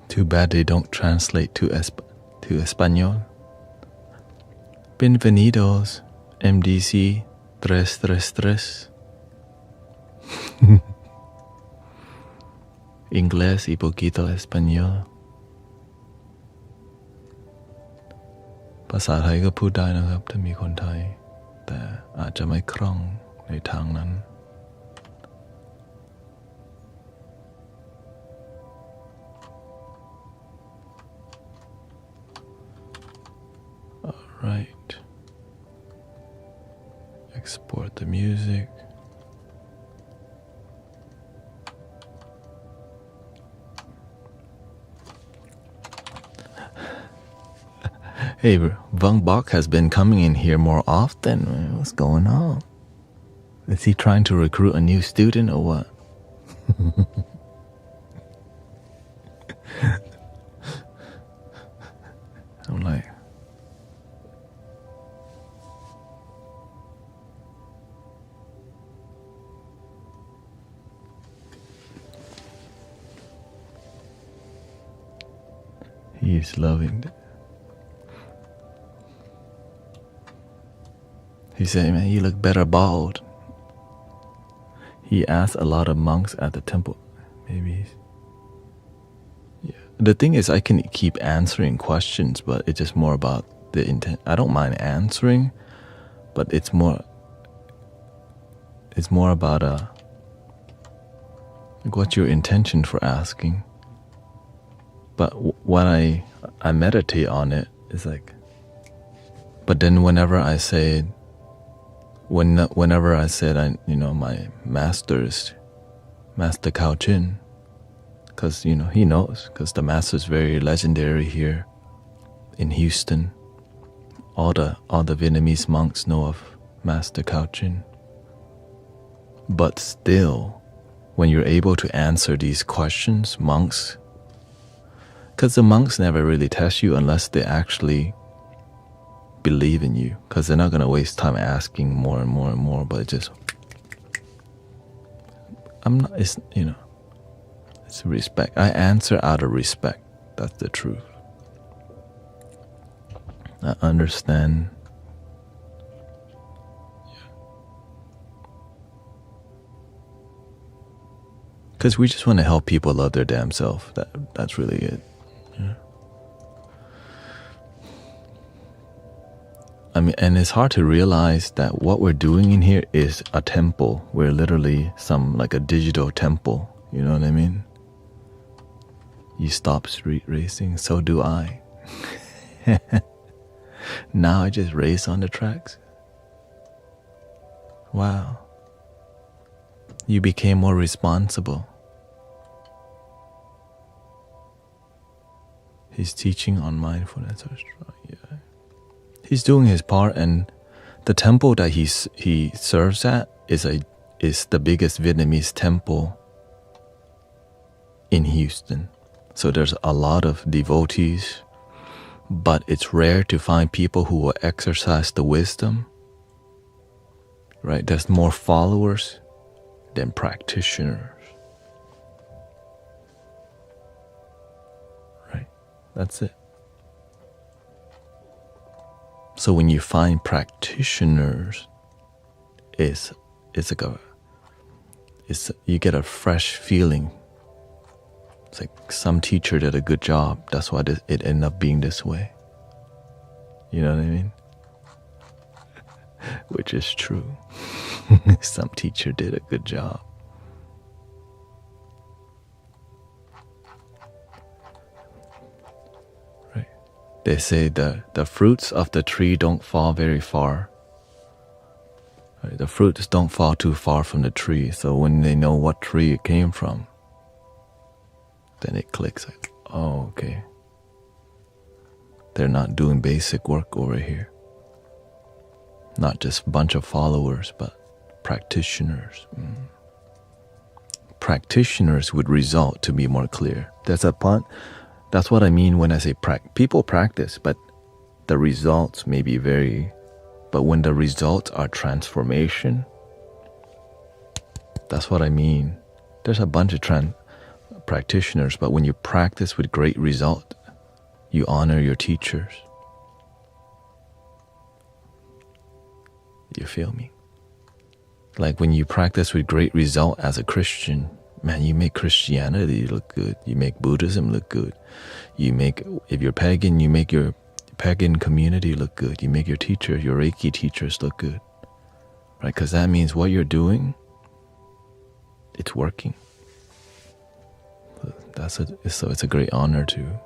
Too bad they don't translate to Espanol. Bienvenidos, MDC 333. Inglés y poquito español. ภาษาไทยก็พูดได้นะครับถ้ามีคนไทยแต่อาจจะไม่คล่องในทางนั้น Right. Export the music. Hey, Vung Bok has been coming in here more often. What's going on? Is he trying to recruit a new student or what? I'm like, he's loving it. He said, man, you look better bald. He asked a lot of monks at the temple. Maybe. Yeah. The thing is, I can keep answering questions, but it's just more about the intent. I don't mind answering, but it's more about like what's your intention for asking. But when I meditate on it, it's like. But then whenever I said my Master Kao Chin, because he knows, because the master's very legendary here in Houston. All the Vietnamese monks know of Master Kao Chin. But still, when you're able to answer these questions, monks, because the monks never really test you unless they actually believe in you, because they're not going to waste time asking more and more and more, but it's respect. I answer out of respect. That's the truth. I understand. Because we just want to help people love their damn self. That's really it. Yeah. I mean, and it's hard to realize that what we're doing in here is a temple. We're literally like a digital temple. You know what I mean? You stop street racing, so do I. Now I just race on the tracks. Wow. You became more responsible. He's teaching on mindfulness. Yeah. He's doing his part, and the temple that he serves at is the biggest Vietnamese temple in Houston. So there's a lot of devotees, but it's rare to find people who will exercise the wisdom. Right? There's more followers than practitioners. Right? That's it. So when you find practitioners, you get a fresh feeling. It's like some teacher did a good job. That's why it ended up being this way. You know what I mean? which is true. Some teacher did a good job. Right. They say the fruits of the tree don't fall very far. Right. The fruits don't fall too far from the tree, so when they know what tree it came from, then it clicks like, oh, okay. They're not doing basic work over here. Not just a bunch of followers, but practitioners. Practitioners would result to be more clear. That's what I mean when I say people practice, but the results may be but when the results are transformation, that's what I mean. There's a bunch of practitioners, but when you practice with great result, you honor your teachers. You feel me? Like when you practice with great result as a Christian, man, you make Christianity look good. You make Buddhism look good. If you're pagan, you make your pagan community look good. You make your Reiki teachers look good. Right? Because that means what you're doing, it's working. So it's a great honor to.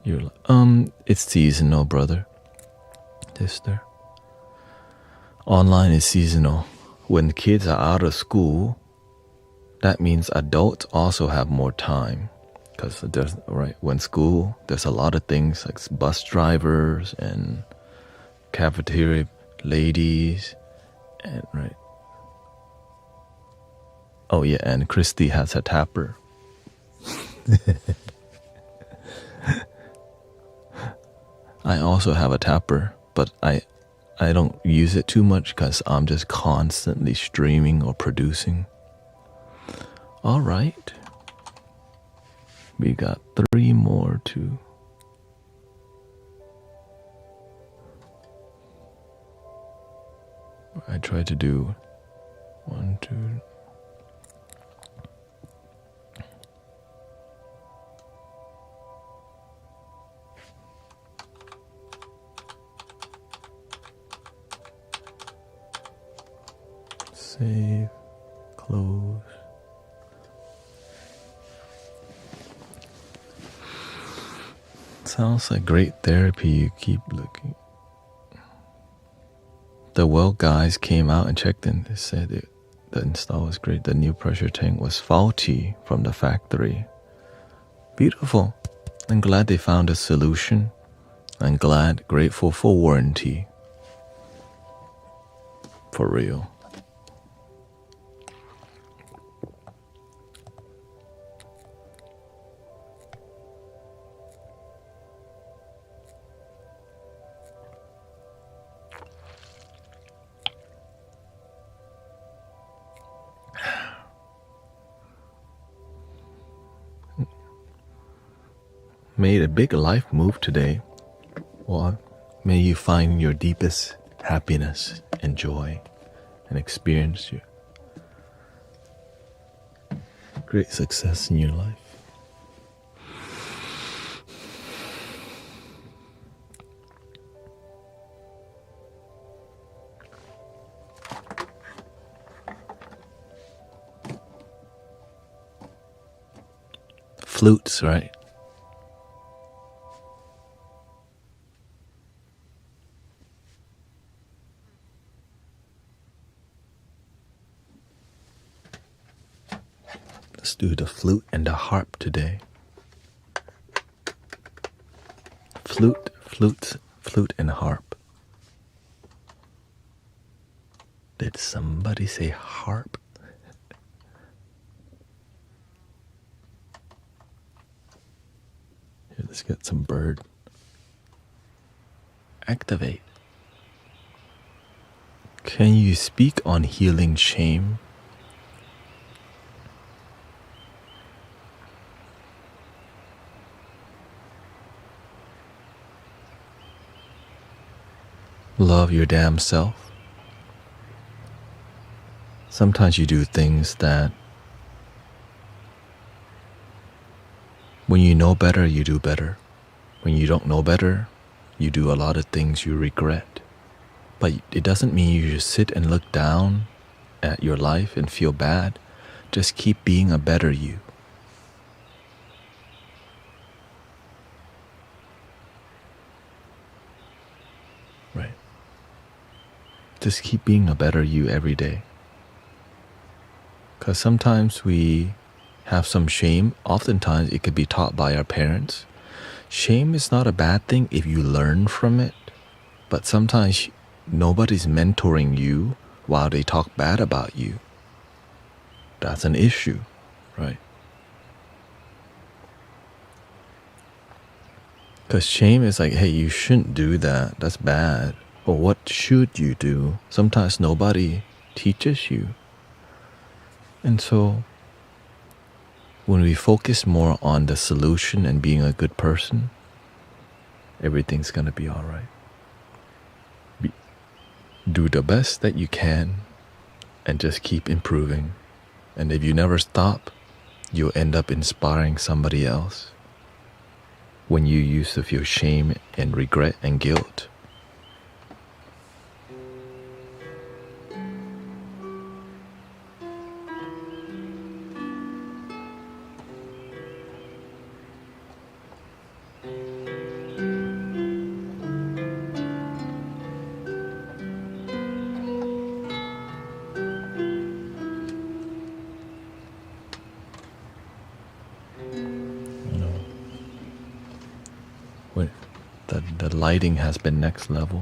You're like, it's seasonal, brother, sister. Online is seasonal. When kids are out of school, that means adults also have more time. Because when school, there's a lot of things like bus drivers and cafeteria ladies, and right. Oh yeah, and Christy has a tapper. I also have a tapper, but I don't use it too much because I'm just constantly streaming or producing. All right. We got 3 more to. I tried to do 1, 2. Save, close. Sounds like great therapy. You keep looking. The well guys came out and checked in. They said the install was great. The new pressure tank was faulty from the factory. Beautiful. I'm glad they found a solution. I'm grateful for warranty. For real. Made a big life move today. Well, may you find your deepest happiness and joy and experience your great success in your life. Flutes, right? Let's do the flute and the harp today. Flute and harp. Did somebody say harp? Here, let's get some bird. Activate. Can you speak on healing shame? Love your damn self. Sometimes you do things that when you know better, you do better. When you don't know better, you do a lot of things you regret. But it doesn't mean you just sit and look down at your life and feel bad. Just keep being a better you. Right. Just keep being a better you every day. Because sometimes we have some shame. Oftentimes it could be taught by our parents. Shame is not a bad thing if you learn from it. But sometimes nobody's mentoring you while they talk bad about you. That's an issue, right? Because shame is like, hey, you shouldn't do that. That's bad. But what should you do? Sometimes nobody teaches you. And so when we focus more on the solution and being a good person, everything's going to be all right. Do the best that you can and just keep improving. And if you never stop, you'll end up inspiring somebody else. When you used to feel shame and regret and guilt. The lighting has been next level.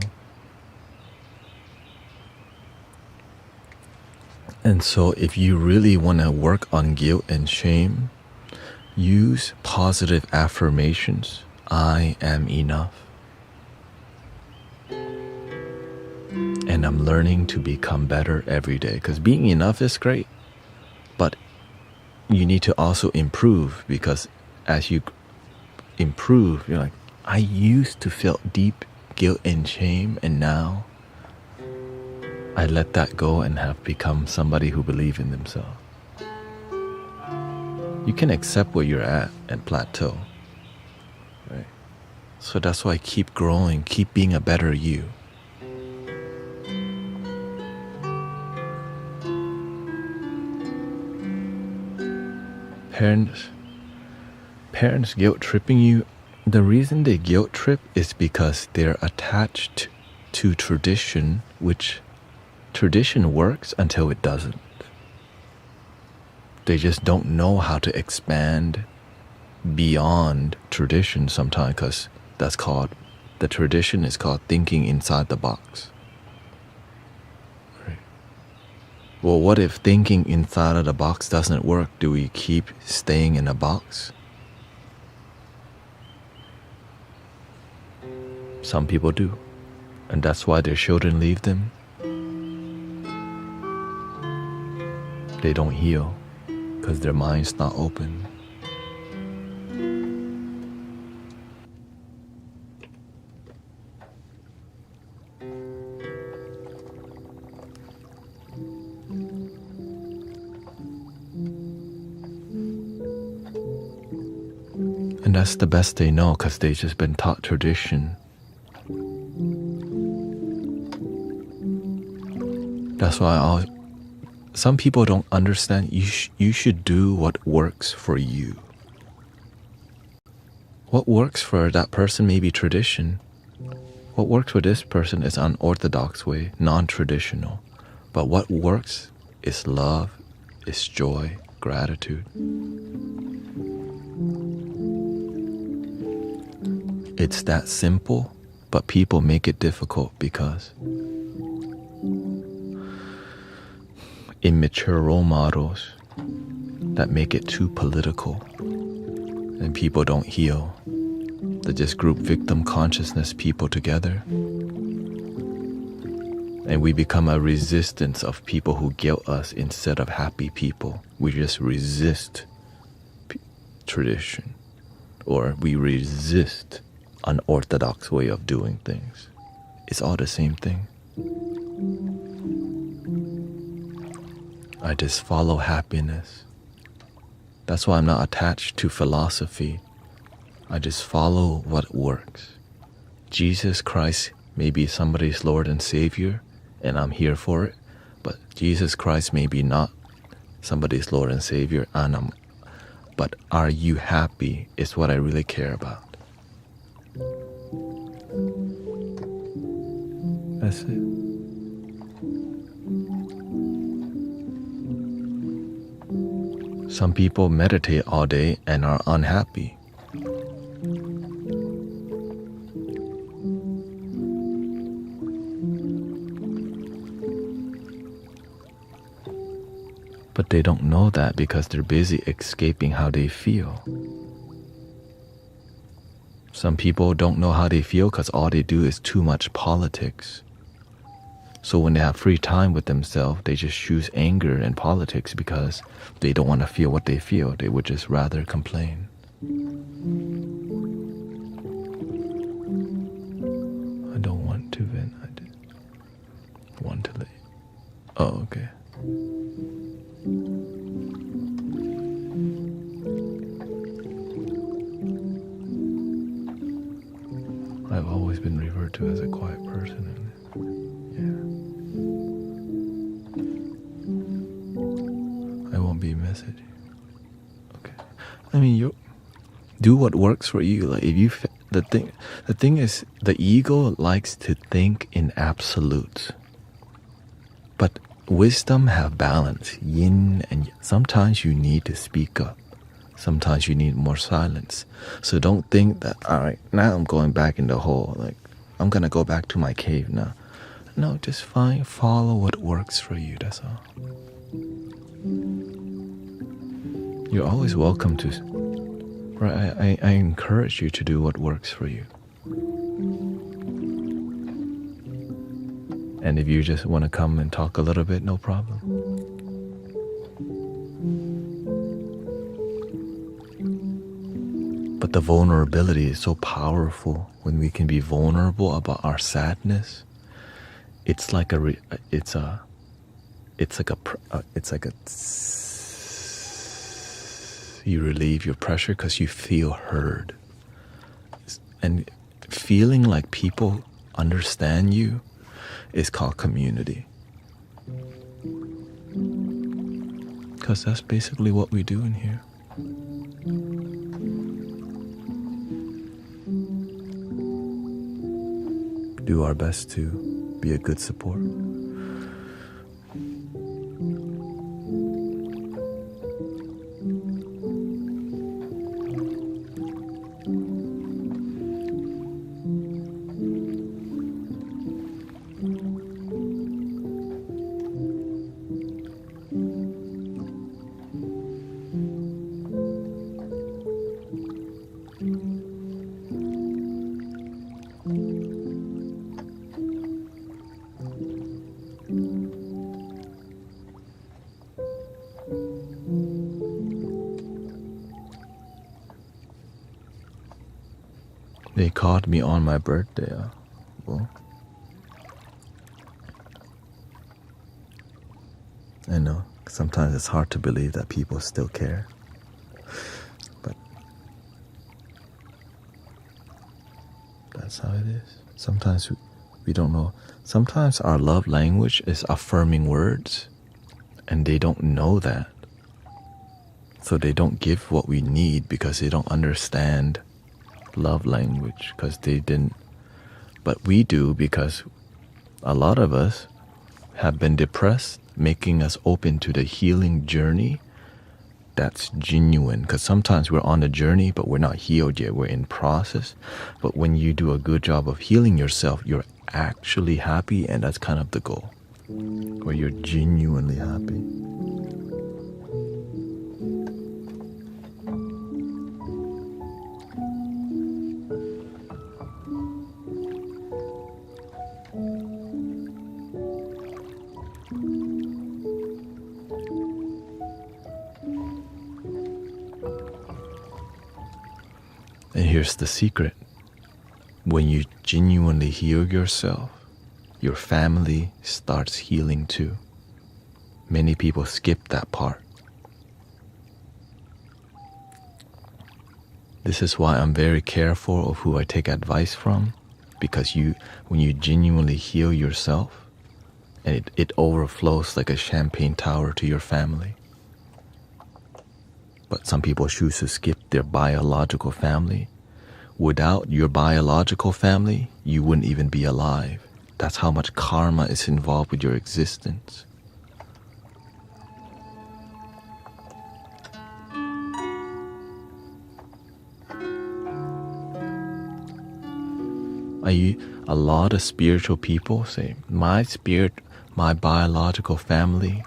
And so if you really want to work on guilt and shame, use positive affirmations. I am enough. And I'm learning to become better every day. Because being enough is great. But you need to also improve, because as you improve, you're like, I used to feel deep guilt and shame, and now I let that go and have become somebody who believes in themselves. You can accept where you're at and plateau, right? So that's why keep growing, keep being a better you. Parents guilt tripping you. The reason they guilt trip is because they're attached to tradition, which tradition works until it doesn't. They just don't know how to expand beyond tradition sometimes, because the tradition is called thinking inside the box. Right. Well, what if thinking inside of the box doesn't work? Do we keep staying in a box? Some people do, and that's why their children leave them. They don't heal because their mind's not open. And that's the best they know, because they've just been taught tradition. That's why some people don't understand. You should do what works for you. What works for that person may be tradition. What works for this person is unorthodox way, non-traditional. But what works is love, is joy, gratitude. It's that simple, but people make it difficult because immature role models that make it too political, and people don't heal. They just group victim consciousness people together, and we become a resistance of people who guilt us instead of happy people. We just resist tradition, or we resist unorthodox way of doing things. It's all the same thing. I just follow happiness. That's why I'm not attached to philosophy. I just follow what works. Jesus Christ may be somebody's Lord and Savior, and I'm here for it, but Jesus Christ may be not somebody's Lord and Savior, but are you happy is what I really care about. That's it. Some people meditate all day and are unhappy. But they don't know that because they're busy escaping how they feel. Some people don't know how they feel because all they do is too much politics. So when they have free time with themselves, they just choose anger and politics because they don't want to feel what they feel. They would just rather complain. I don't want to vent. I did want to leave. Oh, okay. I've always been referred to as a quiet person. Yeah. I won't be messaging. Okay. I mean, you do what works for you. Like if you, the thing is, the ego likes to think in absolutes. But wisdom have balance, yin and yang. Sometimes you need to speak up. Sometimes you need more silence. So don't think that, all right, now I'm going back in the hole. Like, I'm going to go back to my cave now. No, just follow what works for you, that's all. You're always welcome to, right? I encourage you to do what works for you. And if you just want to come and talk a little bit, no problem. But the vulnerability is so powerful when we can be vulnerable about our sadness. It's like you relieve your pressure because you feel heard. And feeling like people understand you is called community. Because that's basically what we do in here. Do our best to be a good support. They called me on my birthday. Well, I know sometimes it's hard to believe that people still care, but that's how it is. Sometimes we don't know. Sometimes our love language is affirming words, and they don't know that. So they don't give what we need because they don't understand love language, because they didn't. But we do, because a lot of us have been depressed, making us open to the healing journey that's genuine. Because sometimes we're on the journey but we're not healed yet, we're in process. But when you do a good job of healing yourself, you're actually happy, and that's kind of the goal, where you're genuinely happy. And here's the secret. When you genuinely heal yourself, your family starts healing too. Many people skip that part. This is why I'm very careful of who I take advice from, because when you genuinely heal yourself, and it overflows like a champagne tower to your family. But some people choose to skip their biological family. Without your biological family, you wouldn't even be alive. That's how much karma is involved with your existence. A lot of spiritual people say, my biological family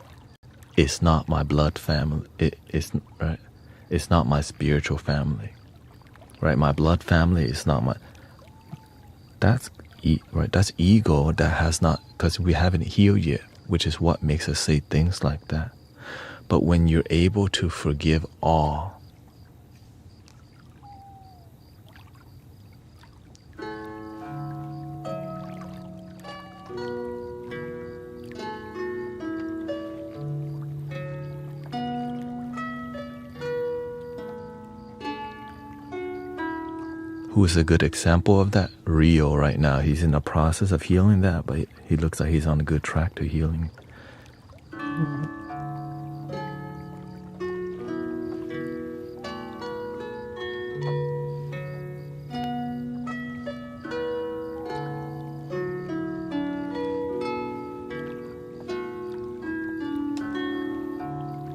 is not my blood family. Right? It's not my spiritual family. Right? My blood family is not my. That's ego that has not, because we haven't healed yet, which is what makes us say things like that. But when you're able to forgive all, who is a good example of that? Rio right now. He's in the process of healing that, but he looks like he's on a good track to healing.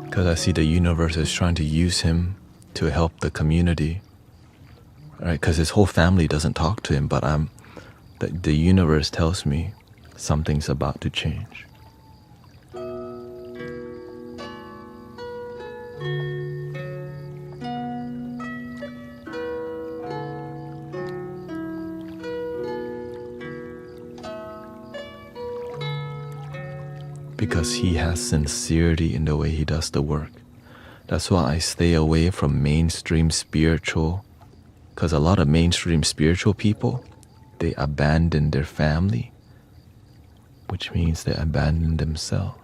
Because I see the universe is trying to use him to help the community. Right? Because his whole family doesn't talk to him, but the universe tells me something's about to change. Because he has sincerity in the way he does the work. That's why I stay away from mainstream spiritual. Because a lot of mainstream spiritual people, they abandon their family, which means they abandon themselves.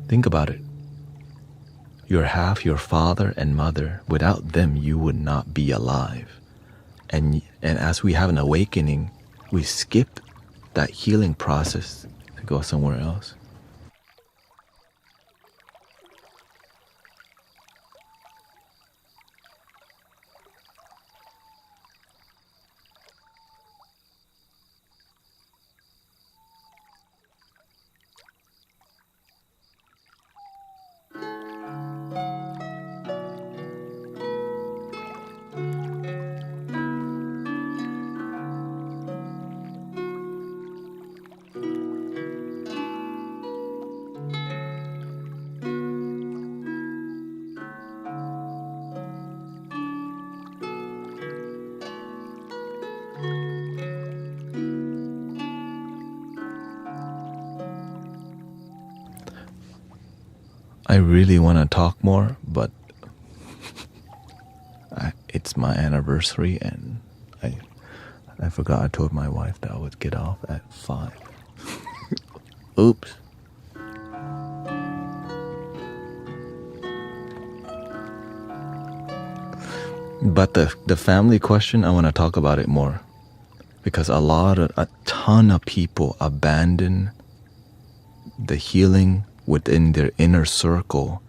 Think about it. You're half your father and mother. Without them, you would not be alive. And as we have an awakening, we skip that healing process to go somewhere else. I really want to talk more, but it's my anniversary and I forgot I told my wife that I would get off at 5. Oops. But the family question, I want to talk about it more. Because a ton of people abandon the healing within their inner circle,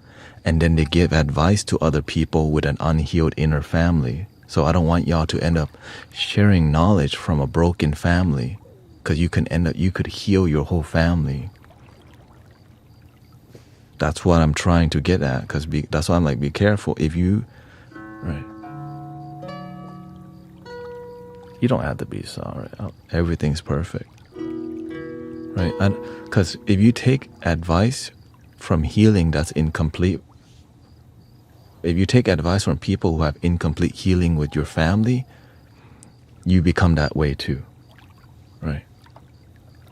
and then they give advice to other people with an unhealed inner family. So I don't want y'all to end up sharing knowledge from a broken family, because you could heal your whole family. That's what I'm trying to get at, because that's why I'm like, be careful. If you, right, you don't have to be sorry. Everything's perfect. Right? Because if you take advice from healing that's incomplete, if you take advice from people who have incomplete healing with your family, you become that way too. Right?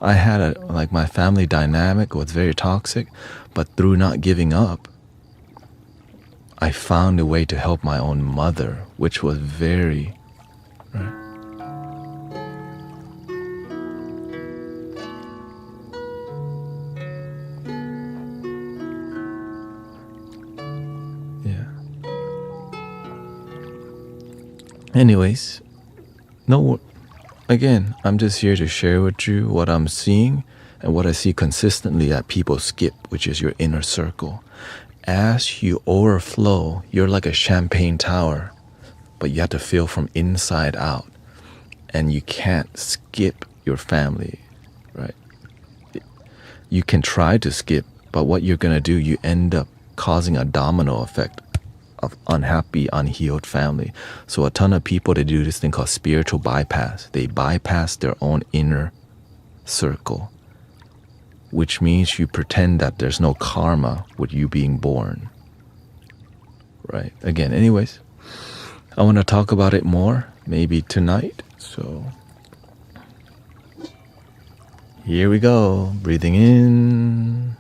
I had my family dynamic was very toxic, but through not giving up, I found a way to help my own mother, which was very, right? Anyways, no, again, I'm just here to share with you what I'm seeing and what I see consistently that people skip, which is your inner circle. As you overflow, you're like a champagne tower, but you have to fill from inside out. And you can't skip your family, right? You can try to skip, but what you're going to do, you end up causing a domino effect of unhappy, unhealed family. So a ton of people, they do this thing called spiritual bypass. They bypass their own inner circle, which means you pretend that there's no karma with you being born, right? Again, anyways, I want to talk about it more, maybe tonight. So here we go. Breathing in.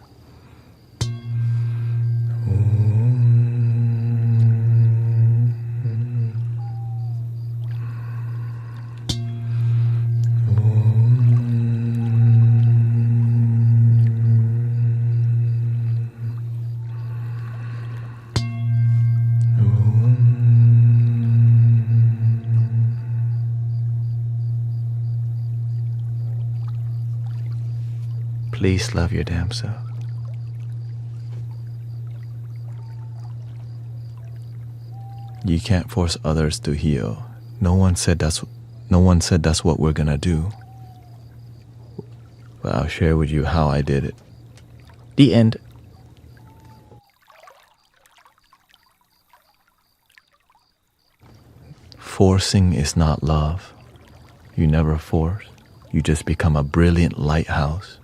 Please love your damn self. You can't force others to heal. No one said that's what we're gonna do. But I'll share with you how I did it. The end. Forcing is not love. You never force. You just become a brilliant lighthouse